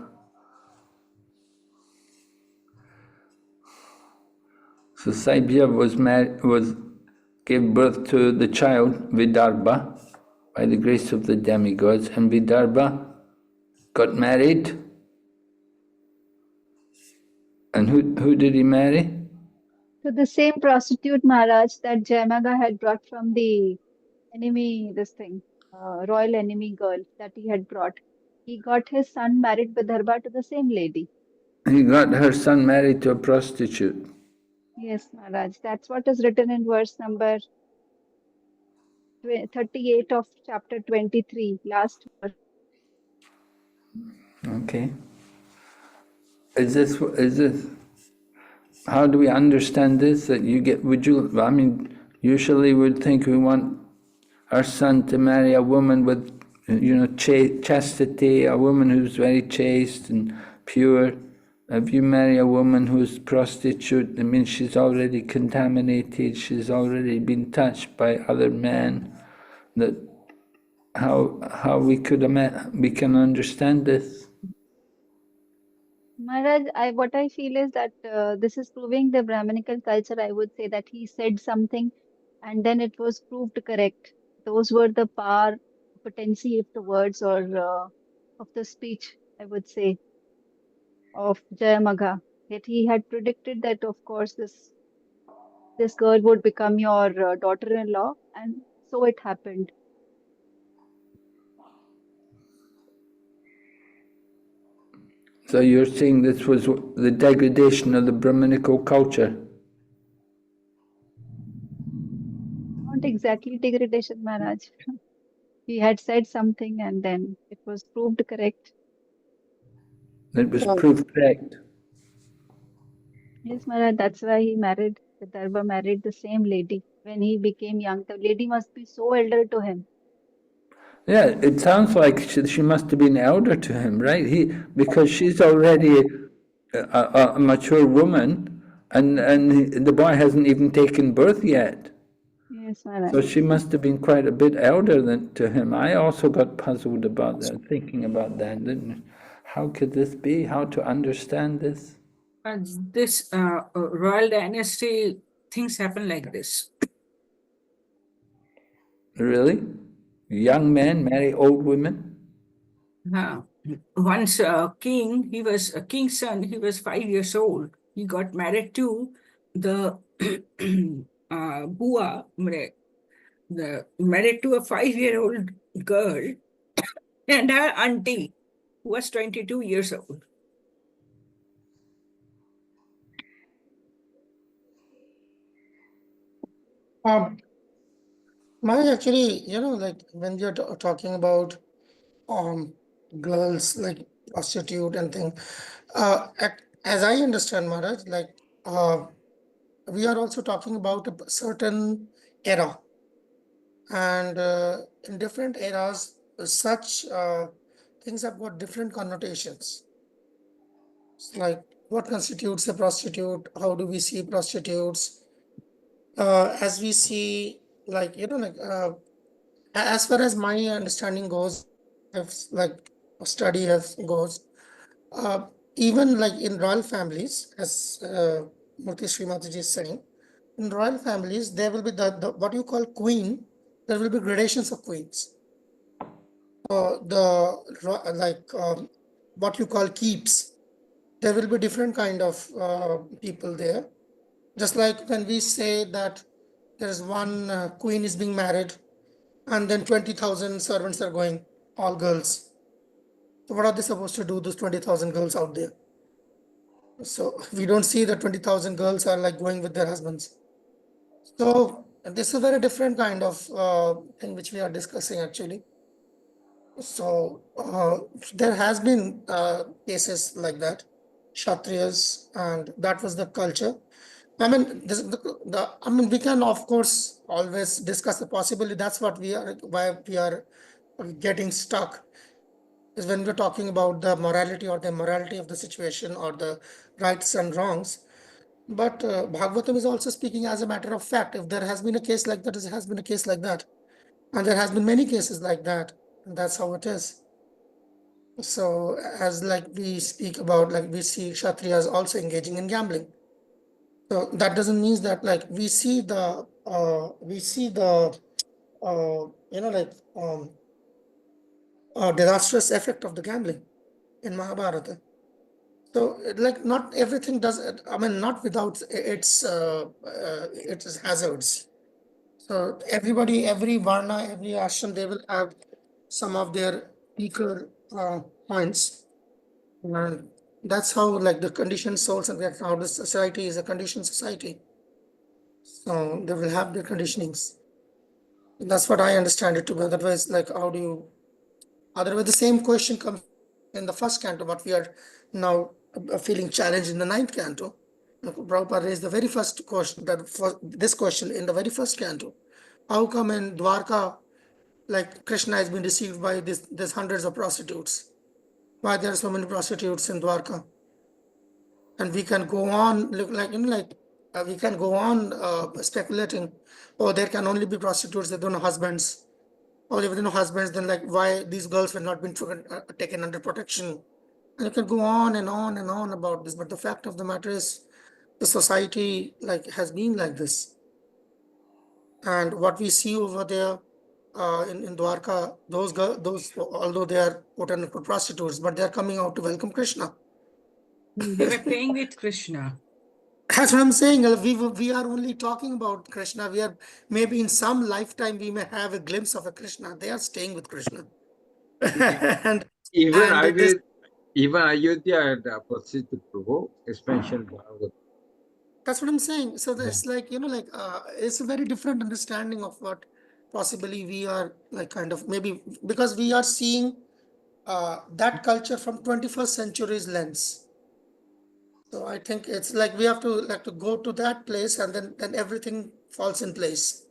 So Saibya gave birth to the child Vidarbha by the grace of the demigods, and Vidarbha got married. And who did he marry? so the same prostitute Maharaj that Jayamaga had brought from the enemy, royal enemy girl that he had brought. He got his son married Vidarbha to the same lady. He got her son married to a prostitute. Yes, Maharaj. That's what is written in verse number 38 of chapter 23, last verse. Okay. Is this, how do we understand this? That usually we'd think we want our son to marry a woman with, chastity, a woman who's very chaste and pure. If you marry a woman who's prostitute, it means she's already contaminated, she's already been touched by other men. That how we can understand this. Maharaj, what I feel is that this is proving the Brahminical culture. I would say that he said something and then it was proved correct. Those were the potency of the words or of the speech, I would say, of Jayamaga. That he had predicted that, of course, this girl would become your daughter-in-law, and so it happened. So you're saying this was the degradation of the Brahminical culture? Not exactly degradation, Maharaj. He had said something and then it was proved correct. It was proved correct. Yes, Maharaj, that's why he married, Vidarbha married the same lady. When he became young, the lady must be so elder to him. Yeah, it sounds like she must have been elder to him, right? Because she's already a mature woman, and the boy hasn't even taken birth yet. Yes, Maharaj. So she must have been quite a bit elder to him. I also got puzzled about that, thinking about that. How could this be? How to understand this? This royal dynasty, things happen like this. Really? Young men marry old women? Once a king, he was a king's son, he was 5 years old. He got married to the Bua, married to a 5-year-old girl and her auntie, who was 22 years old. Actually, like when we are talking about girls like prostitute and thing, as I understand, Maharaj, like we are also talking about a certain era, and in different eras, such things have got different connotations. It's like what constitutes a prostitute? How do we see prostitutes? As we see, like as far as my understanding goes, if like a study has goes, even like in royal families, as Murthy Srimati is saying, in royal families, there will be the what you call queen, there will be gradations of queens. What you call keeps, there will be different kind of people there. Just like when we say that there is one queen is being married, and then 20,000 servants are going, all girls. So what are they supposed to do, those 20,000 girls out there? So we don't see that 20,000 girls are like going with their husbands. So this is a very different kind of thing which we are discussing actually. So there has been cases like that, Kshatriyas, and that was the culture. I mean, we can of course always discuss the possibility. That's what why we are getting stuck, is when we're talking about the morality or the immorality of the situation or the rights and wrongs. But Bhagavatam is also speaking as a matter of fact. If there has been a case like that, it has been a case like that. And there has been many cases like that. And that's how it is. So as like we speak about, like we see Kshatriyas also engaging in gambling. So that doesn't mean that like we see the disastrous effect of the gambling in Mahabharata. So like not everything does it. I mean, not without its hazards. So everybody, every varna, every ashram, they will have some of their weaker points, and that's how like the conditioned souls and how the society is a conditioned society. So they will have their conditionings. That's what I understand it to be. Otherwise, like how do you? Otherwise, the same question comes in the first canto, but we are now feeling challenged in the ninth canto. Prabhupada raised the very first question, this question in the very first canto. How come in Dwarka, like Krishna has been deceived by this hundreds of prostitutes? Why there are so many prostitutes in Dwarka? And we can go on, we can go on speculating. Oh, there can only be prostitutes that don't have husbands. Or if they don't have husbands, then like why these girls were not being taken under protection? And you can go on and on and on about this. But the fact of the matter is, the society like has been like this. And what we see over there in Dwarka, those although they are quote unquote prostitutes, but they are coming out to welcome Krishna. They were playing with Krishna. That's what I'm saying. We are only talking about Krishna. We are maybe in some lifetime we may have a glimpse of a Krishna. They are staying with Krishna. Even I will Even Ayodhya had a prostitute Prabhu, expansion Bhagavad. That's what I'm saying. So that's like, it's a very different understanding of what possibly we are like kind of maybe because we are seeing that culture from 21st century's lens. So I think it's like we have to go to that place and then everything falls in place.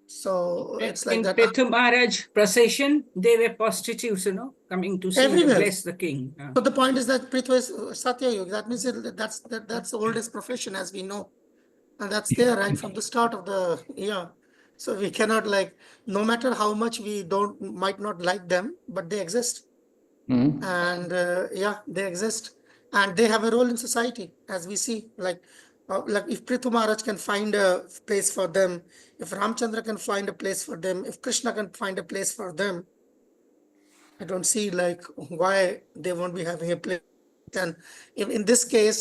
So it's like In that. Pethu Maharaj procession, they were prostitutes, coming to see Everywhere. bless the king. So the point is that Prithu is Satya Yuga. That means that's the oldest profession as we know. And that's there right from the start of the So we cannot no matter how much we might not like them, but they exist. And they exist. And they have a role in society, as we see. Like if Prithu Maharaj can find a place for them, if Ramchandra can find a place for them, if Krishna can find a place for them, I don't see why they won't be having a place. And in this case,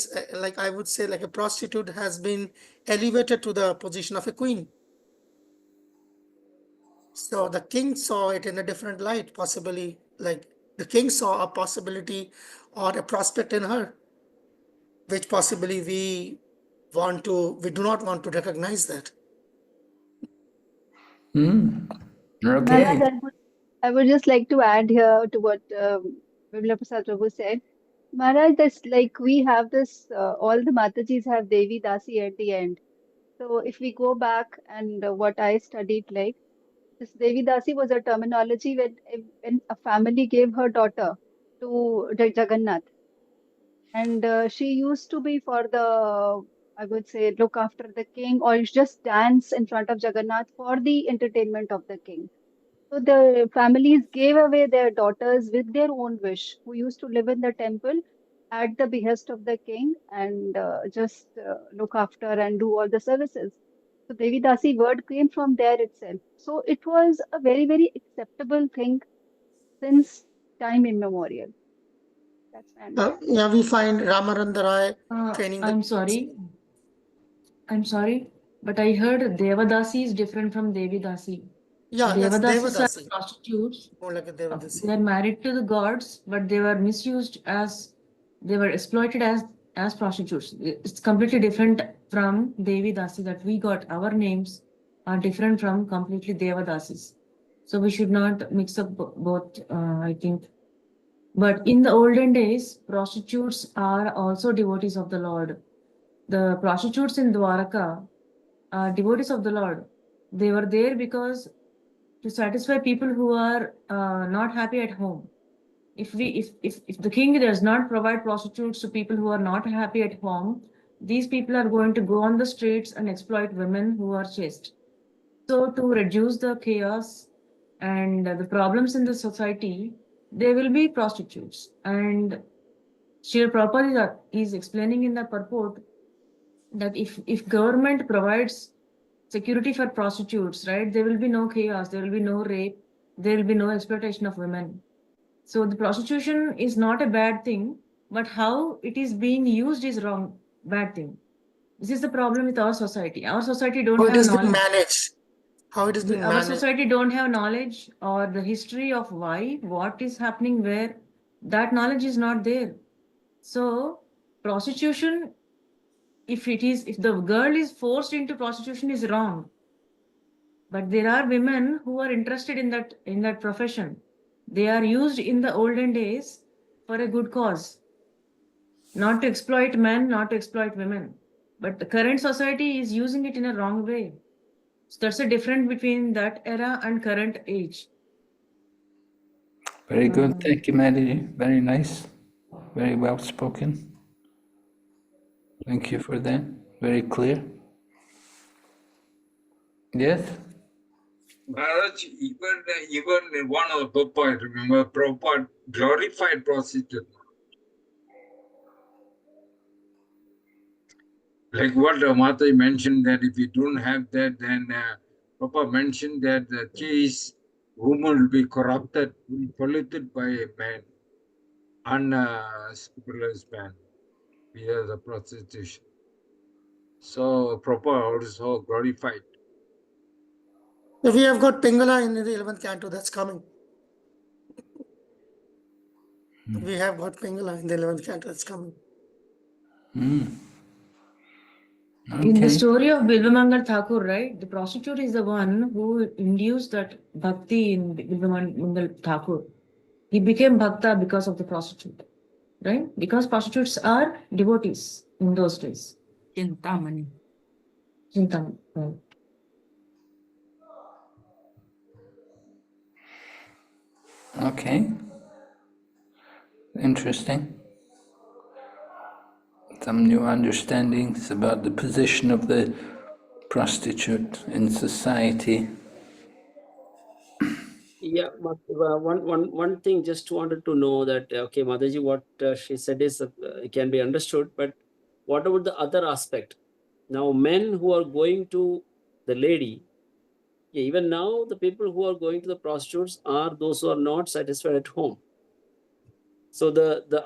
I would say a prostitute has been elevated to the position of a queen. So the king saw it in a different light, possibly the king saw a possibility or a prospect in her, which possibly we do not want to recognize that. Maharaj, I would just like to add here to what Vimla Prasad Prabhu said. Maharaj, that's we have this, all the Matajis have Devi Dasi at the end. So if we go back and what I studied, this Devi Dasi was a terminology when a family gave her daughter to Jagannath. And she used to be for I would say, look after the king or just dance in front of Jagannath for the entertainment of the king. So the families gave away their daughters with their own wish, who used to live in the temple at the behest of the king and just look after and do all the services. So Devi Dasi word came from there itself. So it was a very, very acceptable thing since time immemorial. That's my understanding. We find Ramaranda Rai training. I'm sorry, but I heard Devadasi is different from Devi Dasi. Yeah, that's Devadasis are Devadasi. prostitutes. More like a Devadasi. They are married to the gods, but they were misused they were exploited as prostitutes. It's completely different from Devi Dasi that we got. Our names are different from completely Devadasis. So we should not mix up both, I think. But in the olden days, prostitutes are also devotees of the Lord. The prostitutes in Dwaraka are devotees of the Lord. They were there because to satisfy people who are not happy at home. If the king does not provide prostitutes to people who are not happy at home, these people are going to go on the streets and exploit women who are chaste. So to reduce the chaos and the problems in the society, there will be prostitutes. And Srila Prabhupada is explaining in the purport that if government provides security for prostitutes, right, there will be no chaos, there will be no rape, there will be no exploitation of women. So the prostitution is not a bad thing, but how it is being used is wrong, bad thing. This is the problem with our society. Our society don't have knowledge. How it is being managed. How it is being managed. Our society don't have knowledge or the history of why, what is happening where. That knowledge is not there. So prostitution, if the girl is forced into prostitution, is wrong. But there are women who are interested in that profession. They are used in the olden days for a good cause, not to exploit men, not to exploit women. But the current society is using it in a wrong way. So that's the difference between that era and current age. Very good. Thank you, Mary. Very nice. Very well spoken. Thank you for that. Very clear. Yes? Maharaj, even one of the Prabhupada, remember, Prabhupada glorified prostitute. Like what Mata mentioned, that if you don't have that, then Prabhupada mentioned that the case woman will be corrupted, will be polluted by a man, unscrupulous man, via the prostitution. So Prabhupada also glorified. We have got Pingala in the 11th canto that's coming. We have got Pingala in the 11th canto. It's coming. In the Okay. story of Bilvamangal Thakur, right, the prostitute is the one who induced that bhakti in Bilvamangal Thakur. He became bhakta because of the prostitute, right? Because prostitutes are devotees in those days. Chintamani. Chintamani, right. Okay. Interesting. Some new understandings about the position of the prostitute in society. Yeah, but one thing just wanted to know that, okay, Mataji, what she said is can be understood, but what about the other aspect? Now, men who are going to the lady, yeah, even now, the people who are going to the prostitutes are those who are not satisfied at home. So the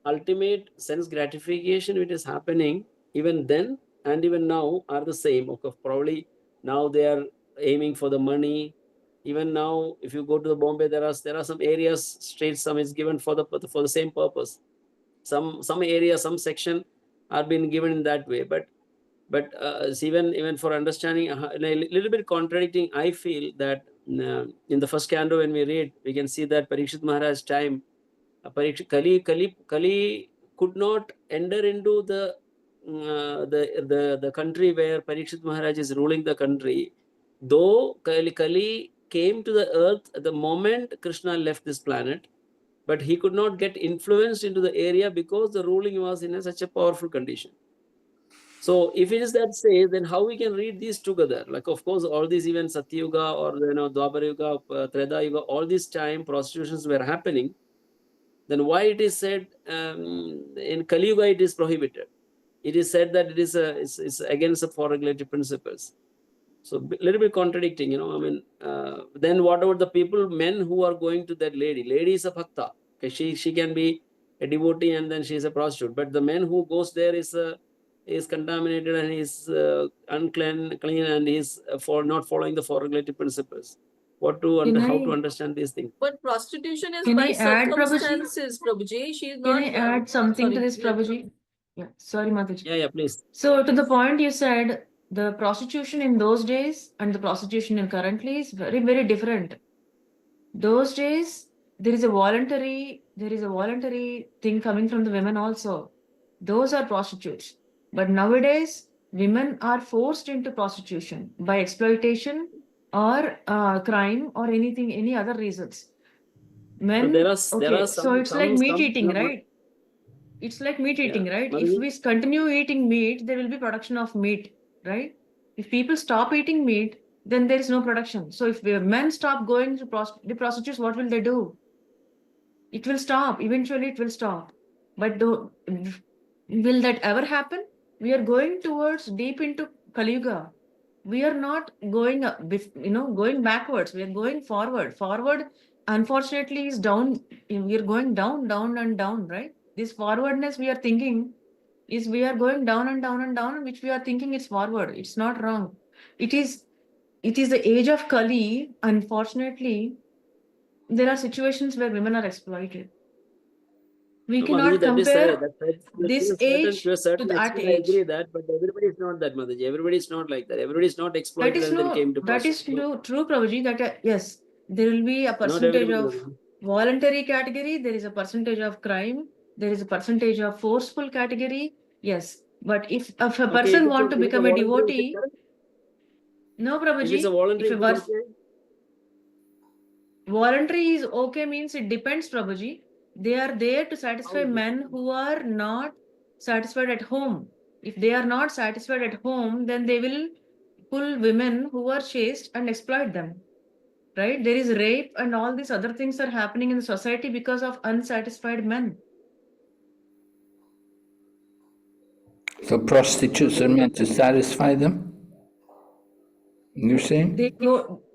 ultimate sense gratification which is happening even then and even now are the same. Okay, probably now they are aiming for the money. Even now, if you go to the Bombay, there are some areas, streets, some is given for the same purpose. Some area, some section are being given in that way. But even for understanding, a little bit contradicting, I feel that in the first canto when we read, we can see that Parikshit Maharaj's time, Kali could not enter into the country where Parikshit Maharaj is ruling the country. Though Kali came to the earth at the moment Krishna left this planet, but he could not get influenced into the area because the ruling was in such a powerful condition. So if it is that say, then how we can read these together? Like, of course, all these even Satyuga or Dwapara Yuga, Treta Yuga, all this time prostitutions were happening. Then why it is said in Kali Yuga it is prohibited? It is said that it is it's against the four regulative principles. So a little bit contradicting, I mean, then what about the people, men who are going to that lady? Lady is a bhakta. Okay, she can be a devotee and then she is a prostitute. But the man who goes there is contaminated and is unclean, clean, and is for not following the four regulative principles. How to understand these things? But prostitution is Can by I add, Prabhuji? circumstances, Prabhuji. She is Can not. I add something to sorry. this, Prabhuji? Yeah, sorry, Mataji. Yeah, please. So to the point you said, the prostitution in those days and the prostitution in currently is very, very different. Those days, there is a voluntary thing coming from the women also. Those are prostitutes. But nowadays, women are forced into prostitution by exploitation or crime or anything, any other reasons. Men, so it's like meat eating, right? It's like meat eating, right? If we continue eating meat, there will be production of meat, right? If people stop eating meat, then there is no production. So if men stop going to the prostitutes, what will they do? It will stop. Eventually, it will stop. But will that ever happen? We are going towards deep into Kali Yuga. We are not going going backwards. We are going forward. Forward, unfortunately, is down. We are going down, down, and down, right? This forwardness we are thinking is we are going down and down and down, which we are thinking is forward. It's not wrong. It is the age of Kali. Unfortunately, there are situations where women are exploited. We cannot compare this age to that age. I agree that, but everybody is not that, Mataji. Everybody is not like that. Everybody is not exploited and then came to prostitution. That is true, Prabhuji, that yes, there will be a percentage of voluntary category, there is a percentage of crime, there is a percentage of forceful category, yes. But if a person want to become a devotee, no, Prabhuji, if it's a voluntary, voluntary is okay means it depends, Prabhuji. They are there to satisfy men who are not satisfied at home. If they are not satisfied at home, then they will pull women who are chaste and exploit them. Right? There is rape and all these other things are happening in the society because of unsatisfied men. So prostitutes are meant to satisfy them? You're saying?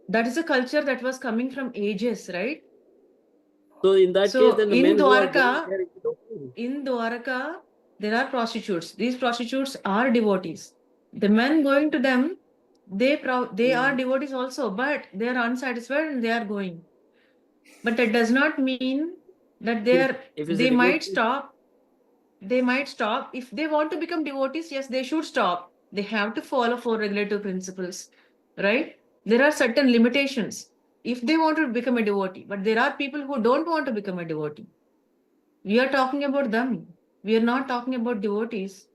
That is a culture that was coming from ages, right? So in that case, then the men in Dwarka, there are prostitutes. These prostitutes are devotees. The men going to them, they are devotees also, but they are unsatisfied and they are going. But that does not mean that If it's a they might devotee- stop. They might stop. If they want to become devotees, yes, they should stop. They have to follow 4 regulative principles, right? There are certain limitations if they want to become a devotee, but there are people who don't want to become a devotee. We are talking about them. We are not talking about devotees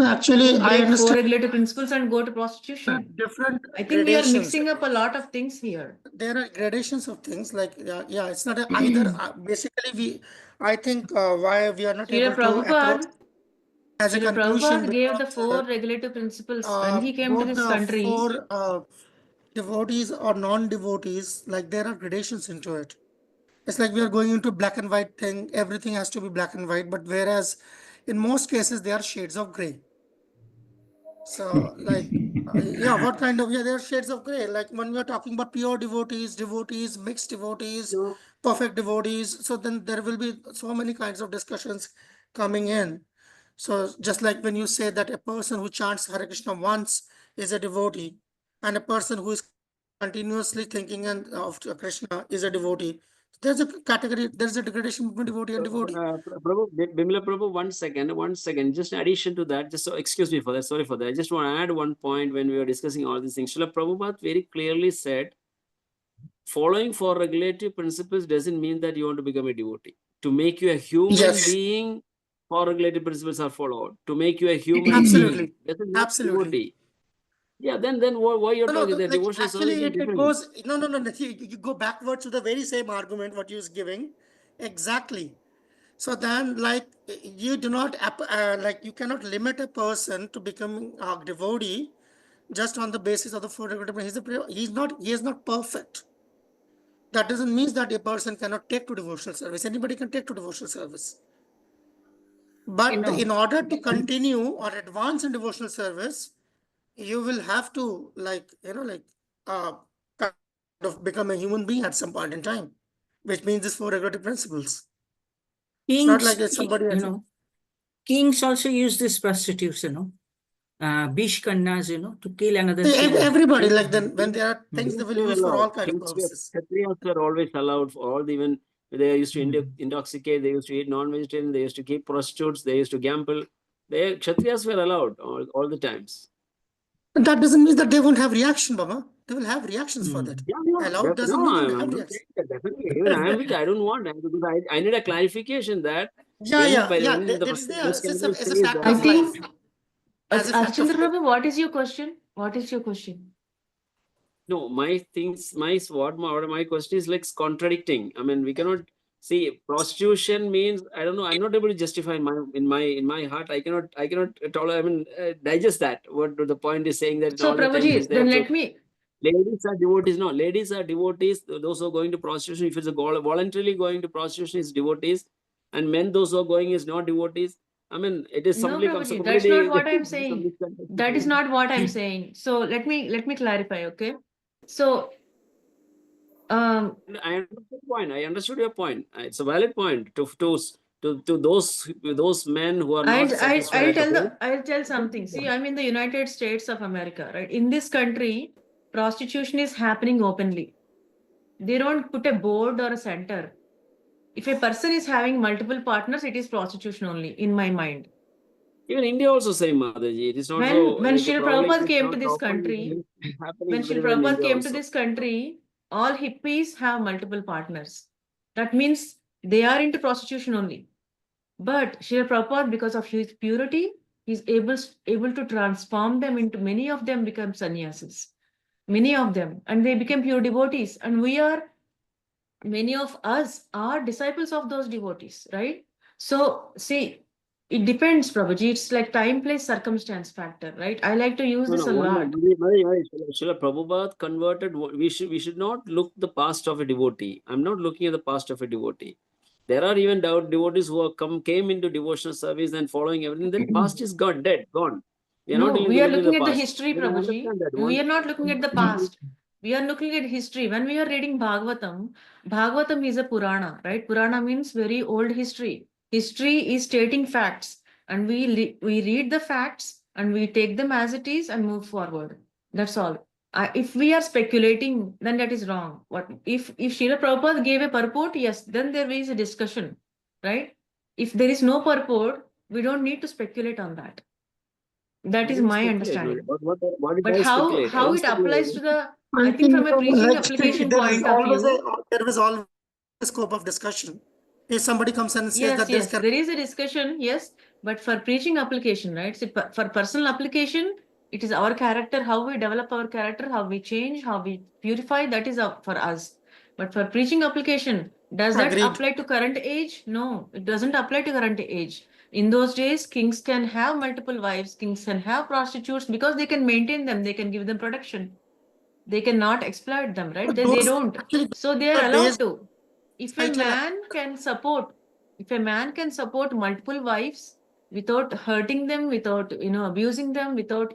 Actually, who I break 4 understand regulative principles and go to prostitution. different I think we are gradations. mixing up a lot of things here. There are gradations of things like yeah, it's not either basically I think why we are not Srila able to approach Prabhupada, as a Srila conclusion Prabhupada gave the because 4 regulative principles when he came to both this the country. 4 devotees or non-devotees, like there are gradations into it. It's like we are going into black and white thing. Everything has to be black and white, but whereas in most cases there are shades of gray. So like yeah, what kind of there are shades of gray. Like when we are talking about pure devotees, mixed devotees, No. perfect devotees. So then there will be so many kinds of discussions coming in. So just like when you say that a person who chants Hare Krishna once is a devotee, and a person who is continuously thinking of Krishna is a devotee. There's a category, there's a degradation between devotee and devotee. Prabhu, Bimla Prabhu, 1 second. Just in addition to that, just so excuse me for that, sorry for that. I just want to add one point when we were discussing all these things. Srila Prabhupada very clearly said, following 4 regulative principles doesn't mean that you want to become a devotee. To make you a human Yes. being, 4 regulative principles are followed. To make you a human Absolutely. being, doesn't mean Absolutely. devotee. Yeah, then why you're No, talking? The like devotional service actually is it different. goes no. You go backwards to the very same argument what you was giving, exactly. So then, like you do not like you cannot limit a person to becoming a devotee just on the basis of the 4 regulative. He is not perfect. That doesn't mean that a person cannot take to devotional service. Anybody can take to devotional service. But in order to continue or advance in devotional service, you will have to kind of become a human being at some point in time, which means these 4 regulative principles. It's not like it's somebody else. Kings also use this prostitutes, Bishkannas, to kill another king. Everybody, like then when there are things they will use for all kind of purposes. Kshatriyas were always allowed for all the, even they used to intoxicate, they used to eat non-vegetarian, they used to keep prostitutes, they used to gamble. Kshatriyas were allowed all the times. And that doesn't mean that they won't have reaction, Baba. They will have reactions for that. Yeah, Allowed doesn't mean they will have reaction. Definitely. Even I am with, I don't want that because I need a clarification that It's the a fact I of think, life. As a fact of Archandra life. Prabhu, what is your question? What is your question? No, my question is like contradicting. I mean, we cannot see prostitution means, I don't know, I'm not able to justify in my heart. I cannot tolerate, I mean, digest that. What the point is saying that So all the time it is Prabhuji, there. then So let me, ladies are devotees. No, ladies are devotees. Those who are going to prostitution, if it's a voluntarily going to prostitution, is devotees, and men those who are going is not devotees. I mean, it is no somebody Prabhuji, that's not what I'm saying. That is not what I'm saying. So let me clarify, okay? So I understood your point. I understood your point. It's a valid point to those men who are not satisfied at home. I'll tell something. See, I'm in the United States of America, right? In this country, prostitution is happening openly. They don't put a board or a center. If a person is having multiple partners, it is prostitution only, in my mind. Even India also same, Mataji. It is not When so. when Like, Srila probably Prabhupada it is came not to this open, country, happening when Srila everywhere in Prabhupada India came also. to this country, all hippies have multiple partners. That means they are into prostitution only. But Srila Prabhupada, because of his purity, is able to transform them into, many of them become sannyasis. Many of them. And they became pure devotees. And many of us are disciples of those devotees, right? So, see, it depends, Prabhuji. It's like time, place, circumstance factor, right? I like to use this a lot. Srila Prabhupada converted. We should not look the past of a devotee. I'm not looking at the past of a devotee. There are even devotees who have came into devotional service and following everything. Then past is gone. We are not No, we are looking looking at at the past. history, We Prabhuji. understand that. We are not looking at the past. We are looking at history. When we are reading Bhagavatam is a Purana, right? Purana means very old history. History is stating facts. And we read the facts and we take them as it is and move forward. That's all. if we are speculating, then that is wrong. What if Srila Prabhupada gave a purport? Yes, then there is a discussion, right? If there is no purport, we don't need to speculate on that. That is my understanding. What did But I how speculate? I it didn't applies speculate. to the, I think from a preaching application point of view, there is always a scope of discussion. If somebody comes and says yes, that yes, there is a discussion, yes, but for preaching application, right? So for personal application, it is our character, how we develop our character, how we change, how we purify, that is up for us. But for preaching application, does that Agreed. apply to current age? No, it doesn't apply to current age. In those days, kings can have multiple wives, kings can have prostitutes because they can maintain them, they can give them protection. They cannot exploit them, right? They don't. So they are allowed to. If a man can support multiple wives without hurting them, without abusing them, without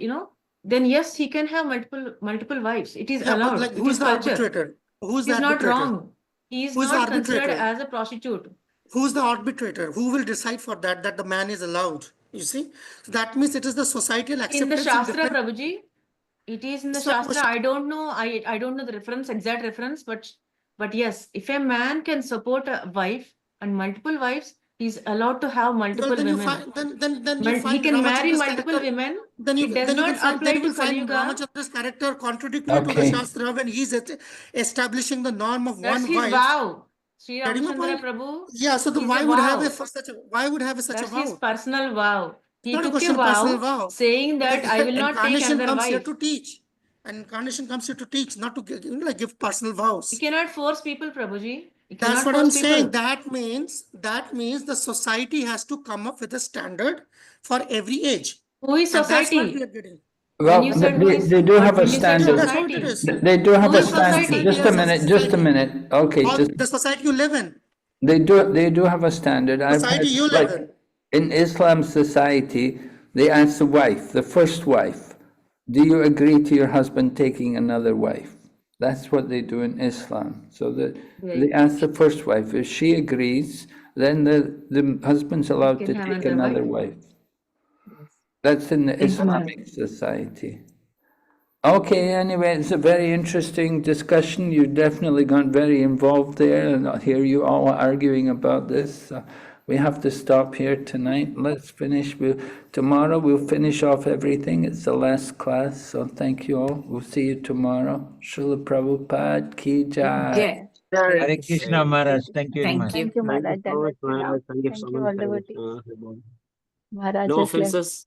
then yes, he can have multiple wives. It is allowed. But like, It who's is the culture. arbitrator? Who's It is the not arbitrator? wrong. He is Who's the not considered arbitrator? as a prostitute. Who's the arbitrator? Who will decide for that the man is allowed? You see, so that means it is the societal In the acceptance. Shastra, Prabhuji, it is in the Shastra. I don't know. I don't know the reference, exact reference, but yes, if a man can support a wife and multiple wives, he's allowed to have multiple then women. You find, then you He find can marry Ramachandra's multiple character, women. Then It does not apply you to will find Kali Yuga. Ramachandra's character contradictory to the Okay. Shastra when he's establishing the norm of That's one his wife. vow. Sri Getting my Ramachandra point? Prabhu. Yeah, so the It's why a would have vow. such a That's vow? his personal vow. He Not a took a question of personal vow vow. saying that I will not take Incarnation another comes here wife. to teach. And incarnation comes here to teach, not to give personal vows. You cannot force people, Prabhuji. You That's cannot what force I'm people. saying. That means the society has to come up with a standard for every age. Who is And that's what we society? are getting. When Well, you said who is, they do have a when you said standard. That's what it society, is. They do have who a is standard. society? Just a minute. Okay, The society you live in. they do have a standard. I've Society had, you live in. in Islam society, they ask the wife, the first wife, do you agree to your husband taking another wife? That's what they do in Islam. So that they ask the first wife, if she agrees, then the husband's allowed to take another wife. That's in the Islamic society. Okay, anyway, it's a very interesting discussion. You definitely got very involved there, and I hear you all arguing about this. We have to stop here tonight. Let's finish. Tomorrow we'll finish off everything. It's the last class, so thank you all. We'll see you tomorrow. Srila Prabhupada Ki Jai. Hare Krishna Maharaj. Thank you very much. Thank you, Maharaj. Thank you so much, Maharaj. Thank you Thank so you, much. all devotees. No Maharaj has left. offenses.